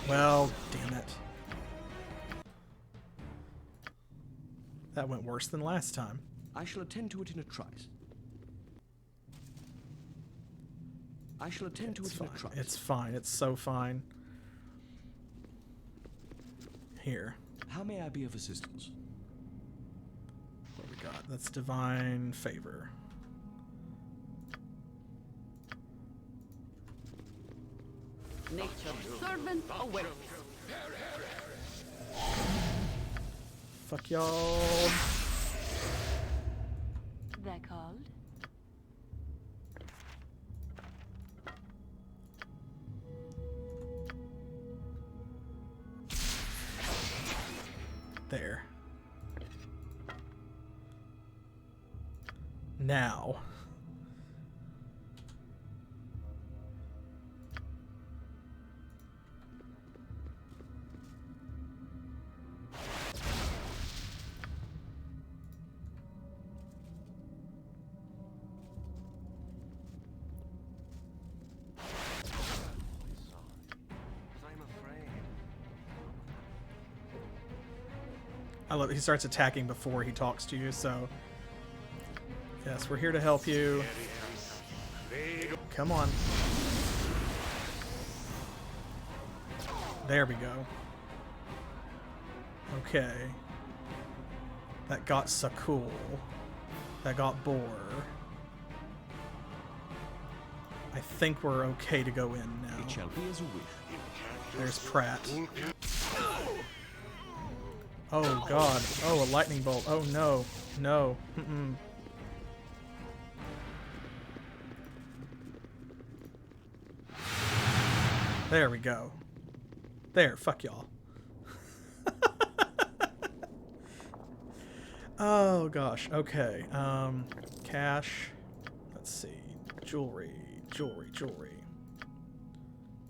Well, damn it. That went worse than last time. I shall attend to it in a trice. I shall attend to it in a trice. It's fine. It's so fine. Here. How may I be of assistance? What we got? That's divine favor. Nature's servant awaits. Fuck y'all. They're called. There. Now. I love it. He starts attacking before he talks to you, so yes, we're here to help you. Come on. There we go. Okay. That got Sakul. That got Boar. I think we're okay to go in now. It shall be as you wish. There's Pratt. Oh god. Oh, a lightning bolt. Oh no. No. Mm-mm. There we go. There, fuck y'all. Oh gosh, okay. Cash. Let's see. Jewelry.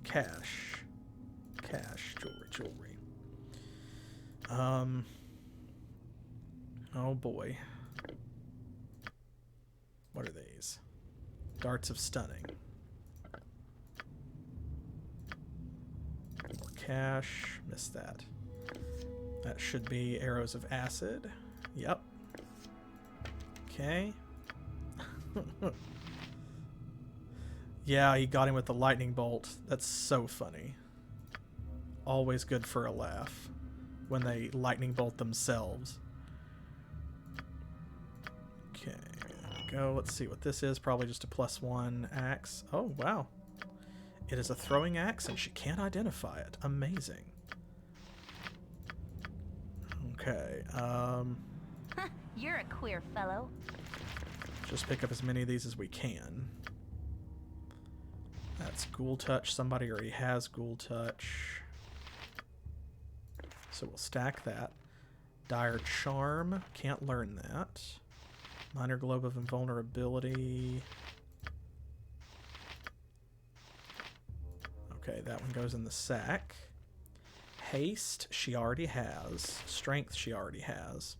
Cash. Jewelry. Oh boy. What are these? Darts of Stunning. More cash. Missed that. That should be Arrows of Acid. Yep. Okay. Yeah, he got him with the lightning bolt. That's so funny. Always good for a laugh when they lightning bolt themselves. Okay, there we go. Let's see what this is. Probably just a +1 axe. Oh, wow. It is a throwing axe and she can't identify it. Amazing. Okay, You're a queer fellow. just pick up as many of these as we can. That's Ghoul Touch. Somebody already has Ghoul Touch. So we'll stack that. Dire Charm. Can't learn that. Minor Globe of Invulnerability. Okay, that one goes in the sack. Haste, she already has. Strength, she already has.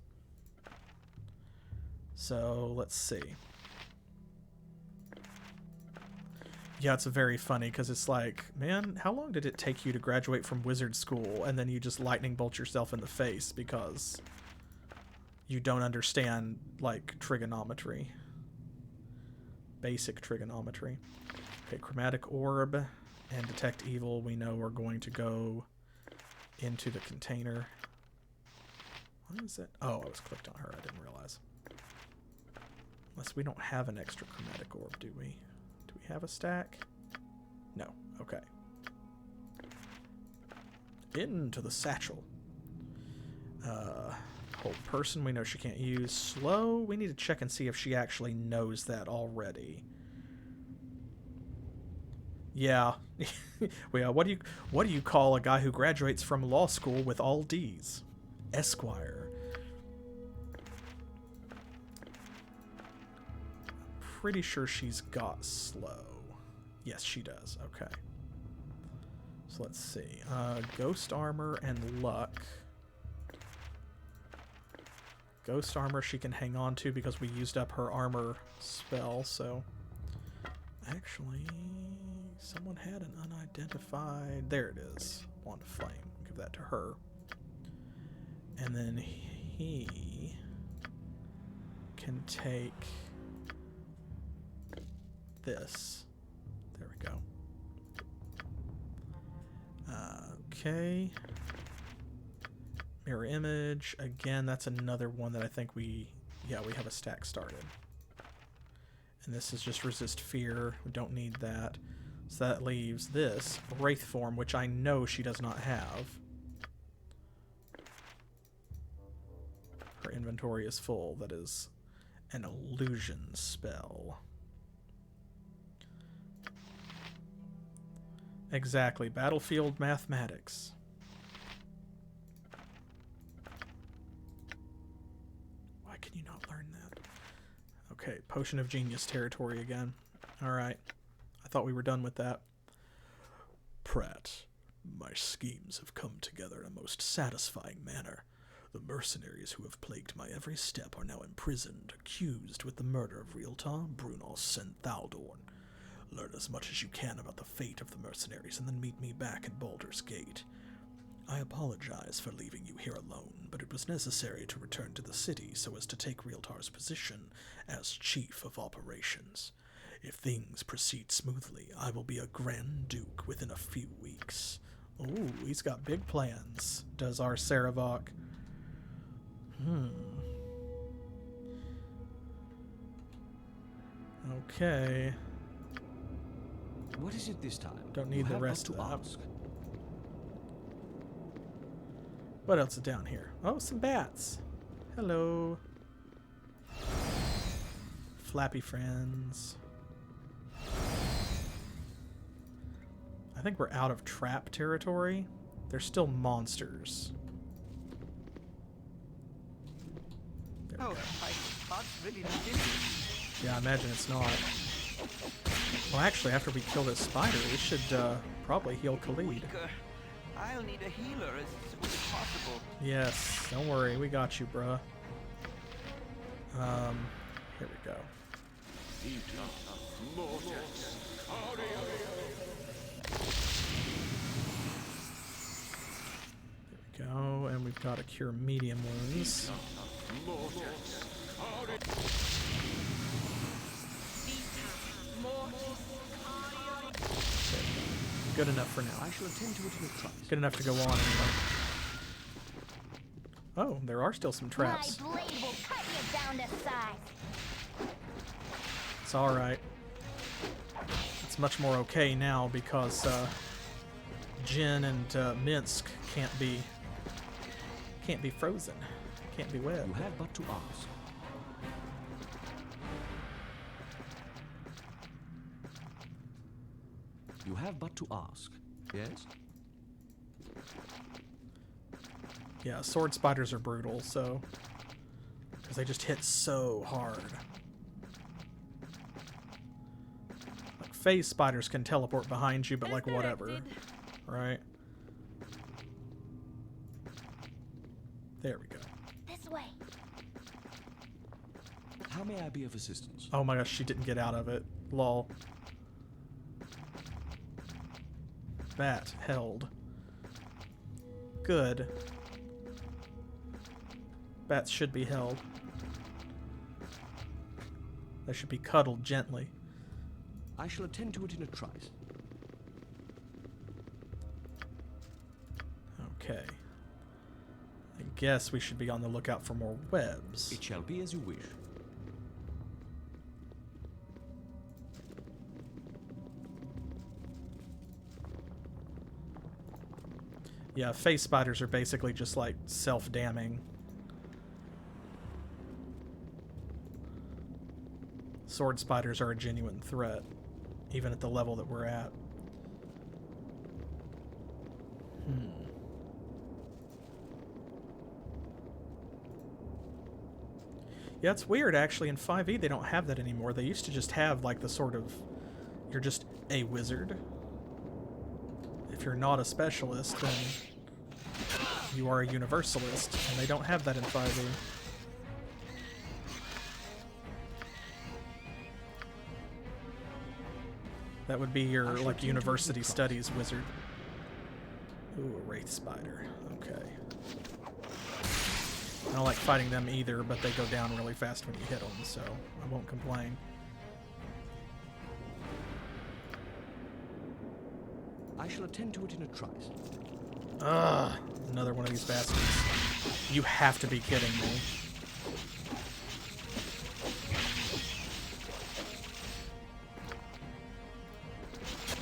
So, let's see. Yeah, it's very funny because it's like, man, how long did it take you to graduate from wizard school and then you just lightning bolt yourself in the face because you don't understand, like, trigonometry. Basic trigonometry. Okay, Chromatic Orb and Detect Evil we know are going to go into the container. What is it? Oh, I was clicked on her. I didn't realize. Unless we don't have an extra Chromatic Orb, do we? Do we have a stack? No. Okay. Into the satchel. Hold person, we know she can't use. Slow, we need to check and see if she actually knows that already. Yeah. Well, what do you call a guy who graduates from law school with all D's? Esquire. Pretty sure she's got slow. Yes, she does. Okay. So let's see. Ghost armor and luck. Ghost armor she can hang on to because we used up her armor spell, so... Actually, someone had an unidentified... There it is. Wand of Flame. Give that to her. And then he can take this. There we go. Okay. Mirror image. Again, that's another one that I think we have a stack started. And this is just resist fear. We don't need that. So that leaves this Wraith form, which I know she does not have. Her inventory is full. That is an illusion spell. Exactly. Battlefield mathematics. Why can you not learn that? Okay, Potion of Genius territory again. Alright. I thought we were done with that. Pratt, my schemes have come together in a most satisfying manner. The mercenaries who have plagued my every step are now imprisoned, accused with the murder of Realtar, Brunos, and Thaldorn. Learn as much as you can about the fate of the mercenaries and then meet me back at Baldur's Gate. I apologize for leaving you here alone, but it was necessary to return to the city so as to take Realtar's position as Chief of Operations. If things proceed smoothly, I will be a Grand Duke within a few weeks. Ooh, he's got big plans, does our Saravok. Okay. What is it this time? Don't need the rest of that. Ask. What else is down here? Oh, some bats. Hello. Flappy friends. I think we're out of trap territory. There's still monsters. Oh, my spot's really not in it. Yeah, I imagine it's not. Well, actually, after we kill this spider, we should probably heal Khalid. I'll need a healer as soon as possible. Yes, don't worry, we got you, bruh. Here we go. There we go, and we've got to cure medium wounds. Good enough for now. I shall attend to it in a trice. Good enough to go on anyway. Oh, there are still some traps. My blade will cut you down to size. It's alright. It's much more okay now because Jin and Minsk can't be frozen. Can't be webbed. You have but to ask. You have but to ask. Yes? Yeah, sword spiders are brutal, so... because they just hit so hard. Like, phase spiders can teleport behind you, but like, whatever. Right? There we go. This way. How may I be of assistance? Oh my gosh, she didn't get out of it. Lol. Bat held. Good. Bats should be held. They should be cuddled gently. I shall attend to it in a trice. Okay. I guess we should be on the lookout for more webs. It shall be as you wish. Yeah, face spiders are basically just like self-damning. Sword spiders are a genuine threat, even at the level that we're at. Yeah, it's weird actually. In 5e they don't have that anymore. They used to just have like the sort of, you're just a wizard. If you're not a specialist, then you are a universalist, and they don't have that in 5e. That would be your, like, university studies wizard. Ooh, a wraith spider. Okay. I don't like fighting them either, but they go down really fast when you hit them, so I won't complain. I shall attend to it in a trice. Ugh, another one of these bastards. You have to be kidding me.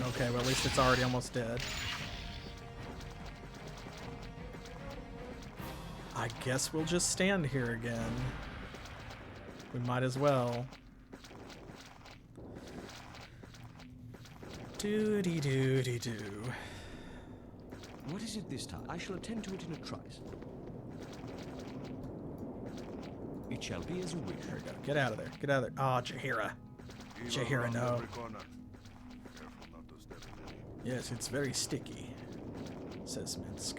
Okay, well at least it's already almost dead. I guess we'll just stand here again. We might as well. Doo-dee-doo-dee-doo. What is it this time? I shall attend to it in a trice. It shall be as you wish. There we go. Get out of there. Get out of there. Ah, Jaheira. Jaheira, no. Yes, it's very sticky, says Minsk.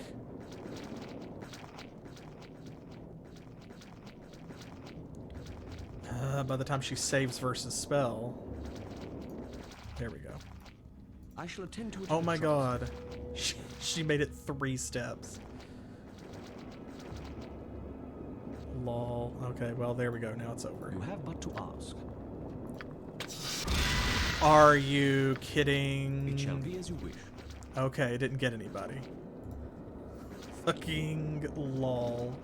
By the time she saves versus spell. There we go. I shall attend to it. Oh my god. She made it 3 steps. Lol. Okay, well there we go. Now it's over. You have but to ask. Are you kidding? It shall be as you wish. Okay, it didn't get anybody. Fucking lol.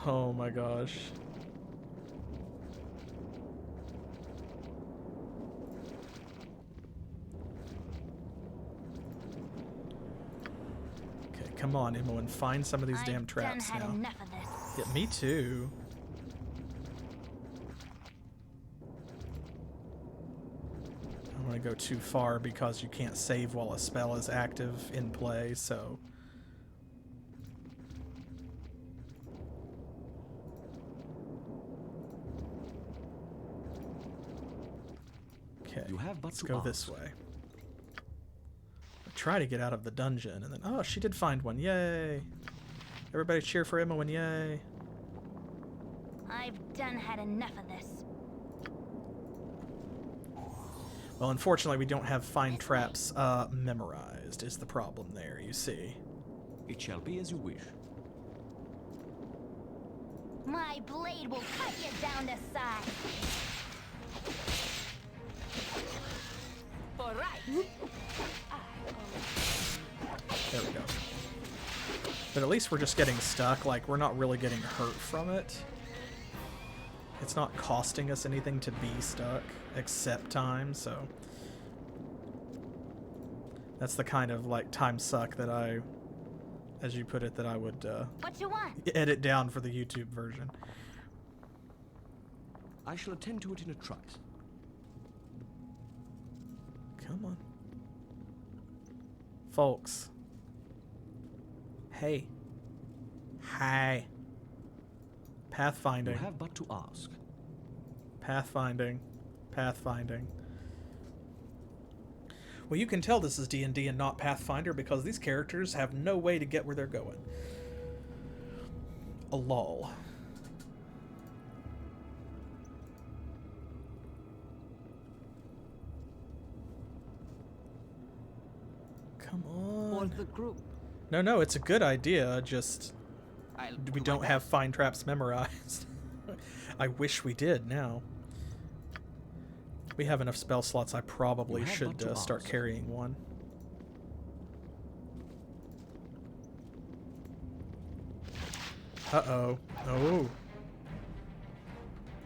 Oh my gosh. come on, Imoen, find some of these damn traps now. Enough of this. Yeah, me too. I don't want to go too far because you can't save while a spell is active in play, so... Okay, let's go this way. Try to get out of the dungeon, and then... Oh, she did find one. Yay! Everybody cheer for Imoen, yay! I've done had enough of this. Well, unfortunately, we don't have find traps memorized, is the problem there, you see. It shall be as you wish. My blade will cut you down to size. All right. There we go. But at least we're just getting stuck. Like, we're not really getting hurt from it. It's not costing us anything to be stuck, except time, so... That's the kind of, like, time suck that I, as you put it, that I would, what you want? edit down for the YouTube version. I shall attend to it in a trice. Come on. Folks. Hey. Hi. Pathfinding. You have but to ask. Pathfinding. Pathfinding. Well, you can tell this is D&D and not Pathfinder because these characters have no way to get where they're going. A lull. Come on. For the group. No, it's a good idea, just we don't have find traps memorized. I wish we did now. We have enough spell slots, I probably should start carrying one. Uh-oh. Oh.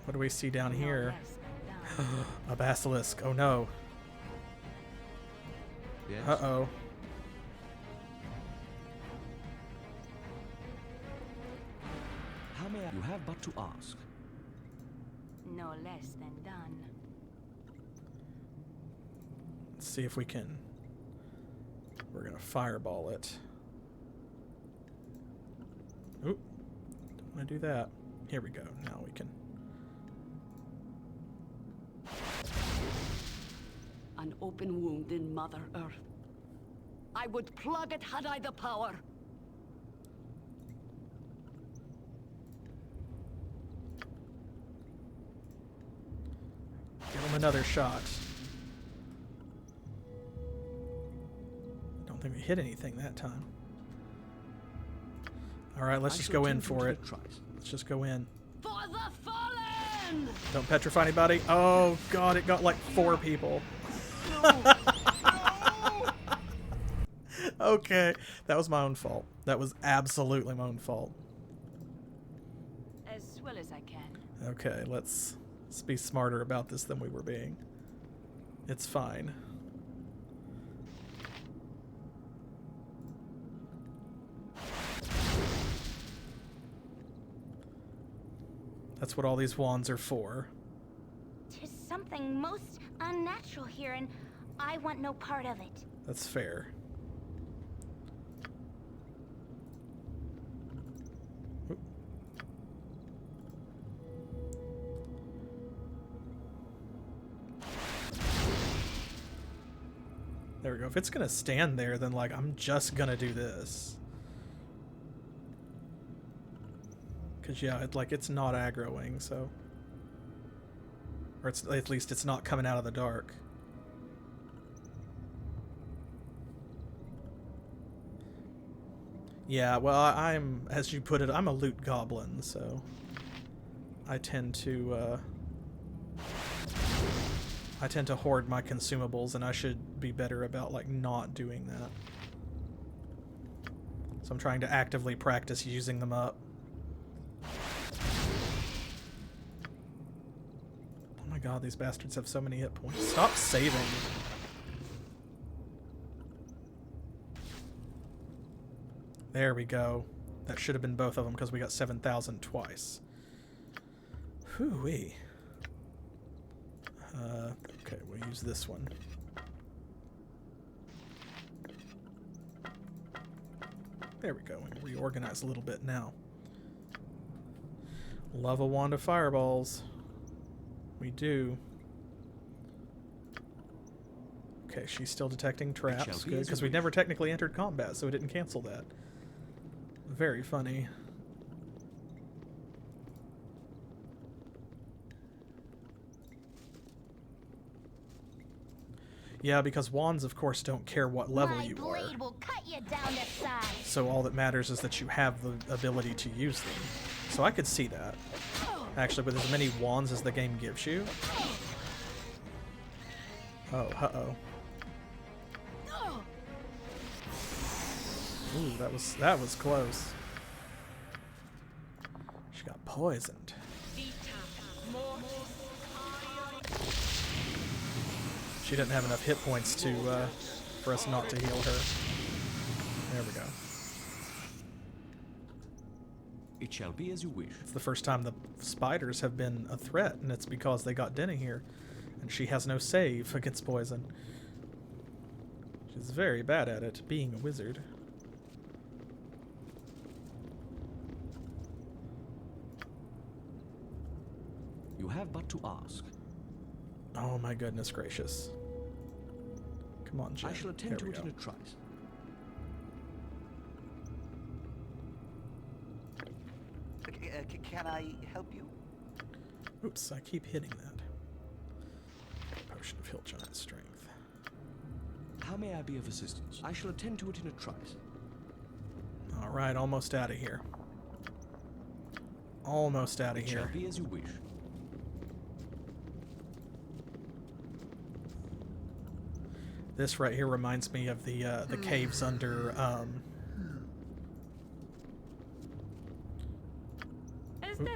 What do we see down here? A basilisk. Oh no. Yes. Uh-oh. How may I? You have but to ask. No less than done. Let's see if we can... We're gonna fireball it. Oop. Don't want to do that. Here we go. Now we can... An open wound in Mother Earth. I would plug it had I the power. Give him another shot. Don't think we hit anything that time. Alright, let's just go in for it. Let's just go in. For the fallen! Don't petrify anybody. Oh god, it got like 4 people. Okay, that was my own fault. That was absolutely my own fault. As well as I can. Okay, let's be smarter about this than we were being. It's fine. That's what all these wands are for. 'Tis something most unnatural here, and I want no part of it. That's fair. Oop. There we go. If it's gonna stand there, then like I'm just gonna do this. Cause yeah, it's not aggroing, so. Or it's at least it's not coming out of the dark. Yeah, well, I'm, as you put it, I'm a loot goblin, so I tend to hoard my consumables, and I should be better about like not doing that. So I'm trying to actively practice using them up. Oh my god, these bastards have so many hit points. Stop saving. There we go. That should have been both of them because we got 7,000 twice. Whoo-wee. Okay, we'll use this one. There we go. We can reorganize a little bit now. Love a wand of fireballs. We do. Okay, she's still detecting traps. Good, because we never technically entered combat, so we didn't cancel that. Very funny. Yeah, because wands, of course, don't care what level you are. My blade will cut you down to size. So all that matters is that you have the ability to use them. So I could see that. Actually, with as many wands as the game gives you. Oh, uh-oh. Ooh, that was close. She got poisoned. She didn't have enough hit points to for us not to heal her. There we go. It shall be as you wish. It's the first time the spiders have been a threat, and it's because they got Denny here, and she has no save against poison. She's very bad at it, being a wizard. You have but to ask. Oh my goodness gracious. Come on, Jen. I shall attend to it in a trice. Can I help you? Oops, I keep hitting that. Potion of Hill Giant Strength. How may I be of assistance? I shall attend to it in a trice. Alright, almost out of here. Almost out of here. It shall be as you wish. This right here reminds me of the caves under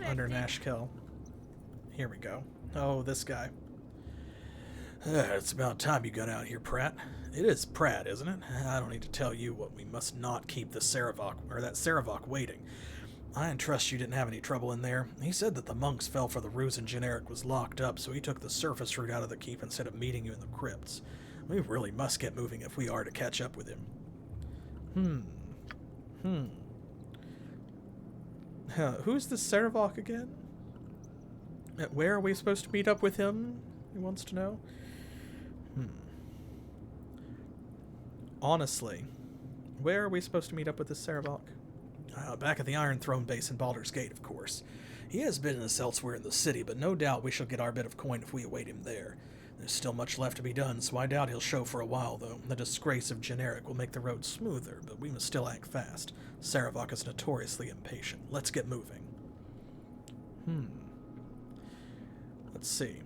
under Nashkel. Here we go. Oh, this guy. It's about time you got out here, Pratt. It is Pratt, isn't it? I don't need to tell you what we must not keep the that Saravok waiting. I entrust you didn't have any trouble in there. He said that the monks fell for the ruse and Eryk was locked up, so he took the surface route out of the keep instead of meeting you in the crypts. We really must get moving if we are to catch up with him. Who's the Saravok again? Where are we supposed to meet up with him? He wants to know. Honestly, where are we supposed to meet up with this Saravok? Back at the Iron Throne base in Baldur's Gate, of course. He has business elsewhere in the city, but no doubt we shall get our bit of coin if we await him there. There's still much left to be done, so I doubt he'll show for a while, though. The disgrace of Eryk will make the road smoother, but we must still act fast. Saravok is notoriously impatient. Let's get moving. Let's see.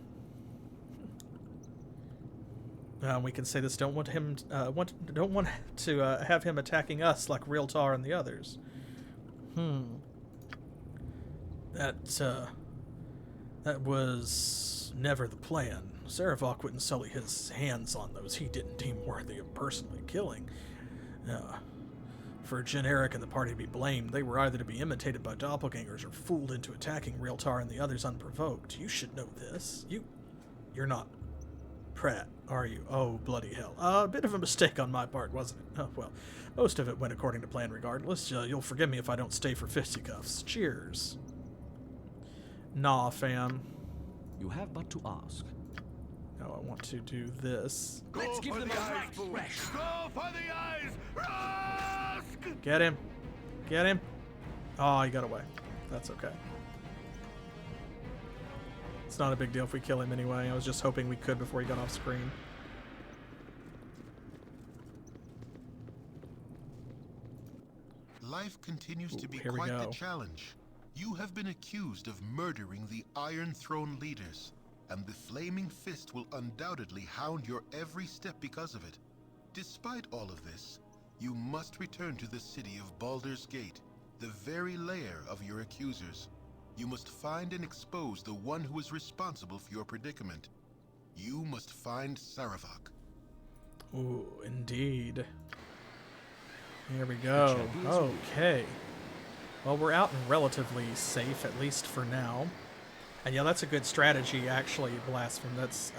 We can say this. Don't want him. Don't want to have him attacking us like Realtar and the others. That was never the plan. Saravok wouldn't sully his hands on those he didn't deem worthy of personally killing. For Eryk and the party to be blamed, they were either to be imitated by doppelgangers or fooled into attacking Realtar and the others unprovoked. You should know this. You're not Pratt, are you? Oh, bloody hell. A bit of a mistake on my part, wasn't it? Oh, well, most of it went according to plan regardless. You'll forgive me if I don't stay for fisticuffs. Cheers. Nah, fam. You have but to ask. No, I want to do this. Let's give them a right fresh. Go for the eyes! Rask! Get him. Get him. Oh, he got away. That's okay. It's not a big deal if we kill him anyway. I was just hoping we could before he got off screen. Life continues to be quite the challenge. You have been accused of murdering the Iron Throne leaders, and the Flaming Fist will undoubtedly hound your every step because of it. Despite all of this, you must return to the city of Baldur's Gate, the very lair of your accusers. You must find and expose the one who is responsible for your predicament. You must find Saravok. Ooh, indeed. Here we go. Okay. Well, we're out and relatively safe, at least for now. And yeah, that's a good strategy, actually, Blaspheme. That's,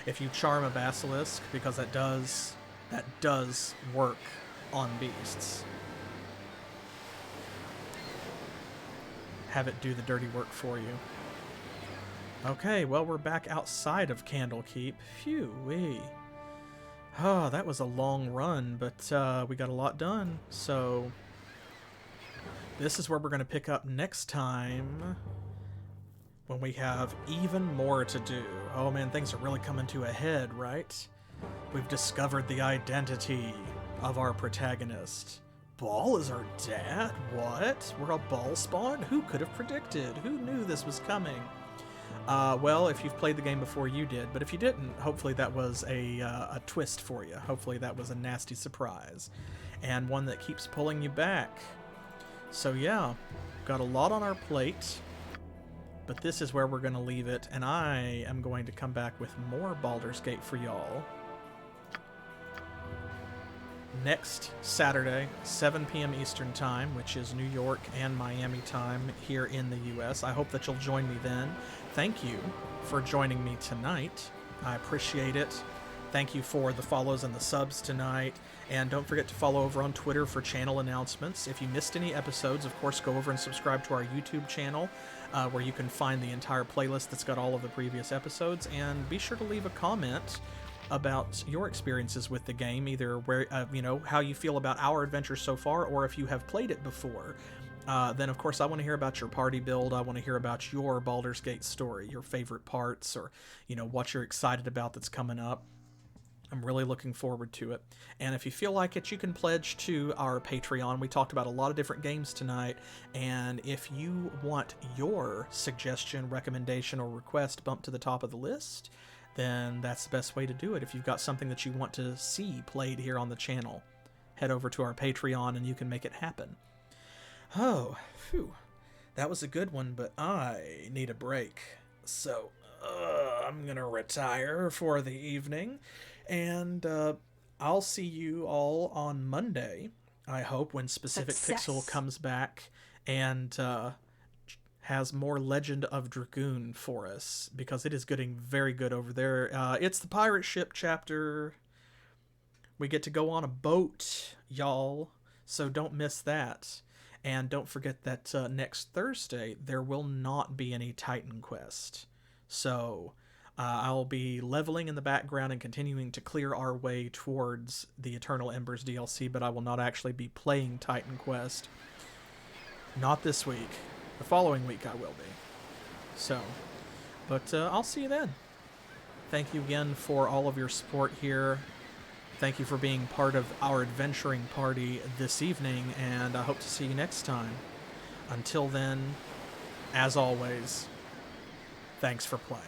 if you charm a basilisk, because that does work on beasts. Have it do the dirty work for you. Okay, well, we're back outside of Candlekeep. Phew-wee. Oh, that was a long run, but we got a lot done, so this is where we're going to pick up next time when we have even more to do. Oh man, things are really coming to a head, right? We've discovered the identity of our protagonist. Ball is our dad? What? We're a ball spawn? Who could have predicted? Who knew this was coming? Well, if you've played the game before, you did. But if you didn't, hopefully that was a twist for you. Hopefully that was a nasty surprise. And one that keeps pulling you back. So yeah, got a lot on our plate. But this is where we're going to leave it. And I am going to come back with more Baldur's Gate for y'all next Saturday, 7 p.m. Eastern Time, which is New York and Miami time here in the U.S. I hope that you'll join me then. Thank you for joining me tonight. I appreciate it. Thank you for the follows and the subs tonight. And don't forget to follow over on Twitter for channel announcements. If you missed any episodes, of course, go over and subscribe to our YouTube channel, where you can find the entire playlist that's got all of the previous episodes. And be sure to leave a comment about your experiences with the game, either where how you feel about our adventure so far, or if you have played it before. Then of course I want to hear about your party build. I want to hear about your Baldur's Gate story, your favorite parts, or what you're excited about that's coming up. I'm really looking forward to it. And if you feel like it, you can pledge to our Patreon. We talked about a lot of different games tonight, and if you want your suggestion, recommendation, or request bumped to the top of the list, then that's the best way to do it. If you've got something that you want to see played here on the channel, head over to our Patreon and you can make it happen. Oh, phew. That was a good one, but I need a break. So, I'm gonna retire for the evening, and I'll see you all on Monday, I hope, when Specific Pixel comes back and has more Legend of Dragoon for us, because it is getting very good over there. It's the pirate ship chapter. We get to go on a boat, y'all, so don't miss that. And don't forget that next Thursday, there will not be any Titan Quest. So I'll be leveling in the background and continuing to clear our way towards the Eternal Embers DLC, but I will not actually be playing Titan Quest. Not this week. The following week I will be. So, but I'll see you then. Thank you again for all of your support here. Thank you for being part of our adventuring party this evening, and I hope to see you next time. Until then, as always, thanks for playing.